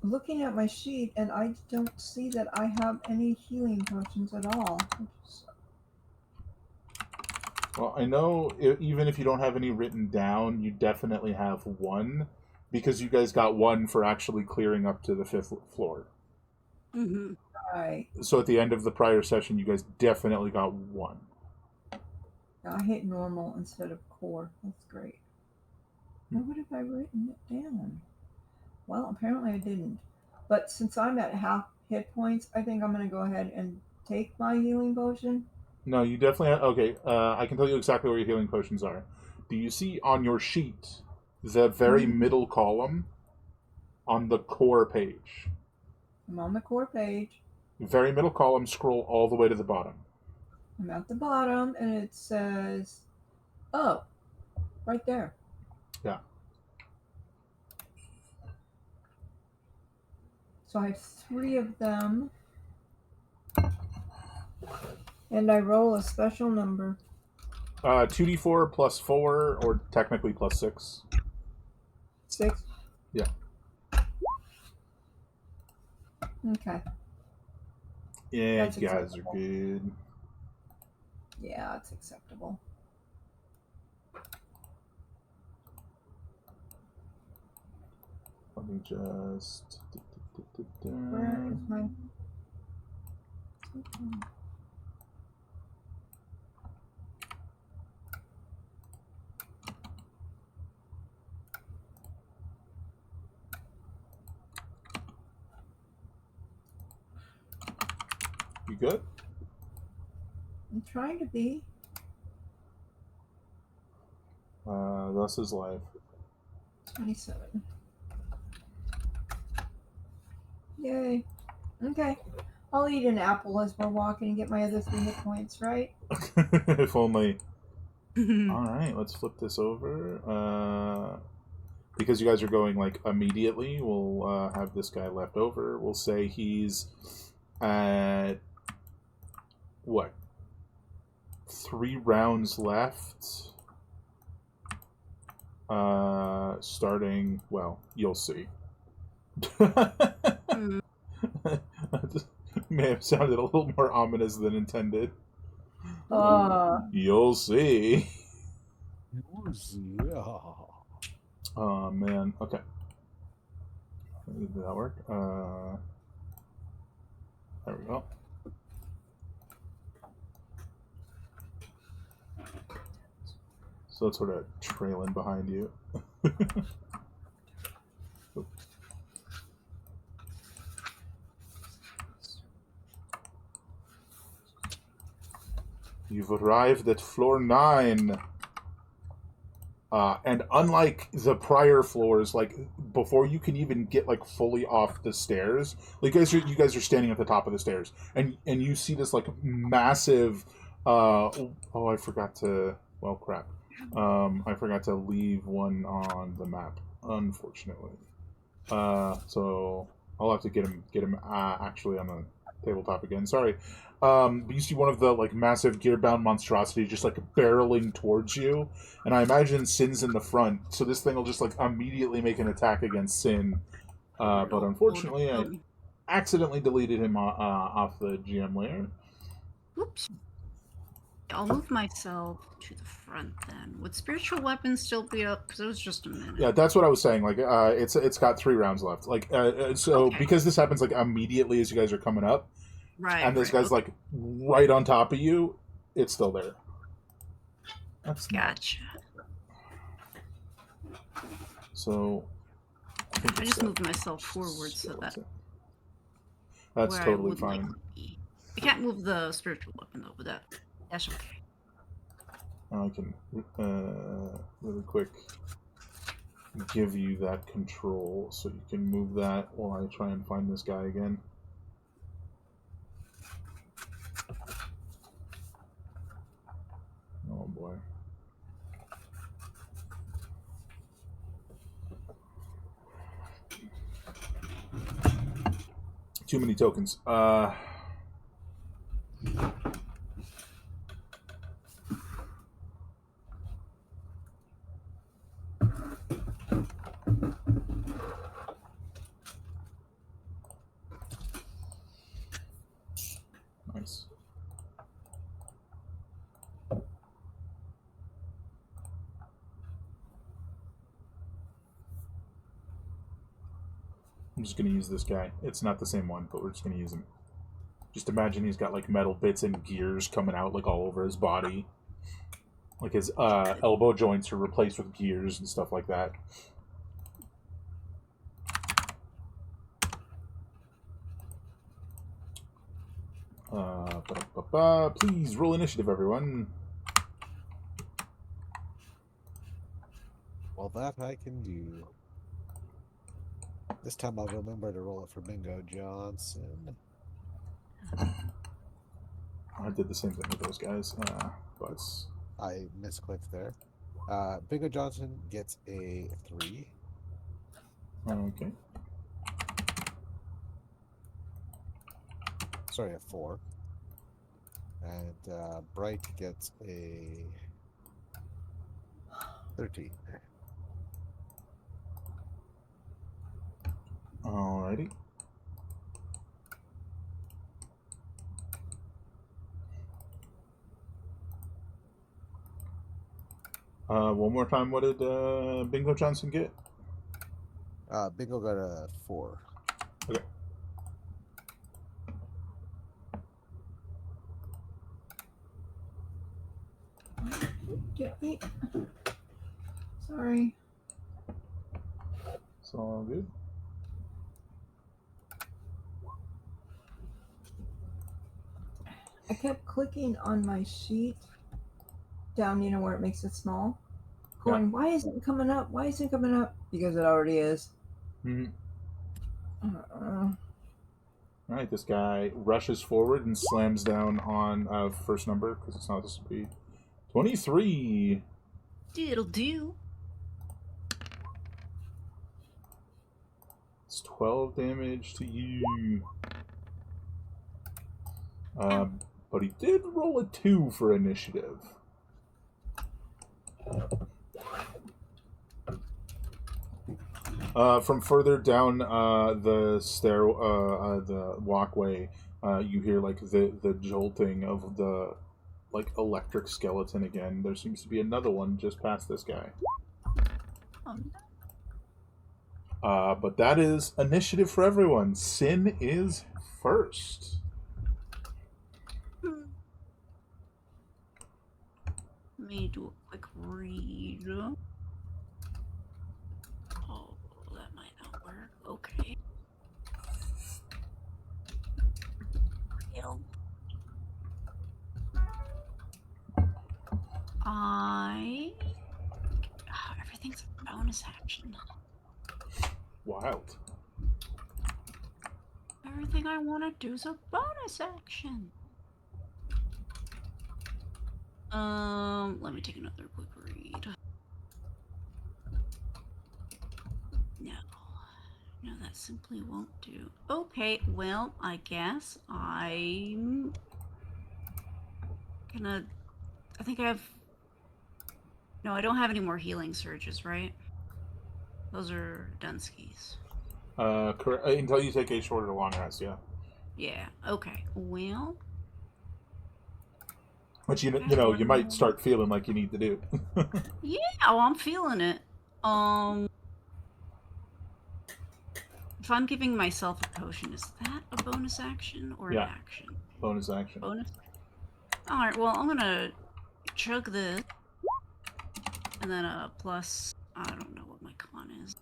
Looking at my sheet, and I don't see that I have any healing potions at all. Well, I know even if you don't have any written down, you definitely have one, because you guys got one for actually clearing up to the 5th floor. Mm-hmm. Right. So at the end of the prior session, you guys definitely got one. I hit normal instead of core. That's great. Why would have I written it down? Well, apparently I didn't. But since I'm at half hit points, I think I'm going to go ahead and take my healing potion. No, you definitely have... Okay, I can tell you exactly where your healing potions are. Do you see on your sheet the very middle column on the core page? I'm on the core page. Very middle column, scroll all the way to the bottom. I'm at the bottom, and it says, oh, right there. Yeah. So I have 3 of them. And I roll a special number. 2d4 plus 4, or technically plus 6. 6. Yeah. Okay. Yeah, That's you guys acceptable. are good. Yeah, it's acceptable. Let me just... Where is my... You good? I'm trying to be. Thus is life. 27. Yay. Okay. I'll eat an apple as we're walking and get my other 3 hit points, right? If only. Alright, let's flip this over. Because you guys are going, like, immediately, we'll have this guy left over. We'll say he's at... What? 3 rounds left. Starting... Well, you'll see. May have sounded a little more ominous than intended. You'll see. Oh man. Okay. Did that work? There we go. So it's sort of trailing behind you. You've arrived at floor 9. And unlike the prior floors, like before you can even get like fully off the stairs, like you guys are standing at the top of the stairs, and you see this like massive. I forgot to. Well, crap. I forgot to leave one on the map, unfortunately. So I'll have to get him actually on the tabletop again. Sorry. But you see one of the like massive gear-bound monstrosities just like barreling towards you, and I imagine Sin's in the front, so this thing will just like immediately make an attack against Sin. But unfortunately, I accidentally deleted him off the GM layer. Oops. I'll move myself to the front then. Would spiritual weapons still be up? Because it was just a minute. Yeah, that's what I was saying. Like, it's got 3 rounds left. Like, so Okay. because this happens like immediately as you guys are coming up, Right. and this guy's like right on top of you, it's still there. That's Gotcha. So I just moved myself forward so that that's where totally I would fine. likely be. I can't move the spiritual weapon though, but that's okay. I can really quick give you that control so you can move that while I try and find this guy again. Oh boy. Too many tokens. Nice. I'm just going to use this guy. It's not the same one, but we're just going to use him. Just imagine he's got like metal bits and gears coming out like all over his body. Like his elbow joints are replaced with gears and stuff like that. Please roll initiative, everyone. Well, that I can do. This time I'll remember to roll it for Bingo Johnson. I did the same thing with those guys, but I misclicked there. Bingo Johnson gets a 3. okay. Sorry, a 4. And Bright gets a 13. Alrighty. One more time, what did Bingo Johnson get? Bingo got a 4. Okay. Get me. Sorry. It's all good. I kept clicking on my sheet down, where it makes it small. Going, why isn't it coming up? Why isn't it coming up? Because it already is. Mm-hmm. Alright, this guy rushes forward and slams down on first number, because it's not the speed. 23! It'll do. It's 12 damage to you. But he did roll a 2 for initiative. From further down the the walkway, you hear like the jolting of the like electric skeleton again. There seems to be another one just past this guy. But that is initiative for everyone. Sin is first. Let me do a quick read. Oh, that might not work. Okay. Well, everything's a bonus action. Wild. Everything I want to do is a bonus action. Let me take another quick read. No, that simply won't do. Okay, well, I guess I'm gonna. I think I have. No, I don't have any more healing surges, right? Those are Dunsky's. Correct. Until you take a short or long rest, yeah. Yeah. Okay. Well. Which you might start feeling like you need to do. Yeah. Oh, I'm feeling it. If I'm giving myself a potion, is that a bonus action or an Yeah. action? Bonus action. Bonus. All right. Well, I'm gonna chug this, and then a plus. I don't know what my con is.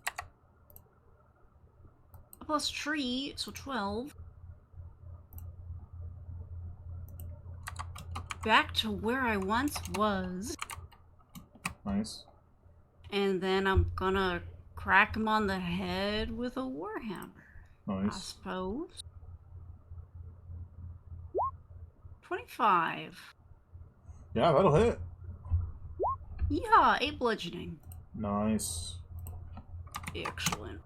A plus 3, so 12. Back to where I once was. Nice. And then I'm gonna crack him on the head with a warhammer. I Nice. suppose. 25. Yeah, that'll hit. Yeah, 8 bludgeoning. Nice. Excellent.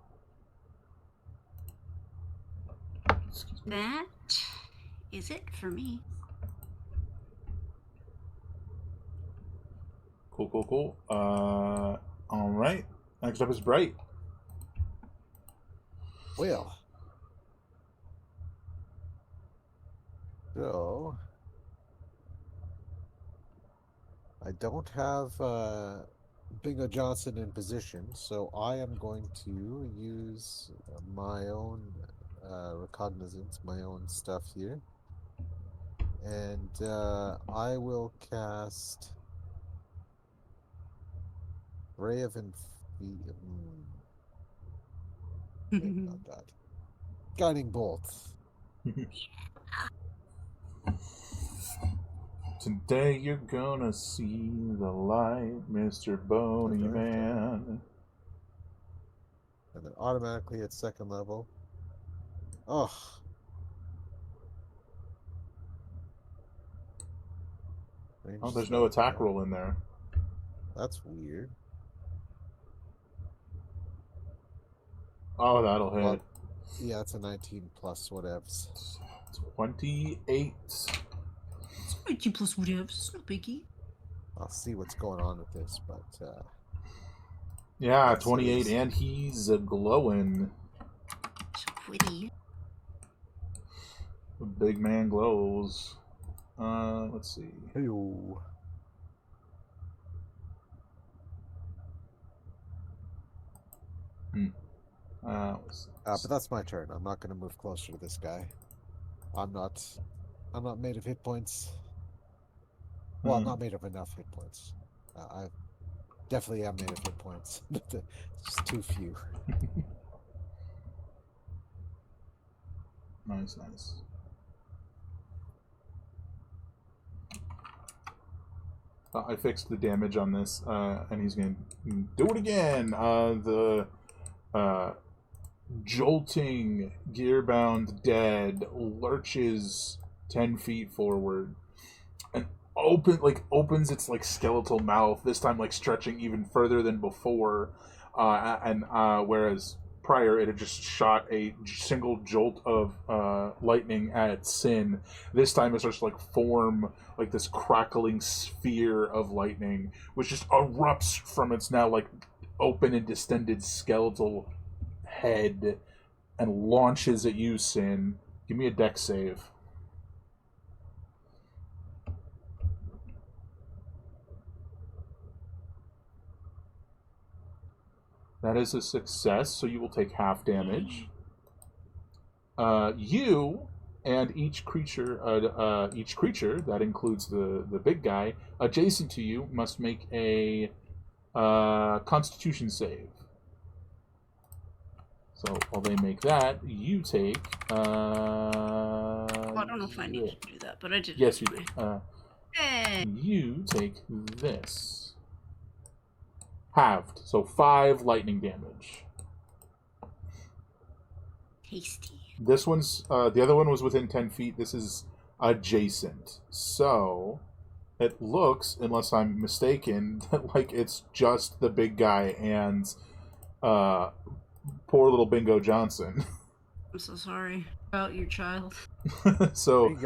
Excuse me. That is it for me. Cool. All right. Next up is Bright. Well. So, I don't have Bingo Johnson in position, so I am going to use my own recognizance, my own stuff here. And I will cast Ray of Maybe not that. Guiding Bolt. Today you're gonna see the light, Mr. Bony Okay. Man. And then automatically at second level. Oh. Oh, there's no attack roll in there. That's weird. Oh, that'll hit. Well, yeah, it's a 19 plus whatevs. 28. It's 19 plus whatevs. It's no biggie. I'll see what's going on with this, but yeah, 28, and he's glowing. So pretty. The big man glows. Let's see. Hey-o. But that's my turn. I'm not going to move closer to this guy. I'm not made of hit points. Well, I'm not made of enough hit points. I definitely am made of hit points. Just too few. Nice. I fixed the damage on this, and he's going to do it again. The jolting, gear-bound dead lurches 10 feet forward and opens its skeletal mouth, this time stretching even further than before, whereas prior it had just shot a single jolt of lightning at Sin. This time it starts to form this crackling sphere of lightning, which just erupts from its now open and distended skeletal head and launches at you, Sin. Give me a dex save. That is a success, so you will take half damage. You and each creature that includes the big guy adjacent to you must make a Constitution save. So while they make that, you take. Well, I don't know if I need to do that, but I did. Yes, you anyway. do. Hey. You take this. Halved, so 5 lightning damage. Tasty. This one's the other one was within 10 feet. This is adjacent, so it looks, unless I'm mistaken, that like it's just the big guy and poor little Bingo Johnson. I'm so sorry about your child. So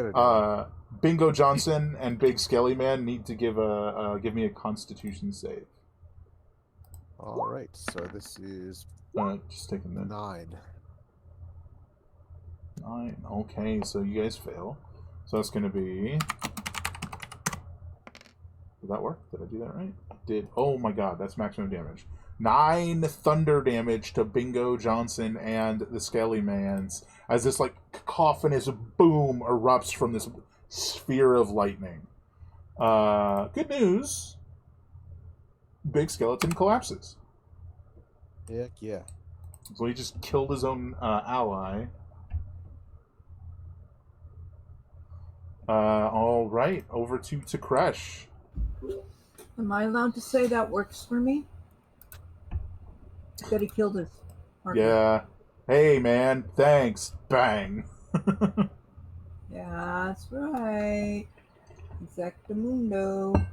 Bingo Johnson and Big Skelly Man need to give me a Constitution save. All right, so this is Just taking the 9. 9. Okay, so you guys fail. So that's going to be. Did that work? Did I do that right? I did. Oh my god, that's maximum damage. 9 thunder damage to Bingo Johnson and the Skelly Mans as this like cacophonous boom erupts from this sphere of lightning. Good news. Big Skeleton collapses. Heck yeah. So he just killed his own ally. All right, over to Kresh. Am I allowed to say that works for me? That he killed his partner. Yeah. Hey, man. Thanks. Bang. Yeah, that's right. Exactamundo.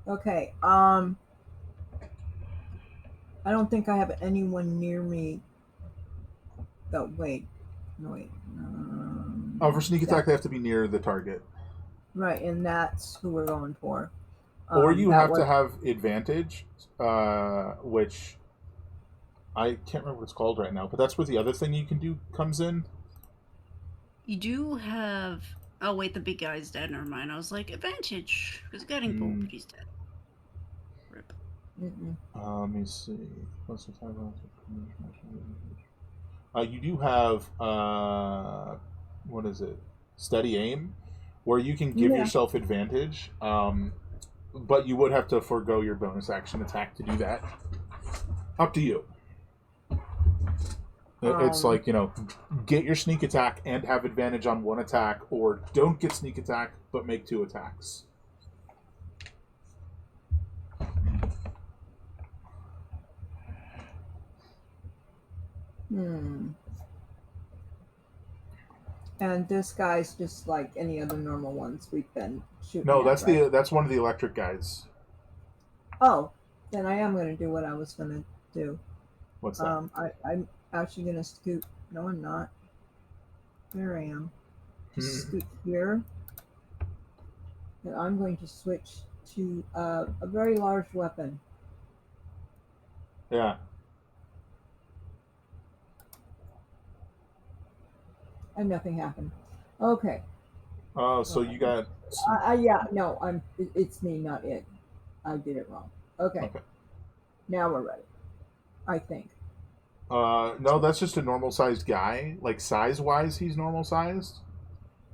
Okay. I don't think I have anyone near me. Oh, wait. No, wait. For sneak attack, they have to be near the target. Right, and that's who we're going for. Or you have to have advantage, which I can't remember what it's called right now, but that's where the other thing you can do comes in. You do have. Oh wait, the big guy's dead. Never mind. I was like advantage because getting bolt, but he's dead. Rip. Let me see. You do have what is it? Steady aim, where you can give yourself advantage, but you would have to forego your bonus action attack to do that. Up to you. It's like, get your sneak attack and have advantage on one attack, or don't get sneak attack but make 2 attacks. And this guy's just like any other normal ones we've been shooting. No, at, that's one of the electric guys. Oh, then I am going to do what I was going to do. What's that? I'm actually going to scoot. No, I'm not. There I am. Just scoot here. And I'm going to switch to a very large weapon. Yeah. And nothing happened. Okay. Oh, so you got. Yeah, no, it's me, not it. I did it wrong. Okay. Now we're ready. I think. No, that's just a normal sized guy. Like size wise, he's normal sized.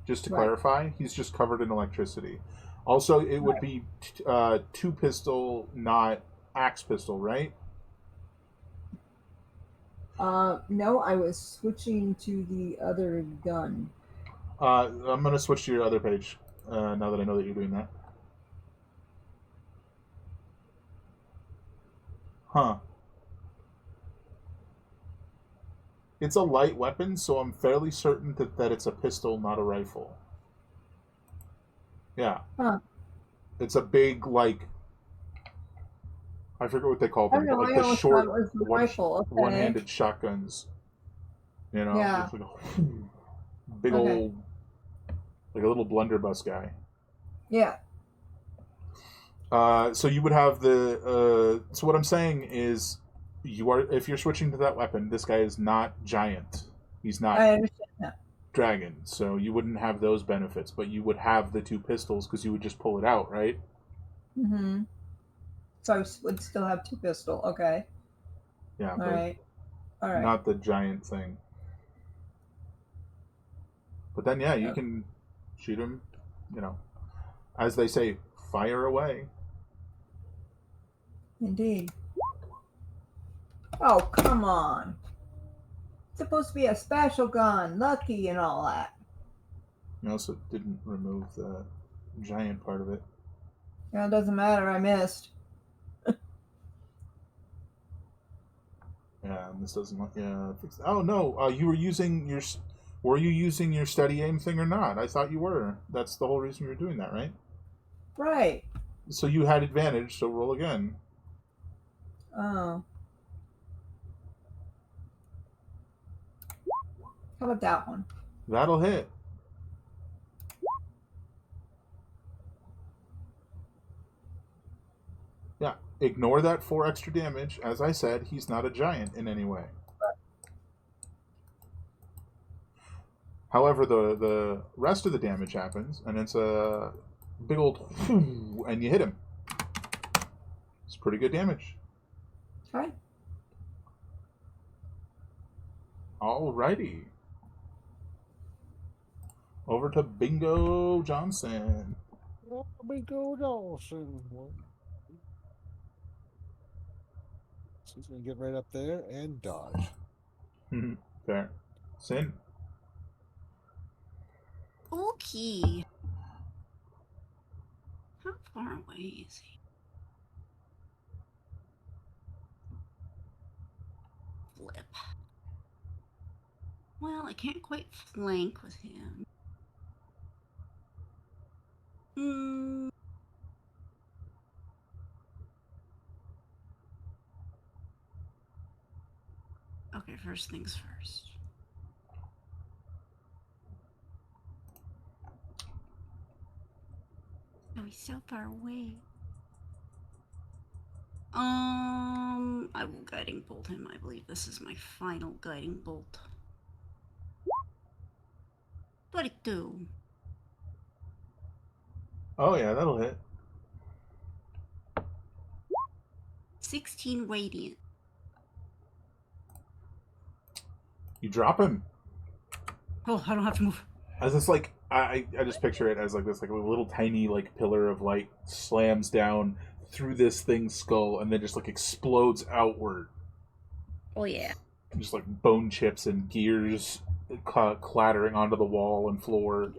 Just to clarify, he's just covered in electricity. Also, it would be 2 pistol, not axe pistol, right? No, I was switching to the other gun. I'm gonna switch to your other page now that I know that you're doing that. Huh. It's a light weapon, so I'm fairly certain that it's a pistol, not a rifle. Yeah. Huh. It's a big, like, I forget what they call them, but like I the short rifle. Okay. one-handed shotguns. Yeah. It's like a big old, like a little blunderbuss guy. Yeah. So you would have the. So what I'm saying is, if you're switching to that weapon, this guy is not giant. He's not. I understand that. Dragon. So you wouldn't have those benefits, but you would have the 2 pistols because you would just pull it out, right? Mm-hmm. So I would still have 2 pistol. Okay. Yeah. All right. Not the giant thing. But then, yeah, you can shoot him, as they say, fire away. Indeed. Oh, come on. It's supposed to be a special gun, lucky and all that. You also didn't remove the giant part of it. Yeah, it doesn't matter, I missed. Yeah, and this doesn't. Yeah. Oh no! You were using your. Were you using your steady aim thing or not? I thought you were. That's the whole reason you were doing that, right? Right. So you had advantage. So roll again. Oh. How about that one? That'll hit. Yeah. Ignore that 4 extra damage. As I said, he's not a giant in any way. However, the rest of the damage happens, and it's a big old and you hit him. It's pretty good damage. Okay. Alrighty. Over to Bingo Johnson. Bingo Johnson. So he's going to get right up there and dodge. Fair. Sin. Okay. How far away is he? Flip. Well, I can't quite flank with him. Okay, first things first. Oh, he's so far away. I will guiding bolt him. I believe this is my final guiding bolt. 22. Oh yeah, that'll hit. 16 radiant. You drop him. Oh, I don't have to move. As it's like I just picture it as like this, like a little tiny like pillar of light slams down through this thing's skull and then just like explodes outward. Oh yeah. Just like bone chips and gears clattering onto the wall and floor.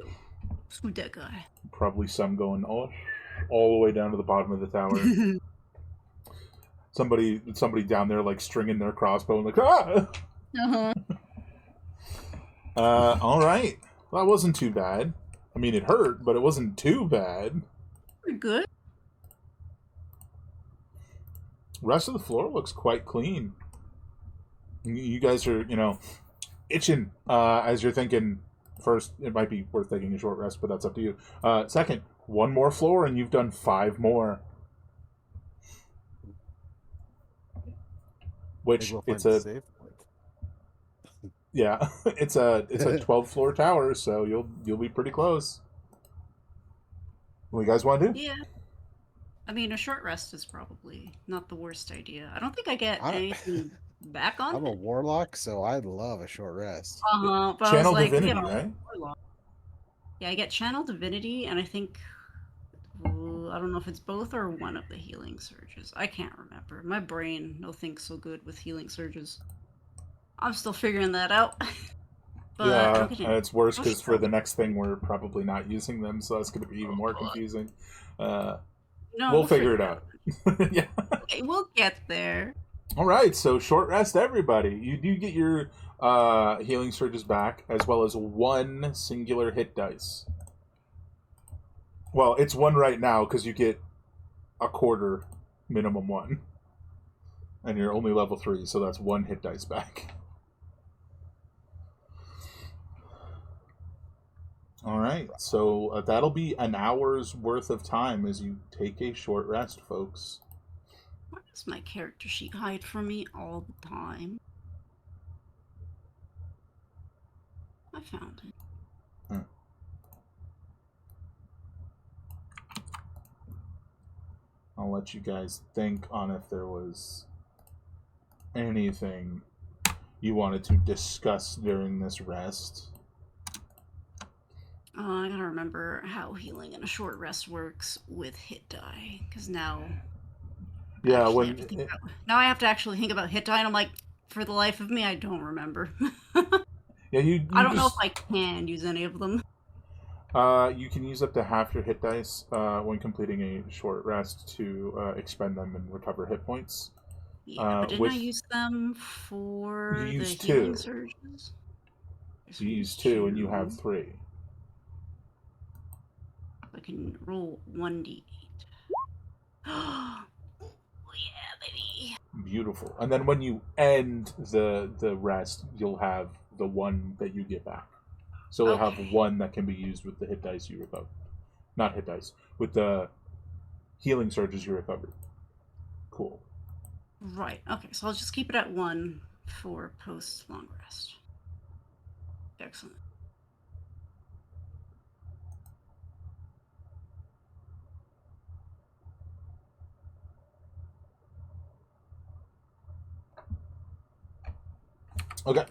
Screw that guy. Probably some going all the way down to the bottom of the tower. somebody down there like stringing their crossbow and like Uh-huh. All right. Well, that wasn't too bad. I mean, it hurt, but it wasn't too bad. Pretty good. Rest of the floor looks quite clean. You guys are, itching as you're thinking. First, it might be worth taking a short rest, but that's up to you. Second, one more floor, and you've done 5 more. Which We'll it's find a save point. Yeah, it's a 12-floor tower, so you'll be pretty close. What you guys want to do? Yeah. I mean, a short rest is probably not the worst idea. I don't think I get anything back on I'm a it. warlock, so I'd love a short rest. But Channel I was like, Divinity, right? Yeah, I get Channel Divinity, and I think I don't know if it's both or one of the healing surges. I can't remember. My brain no thinks so good with healing surges. I'm still figuring that out. But Yeah, okay. and it's worse because for the next thing we're probably not using them, so that's going to be even more confusing. No, we'll figure it out. Yeah. Okay, we'll get there. All right, so short rest, everybody. You do get your healing surges back, as well as 1 singular hit dice. Well, it's 1 right now because you get a quarter minimum 1, and you're only level 3, so that's 1 hit dice back. All right, so that'll be an hour's worth of time as you take a short rest, folks. Why does my character sheet hide from me all the time? I found it. I'll let you guys think on if there was anything you wanted to discuss during this rest. I gotta remember how healing and a short rest works with hit die, because now Yeah, actually now I have to actually think about hit die, and I'm like, for the life of me, I don't remember. yeah, you I don't know if just I can use any of them. you can use up to half your hit dice when completing a short rest to expend them and recover hit points. Yeah, but didn't I use them for You the used healing 2. surges? You use 2, and you have 3. I can roll 1d8. Oh yeah, baby. Beautiful. And then when you end the rest, you'll have the 1 that you get back. So you'll have Okay. 1 that can be used with the hit dice you recovered. Not hit dice. With the healing surges you recovered. Cool. Right. Okay, so I'll just keep it at 1 for post long rest. Excellent. Okay.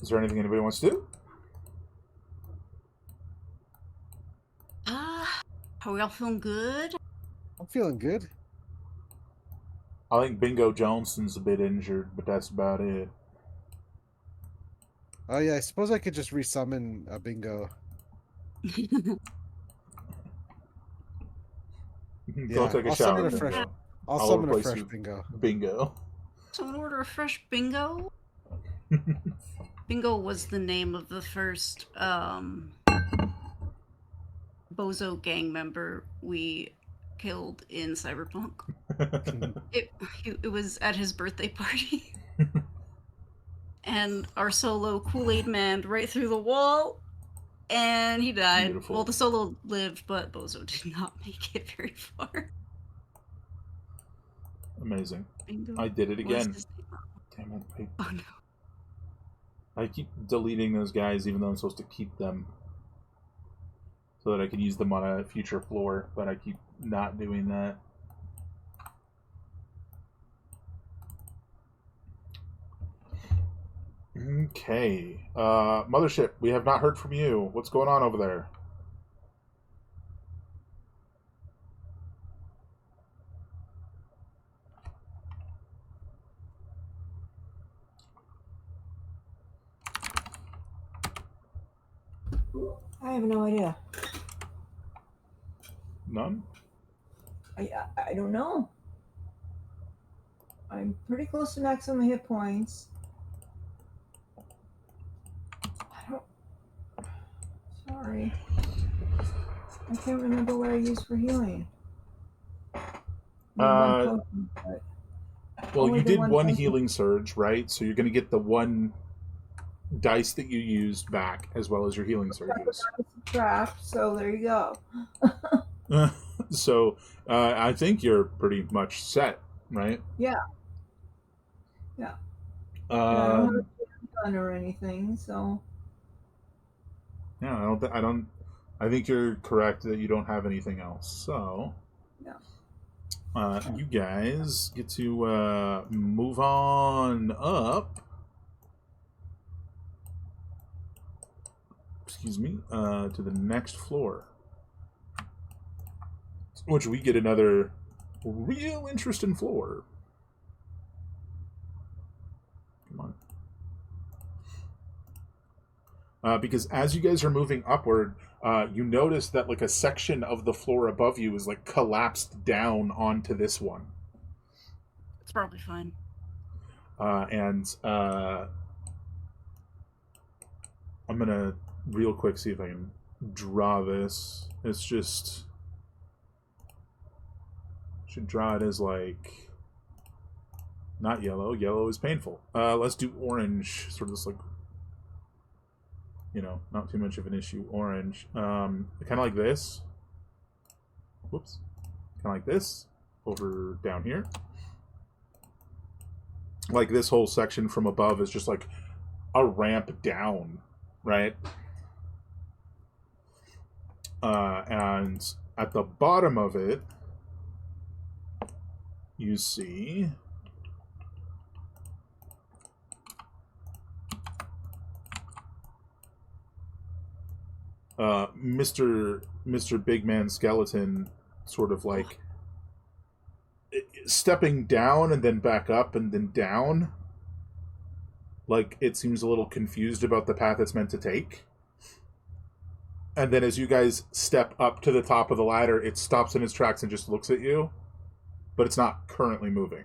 Is there anything anybody wants to do? Are we all feeling good? I'm feeling good. I think Bingo Johnson's a bit injured, but that's about it. Oh yeah, I suppose I could just resummon a bingo. Go Yeah, take a I'll shower, summon a fresh. Bingo. I'll I'll summon a replace fresh you with bingo. Bingo. Someone order a fresh bingo? Bingo was the name of the first bozo gang member we killed in Cyberpunk. It was at his birthday party. And our solo Kool-Aid man right through the wall, and he died. Beautiful. Well, the solo lived, but Bozo did not make it very far. Amazing. Bingo I did it was again. his name. Damn it. Oh no. I keep deleting those guys even though I'm supposed to keep them. So that I can use them on a future floor, but I keep not doing that. Okay. Mothership, we have not heard from you. What's going on over there? I have no idea. None? I don't know. I'm pretty close to maximum hit points. I don't. Sorry. I can't remember what I used for healing. One potion, but well, only you the did one one potion. healing surge, right? So you're going to get the 1 dice that you used back, as well as your healing surges. Subtract, so there you go. So I think you're pretty much set, right? Yeah. Yeah. And I don't have a gun or anything, so Yeah, I think you're correct that you don't have anything else. So, yeah. You guys get to move on up. Excuse me, to the next floor, which we get another real interesting floor. Come on. Because as you guys are moving upward, you notice that like a section of the floor above you is like collapsed down onto this one. It's probably fine. And I'm gonna real quick see if I can draw this. It's just should draw it as like not yellow. Yellow is painful. Let's do orange. Sort of this like, you know, not too much of an issue. Orange. Kind of like this. Whoops. Kind of like this. Over down here. Like this whole section from above is just like a ramp down, right? And at the bottom of it, you see Mr. Big Man Skeleton sort of like stepping down and then back up and then down. Like it seems a little confused about the path it's meant to take. And then as you guys step up to the top of the ladder, it stops in its tracks and just looks at you. But it's not currently moving.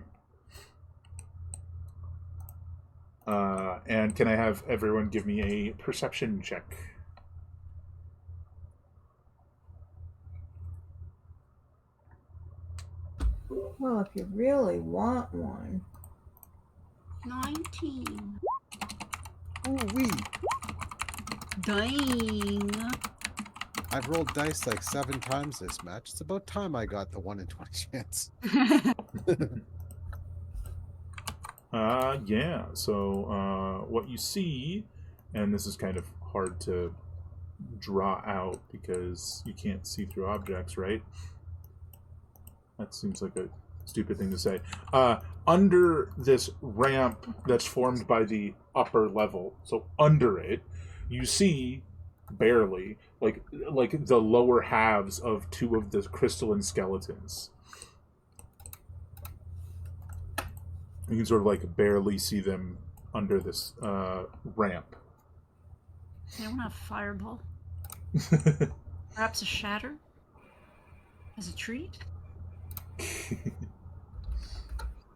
And can I have everyone give me a perception check? Well, if you really want one. 19. Ooh-wee. Dang. I've rolled dice like 7 times this match. It's about time I got the 1 in 20 chance. Yeah. So, what you see, and this is kind of hard to draw out because you can't see through objects, right? That seems like a stupid thing to say. Under this ramp that's formed by the upper level, so under it, you see barely like the lower halves of 2 of the crystalline skeletons. You can sort of like barely see them under this ramp. Anyone have fireball? Perhaps a shatter? As a treat?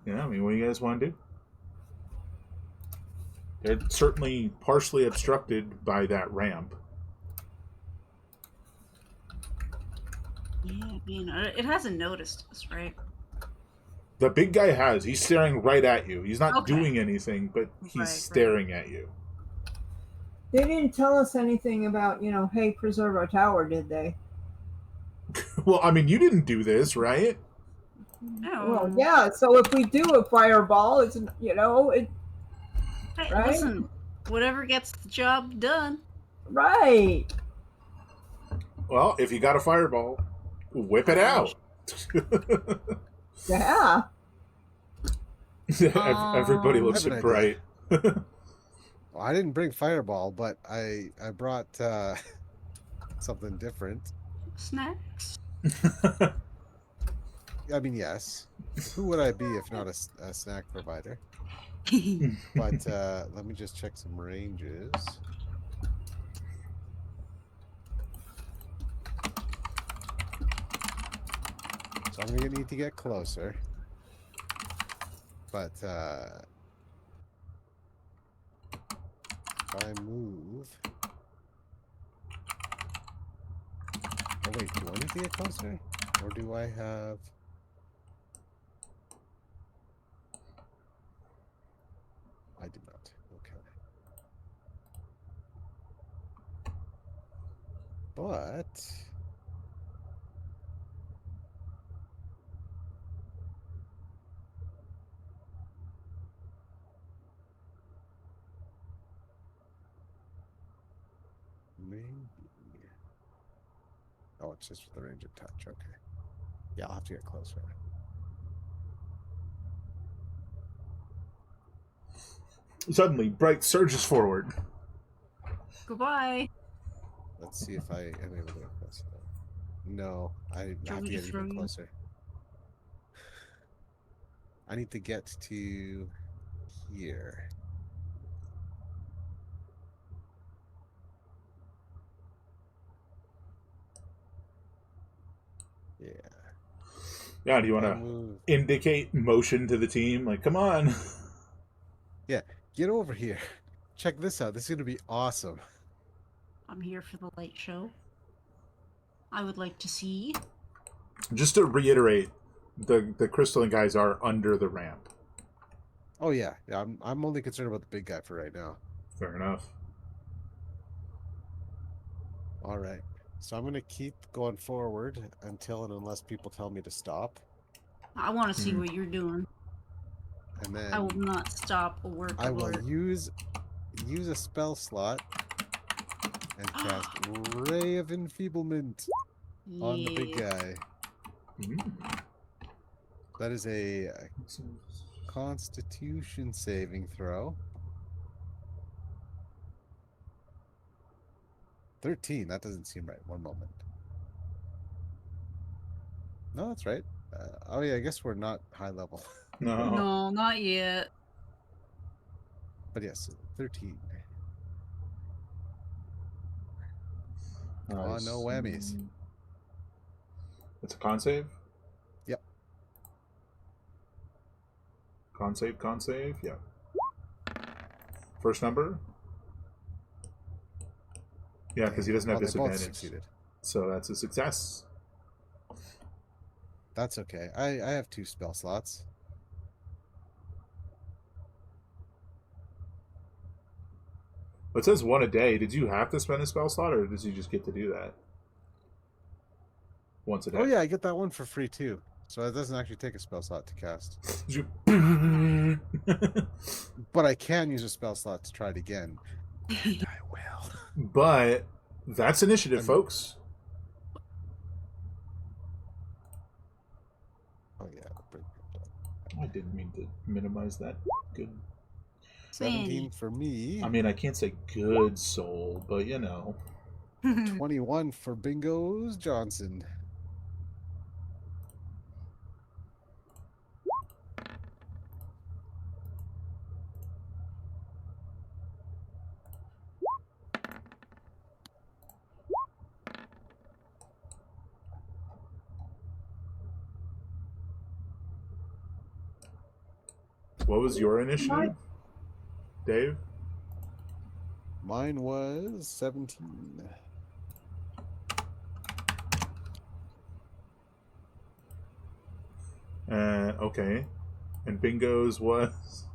Yeah, I mean, what do you guys want to do? They're certainly partially obstructed by that ramp. Yeah, I mean, it hasn't noticed us, right? The big guy has. He's staring right at you. He's not Okay. doing anything, but he's Right. staring at you. They didn't tell us anything about, hey, preserve our tower, did they? Well, I mean, you didn't do this, right? No. Well, yeah, so if we do a fireball, it's, it, Hey, right? listen, whatever gets the job done. right. Well, if you got a fireball, whip it out. Yeah. Everybody looks I have an bright. Well, I didn't bring fireball, but I brought something different. Snacks. I mean, yes. Who would I be if not a snack provider? But let me just check some ranges. So I'm going to need to get closer. But if I move... Oh wait, do I need to get closer? Or do I have... I do not. Okay. But... maybe... Oh, it's just for the range of touch. Okay. Yeah, I'll have to get closer. Suddenly, Bright surges forward. Goodbye. Let's see if I am able to get closer. No, I you have want to me to get throw even you? closer. I need to get to here. Yeah. Yeah, do you want I to move. indicate motion to the team? Like, come on. Yeah, get over here. Check this out. This is going to be awesome. I'm here for the light show. I would like to see. Just to reiterate, the crystalline guys are under the ramp. Oh yeah, yeah. I'm only concerned about the big guy for right now. Fair enough. All right. So I'm going to keep going forward until and unless people tell me to stop. I want to see what you're doing. And then I will not stop a work I will alert. use a spell slot and cast Ray of Enfeeblement on the big guy. That is a Constitution saving throw. 13. That doesn't seem right. One moment. No, that's right. Oh yeah, I guess we're not high level. No. No, not yet. But yes, 13. Come I on, no whammies. see. It's a con save? Yep. Con save, con save? Yeah. First number? Yeah, because he doesn't have They both disadvantage. succeeded. So that's a success. That's okay. I have 2 spell slots. It says 1 a day. Did you have to spend a spell slot, or did you just get to do that? Once a day. Oh yeah, I get that one for free too. So it doesn't actually take a spell slot to cast. But I can use a spell slot to try it again. And I will. But that's initiative, folks. Oh yeah. I didn't mean to minimize that. Good. 17 for me. I mean, I can't say good soul, but you know. 21 for Bingo's Johnson. What was your initiative, Dave? Mine was 17. Okay. And Bingo's was?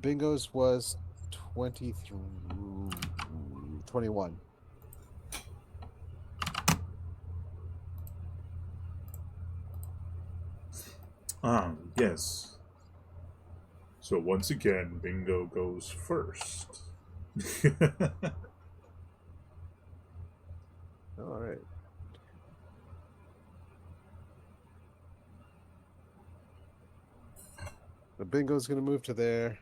Bingo's was 23, 21. Yes. So once again, Bingo goes first. All right. The Bingo's going to move to there.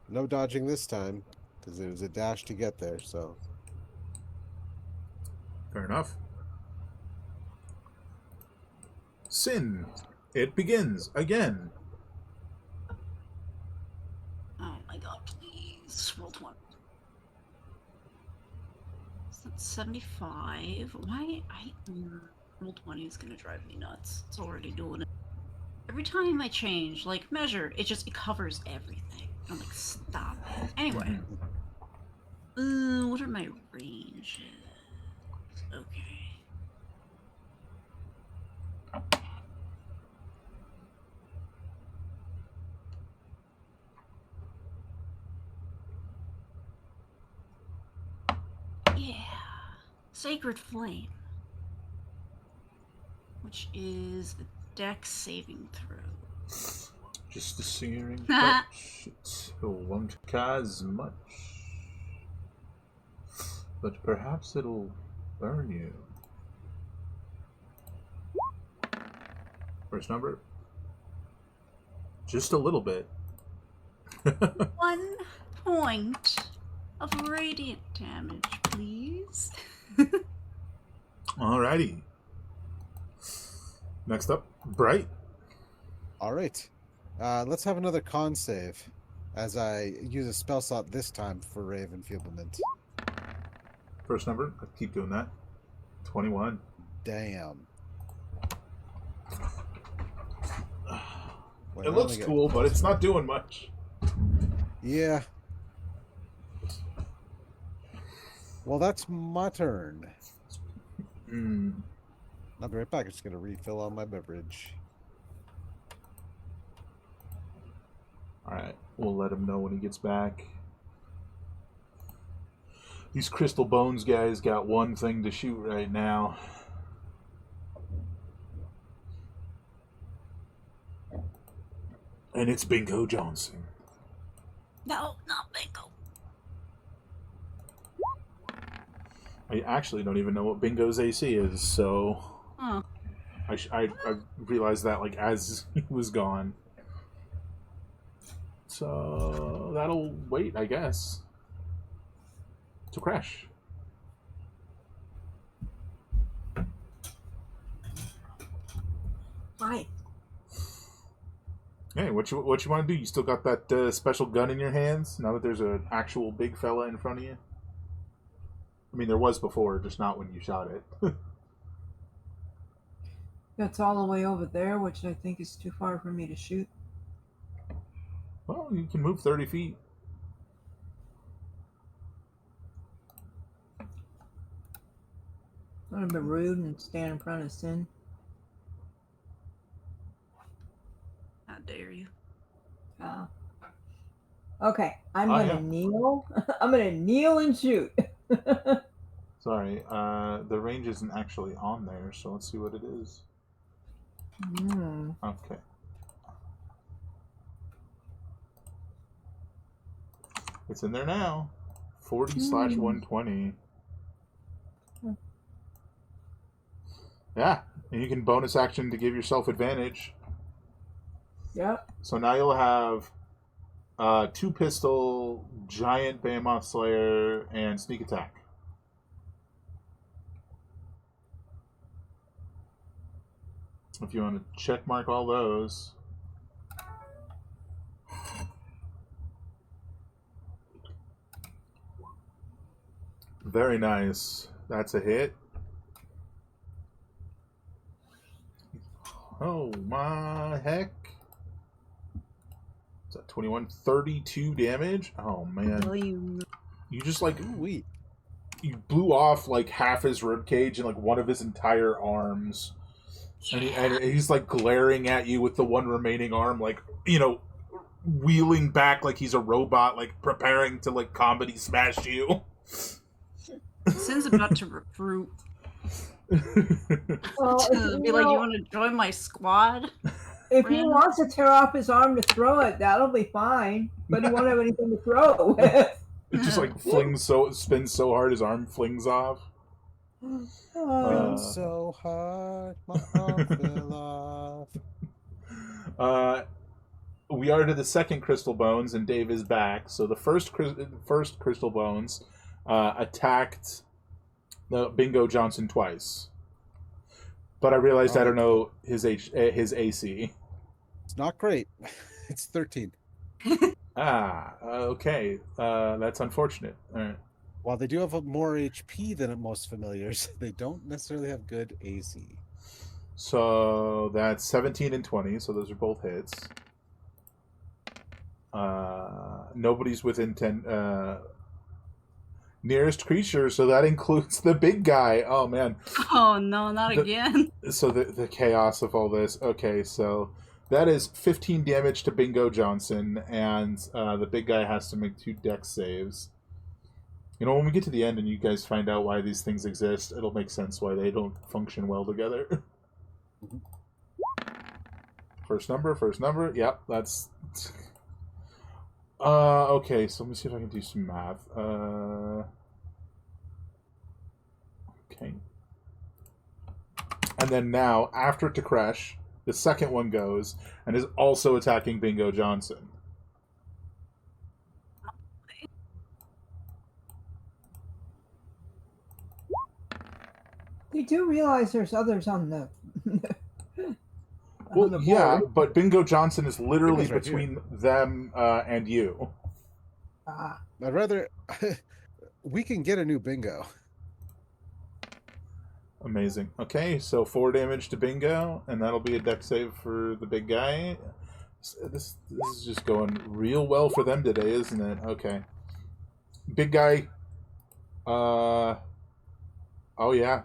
No dodging this time, because it was a dash to get there, so. Fair enough. Sin. It begins again. Oh my god, please. Roll 20. So that's 75. Why? Roll 20 is gonna drive me nuts. It's already doing it. Every time I change, like, measure, it covers everything. I'm like, stop it. Anyway. What are my ranges? Okay. Yeah. Sacred Flame. Which is a dex saving throw. Just a searing touch. It won't cause much. But perhaps it'll burn you. First number? Just a little bit. 1 point of radiant damage, please. Alrighty. Next up, Bright. All right. Let's have another con save, as I use a spell slot this time for Rave Enfeeblement. First number. I keep doing that. 21. Damn. Wait, It looks cool, but it's not doing much. Yeah. Well, that's my turn. I'll be right back. I'm just going to refill on my beverage. Alright, we'll let him know when he gets back. These Crystal Bones guys got one thing to shoot right now. And it's Bingo Johnson. No, not Bingo. I actually don't even know what Bingo's AC is, so... Huh. I realized that, like, as he was gone. So that'll wait, I guess. To Crash. Hi. Hey, what you want to do? You still got that special gun in your hands now that there's an actual big fella in front of you? I mean, there was before, just not when you shot it. It's all the way over there, which I think is too far for me to shoot. Well, you can move 30 feet. I'm gonna be rude and stand in front of Sin. How dare you? Okay, I'm Oh, gonna yeah. kneel. I'm gonna kneel and shoot. Sorry, the range isn't actually on there, so let's see what it is. Okay. It's in there now. 40/120. Yeah, and you can bonus action to give yourself advantage. Yep. So now you'll have 2-pistol, giant Behemoth Slayer, and sneak attack. If you want to check mark all those. Very nice. That's a hit. Oh my heck. Is that 21? 32 damage? Oh man. You just like Ooh-wee. you blew off like half his ribcage and like one of his entire arms. And he's like glaring at you with the one remaining arm, like, you know, wheeling back like he's a robot, like preparing to like comedy smash you. Sin's about to recruit. Well, To be like, you want to join my squad? if he Ren? wants to tear off his arm to throw it, that'll be fine. But he won't have anything to throw with. It just like spins so hard his arm flings off. So hard, my arm fell off. We are to the second Crystal Bones, and Dave is back. So the first Crystal Bones attacked Bingo Johnson twice, but I realized I don't know his AC. It's not great. It's 13. Okay. That's unfortunate. All right. While they do have more HP than most familiars, they don't necessarily have good AC. So that's 17 and 20. So those are both hits. Nobody's within 10. Nearest creature, so that includes the big guy. Oh man. Oh no, not again. So the chaos of all this. Okay, so that is 15 damage to Bingo Johnson, and the big guy has to make 2 dex saves. You know, when we get to the end and you guys find out why these things exist, it'll make sense why they don't function well together. First number. Yep, that's... okay, so let me see if I can do some math. Okay. And then now, after Takresh, the second one goes, and is also attacking Bingo Johnson. You do realize there's others on the. Well, on the yeah, board. but Bingo Johnson is literally Bingo's right between them and you. Ah, I'd rather... we can get a new Bingo. Amazing. Okay, so 4 damage to Bingo, and that'll be a dex save for the big guy. This is just going real well for them today, isn't it? Okay. Big guy. Oh yeah.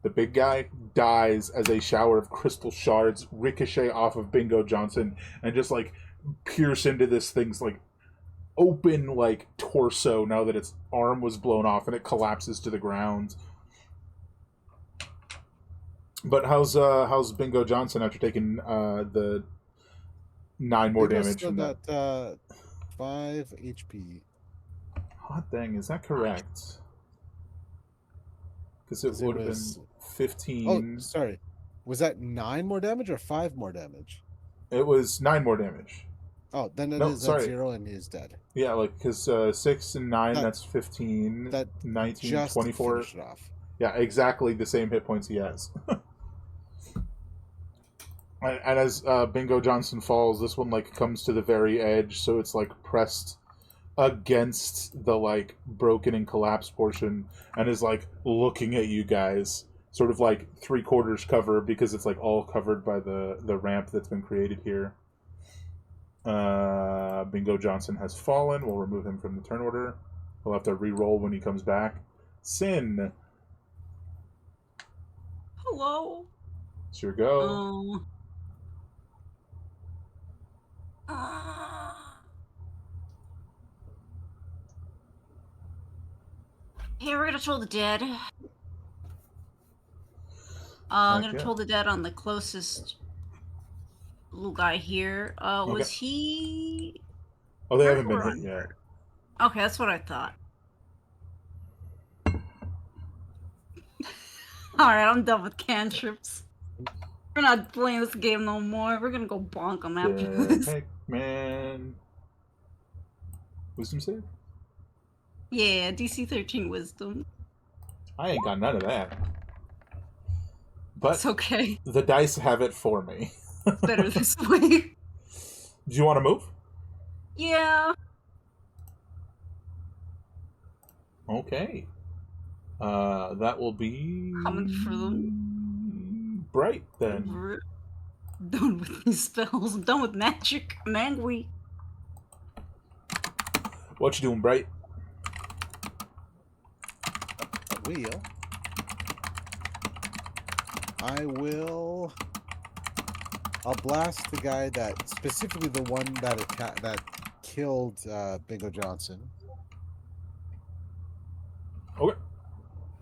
The big guy dies as a shower of crystal shards ricochet off of Bingo Johnson and just like pierce into this thing's like open like torso now that its arm was blown off, and it collapses to the ground. But how's Bingo Johnson after taking the 9 more Bingo's damage still from that? got 5 HP. Hot dang, is that correct? Because it 'Cause it would have was- been 15. Oh, sorry. Was that 9 more damage or 5 more damage? It was 9 more damage. Oh, then it No, is at sorry. 0 and he is dead. Yeah, like, because 6 and 9, That- that's 15, That 19, just 24. finished it off. Yeah, exactly the same hit points he has. And as Bingo Johnson falls, this one like comes to the very edge, so it's like pressed against the like broken and collapsed portion, and is like looking at you guys, sort of like 3/4 cover because it's like all covered by the ramp that's been created here. Bingo Johnson has fallen. We'll remove him from the turn order. He'll have to re-roll when he comes back. Sin, Hello. it's your go. Here, we're gonna troll the dead. I'm gonna Okay. troll the dead on the closest little guy here. Was Okay. he? Oh, they hurt haven't been or hit yet. unhurt? Okay, that's what I thought. Alright, I'm done with cantrips. We're not playing this game no more. We're gonna go bonk him after this. Hey, man. Wisdom save? Yeah, DC 13 wisdom. I ain't got none of that. But It's okay. the dice have it for me. It's better this way. Do you want to move? Yeah. Okay. That will be Coming for them. Bright then. We're done with these spells. I'm done with magic. I'm angry. What you doing, Bright? I'll blast the guy that, specifically the one that killed Bingo Johnson. Okay.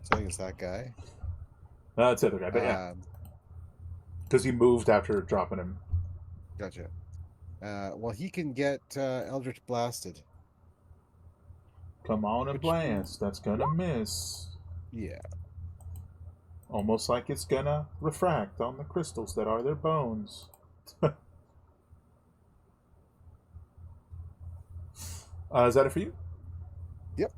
So I think it's that guy. That's the other guy, but yeah. Because he moved after dropping him. Gotcha. Well, he can get Eldritch blasted. Come on and blast. That's gonna miss. Yeah. Almost like it's gonna refract on the crystals that are their bones. Is that it for you? Yep.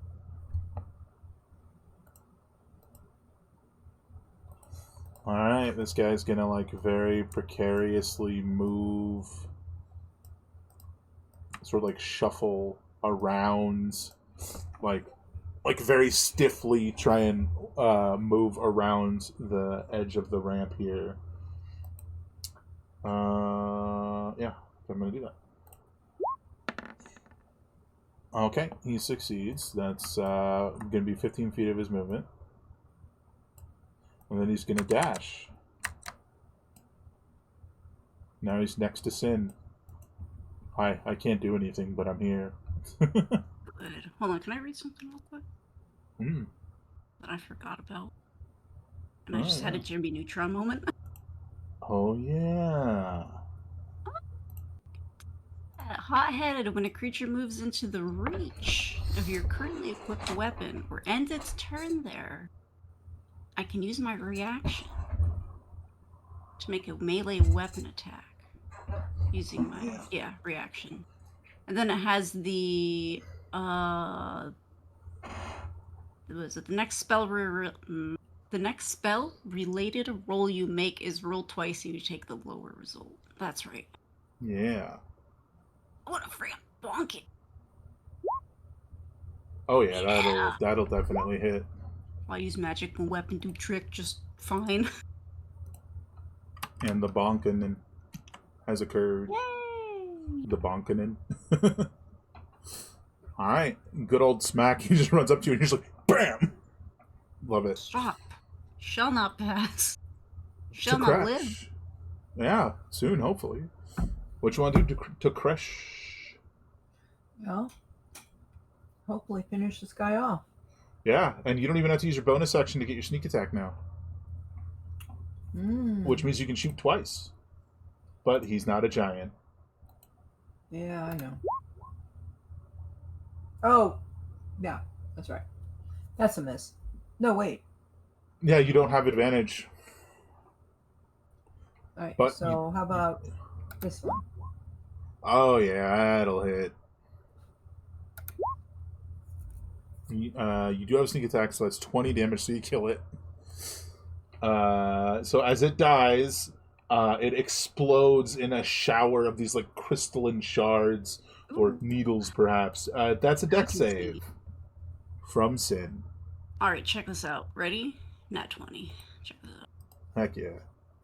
Alright, this guy's gonna like very precariously move, sort of like shuffle around, like very stiffly try and move around the edge of the ramp here. Yeah, I'm gonna do that. Okay, he succeeds. That's gonna be 15 feet of his movement. And then he's gonna dash. Now he's next to Sin. Hi, I can't do anything, but I'm here. Good. Hold on, can I read something real quick? That I forgot about. And I just had a Jimmy Neutron moment. Oh, yeah. Hot-headed, when a creature moves into the reach of your currently equipped weapon or ends its turn there, I can use my reaction to make a melee weapon attack using my reaction. And then it has the was it the next spell related roll you make is roll twice and you take the lower result. That's right. Yeah. What a freaking bonk it. Oh yeah, that'll definitely hit. I use magic and weapon do trick just fine. And the bonkin has occurred. Yay! The bonkin. Alright. Good old smack. He just runs up to you and you're just like, BAM! Love it. Stop. Shall not pass. Shall To not crash. live. Yeah, soon, hopefully. What you want to do to crash? Well, hopefully finish this guy off. Yeah, and you don't even have to use your bonus action to get your sneak attack now. Which means you can shoot twice. But he's not a giant. Yeah, I know. Oh, yeah, that's right. That's a miss. No, wait. Yeah, you don't have advantage. All right, But so how about this one? Oh yeah, that'll hit. You do have a sneak attack, so that's 20 damage, so you kill it. So as it dies, it explodes in a shower of these like crystalline shards or Ooh. needles, perhaps. That's a I dex can save see. from Sin. Alright, check this out. Ready? Nat 20. Check this out. Heck yeah!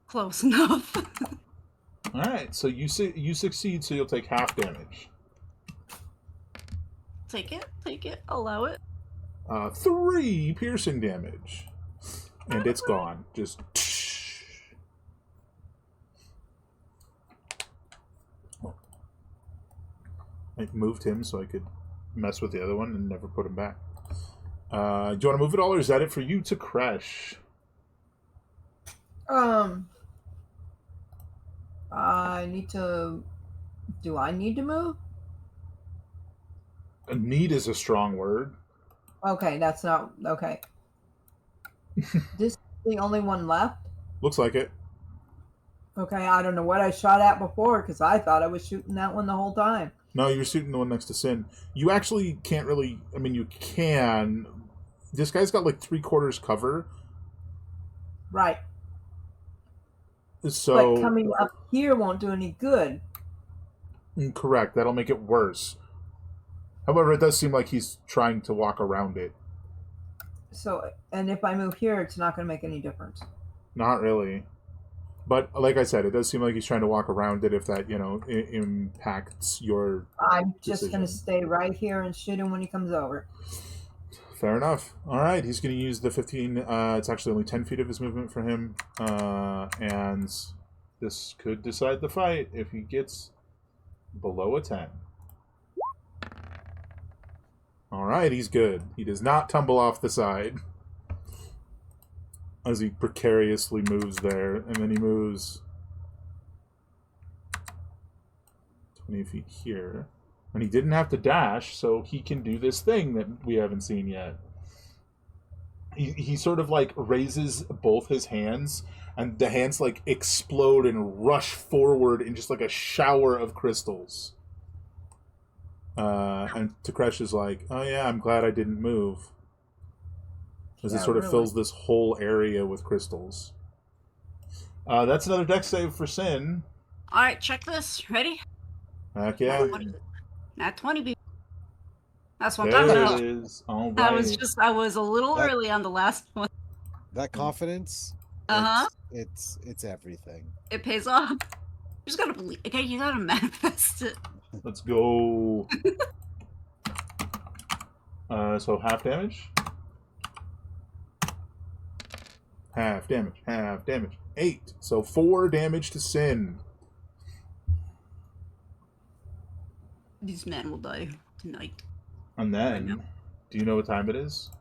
Close enough. All right, so you succeed, so you'll take half damage. Take it, allow it. 3 piercing damage, and it's gone. Just. I moved him so I could mess with the other one and never put him back. Do you want to move it all, or is that it for you to crash? I need to. Do I need to move? Need is a strong word. Okay, that's not okay. This is the only one left. Looks like it. Okay, I don't know what I shot at before because I thought I was shooting that one the whole time. No, you're shooting the one next to Sin. You actually can't really. I mean, you can. This guy's got like 3/4 cover. Right. So. But coming up here won't do any good. Correct. That'll make it worse. However, it does seem like he's trying to walk around it. So, and if I move here, it's not going to make any difference. Not really. But like I said, it does seem like he's trying to walk around it if that, impacts your I'm just going to decision. stay right here and shoot him when he comes over. Fair enough. All right, he's going to use the 15. It's actually only 10 feet of his movement for him. And this could decide the fight if he gets below a 10. All right, he's good. He does not tumble off the side as he precariously moves there, and then he moves 20 feet here. And he didn't have to dash, so he can do this thing that we haven't seen yet. He sort of like raises both his hands, and the hands like explode and rush forward in just like a shower of crystals. And Takresh is like, oh yeah, I'm glad I didn't move. As it sort of fills this whole area with crystals. That's another dex save for Sin. Alright, check this. Ready? Heck yeah. Nat 20, baby. That's what I'm There talking it about. is. All right. I was a little early on the last one. That confidence, Uh-huh. it's everything. It pays off. You just gotta believe. Okay, you gotta manifest it. Let's go. So half damage. Half damage. 8. So 4 damage to Sin. These men will die tonight. And Right then, now. do you know what time it is?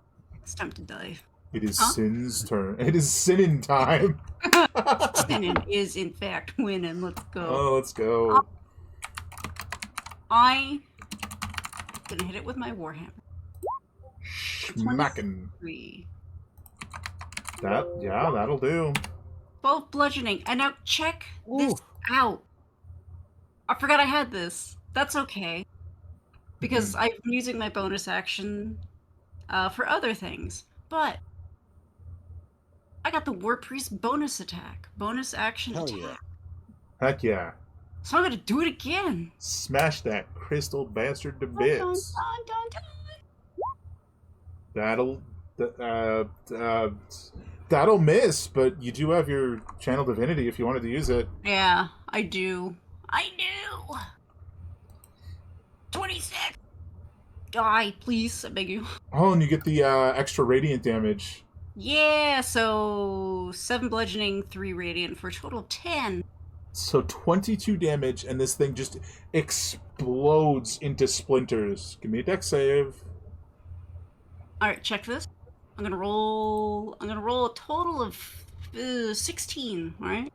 It's time to die. It is Huh? Sin's turn. It is Sin time. Sinin is in fact winning. Let's go. Oh, let's go. I gonna hit it with my warhammer. Smacking. 3. That'll do. Both bludgeoning. And now check this Ooh. out. I forgot I had this. That's okay. Because I've been using my bonus action for other things. But I got the War Priest bonus attack. Bonus action Hell attack. yeah. Heck yeah. So I'm gonna do it again. Smash that crystal bastard to Dun, bits. dun, dun, dun. That'll miss, but you do have your channel divinity if you wanted to use it. Yeah, I do. 26. Die, please. I beg you. Oh, and you get the extra radiant damage. Yeah, so 7 bludgeoning, 3 radiant for a total of 10. So 22 damage, and this thing just explodes into splinters. Give me a dex save. Alright, check this. I'm gonna roll a total of 16, alright?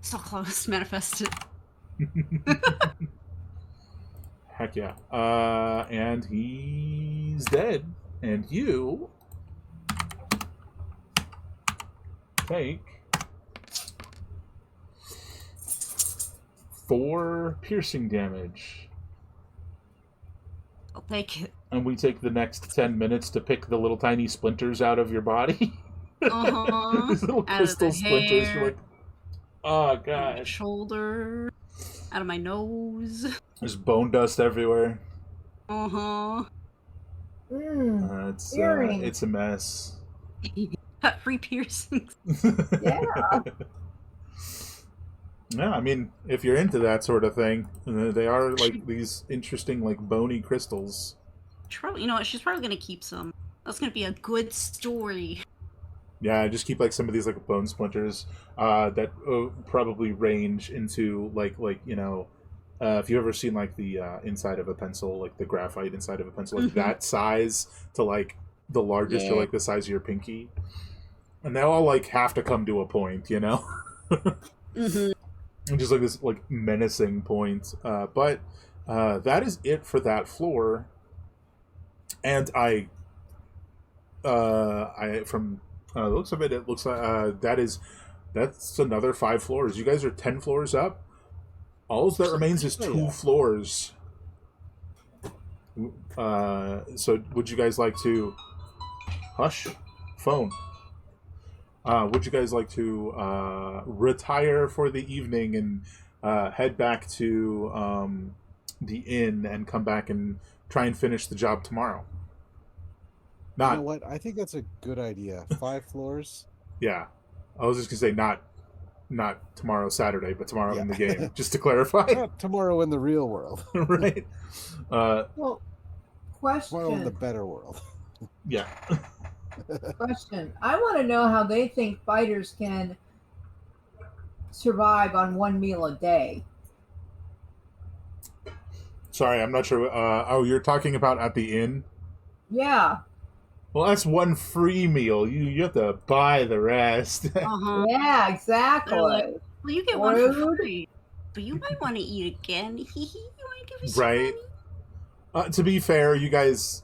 So close, manifest it. Heck yeah. And he's dead. And you take 4 piercing damage. I'll take it. And we take the next 10 minutes to pick the little tiny splinters out of your body. These little Out of crystal the splinters. hair, You're like, oh out of my gosh. shoulder, out of my nose. There's bone dust everywhere. Earrings. It's a mess. Got free piercings. Yeah. Yeah, I mean, if you're into that sort of thing, they are like these interesting, like bony crystals. You know what? She's probably gonna keep some. That's gonna be a good story. Yeah, I just keep like some of these like bone splinters that probably range into like you know, if you've ever seen like the inside of a pencil, like the graphite inside of a pencil, like that size to like the largest or like the size of your pinky, and they all like have to come to a point, you know. And just like this like menacing point, but that is it for that floor. And from the looks of it, it looks like that's another 5 floors. You guys are 10 floors up. All that remains is 2 floors. So would you guys like to hush phone? Would you guys like to retire for the evening and head back to the inn and come back and try and finish the job tomorrow? You know what? I think that's a good idea. 5 floors. Yeah, I was just gonna say not tomorrow Saturday, but tomorrow in the game, just to clarify. Not tomorrow in the real world. Right. Well, question. Tomorrow in the better world. Yeah. Question. I want to know how they think fighters can survive on 1 meal a day. Sorry, I'm not sure. Oh, you're talking about at the inn? Yeah. Well, that's 1 free meal. You have to buy the rest. Yeah, exactly. Well, you get one for Rude. free, but you might want to eat again. You want to give me some Right. money? To be fair, you guys,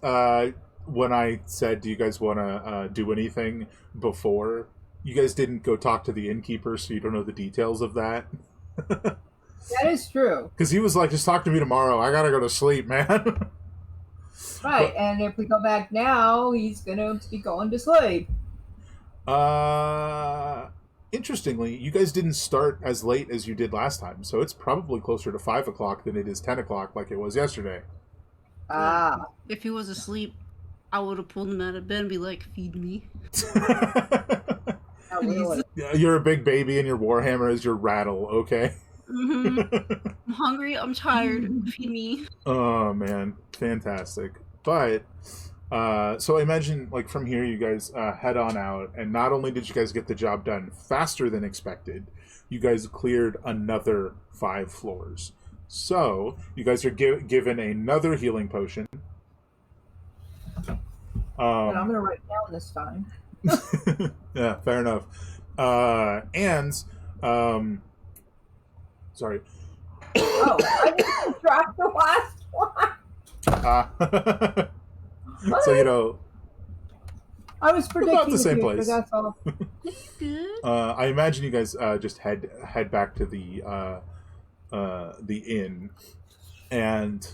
when I said, do you guys want to do anything before, you guys didn't go talk to the innkeeper, so you don't know the details of that. That is true. Because he was like, just talk to me tomorrow. I gotta go to sleep, man. Right, and if we go back now, he's going to be going to sleep. Interestingly, you guys didn't start as late as you did last time, so it's probably closer to 5 o'clock than it is 10 o'clock like it was yesterday. Ah. If he was asleep, I would have pulled him out of bed and be like, feed me. Not really. You're a big baby and your Warhammer is your rattle, okay? I'm hungry, I'm tired, feed me. Oh, man. Fantastic. But, so I imagine, like, from here you guys head on out, and not only did you guys get the job done faster than expected, you guys cleared another 5 floors. So, you guys are given another healing potion. And I'm going to write down this time. Yeah, fair enough. Sorry. Oh, I didn't drop the last one. So, you know, I was predicting about the same future, place. That's all. Good. I imagine you guys just head back to the inn and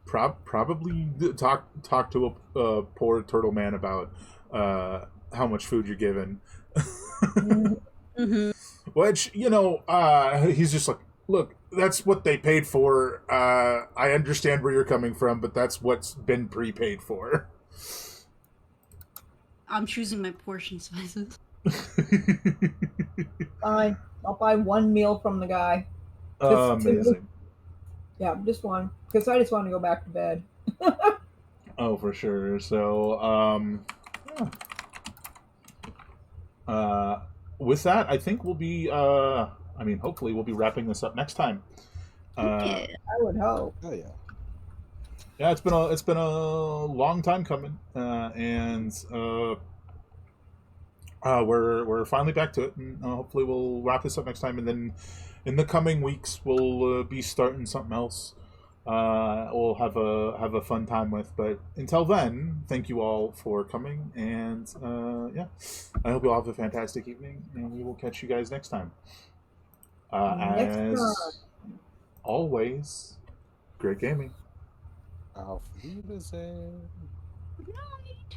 probably talk to a poor turtle man about how much food you're given. Which, you know, he's just like, look, that's what they paid for. I understand where you're coming from, but that's what's been prepaid for. I'm choosing my portion sizes. Fine. I'll buy 1 meal from the guy. Just 2. Amazing. Yeah, just 1. Because I just want to go back to bed. Oh, for sure. So, yeah. With that, I think we'll be, hopefully we'll be wrapping this up next time. I would hope. Oh yeah. Yeah, it's been a long time coming, and we're finally back to it, and hopefully we'll wrap this up next time, and then in the coming weeks we'll be starting something else. We'll have a fun time with. But until then, thank you all for coming, and yeah, I hope you all have a fantastic evening, and we will catch you guys next time. always, great gaming. Auf Wiedersehen. Good night.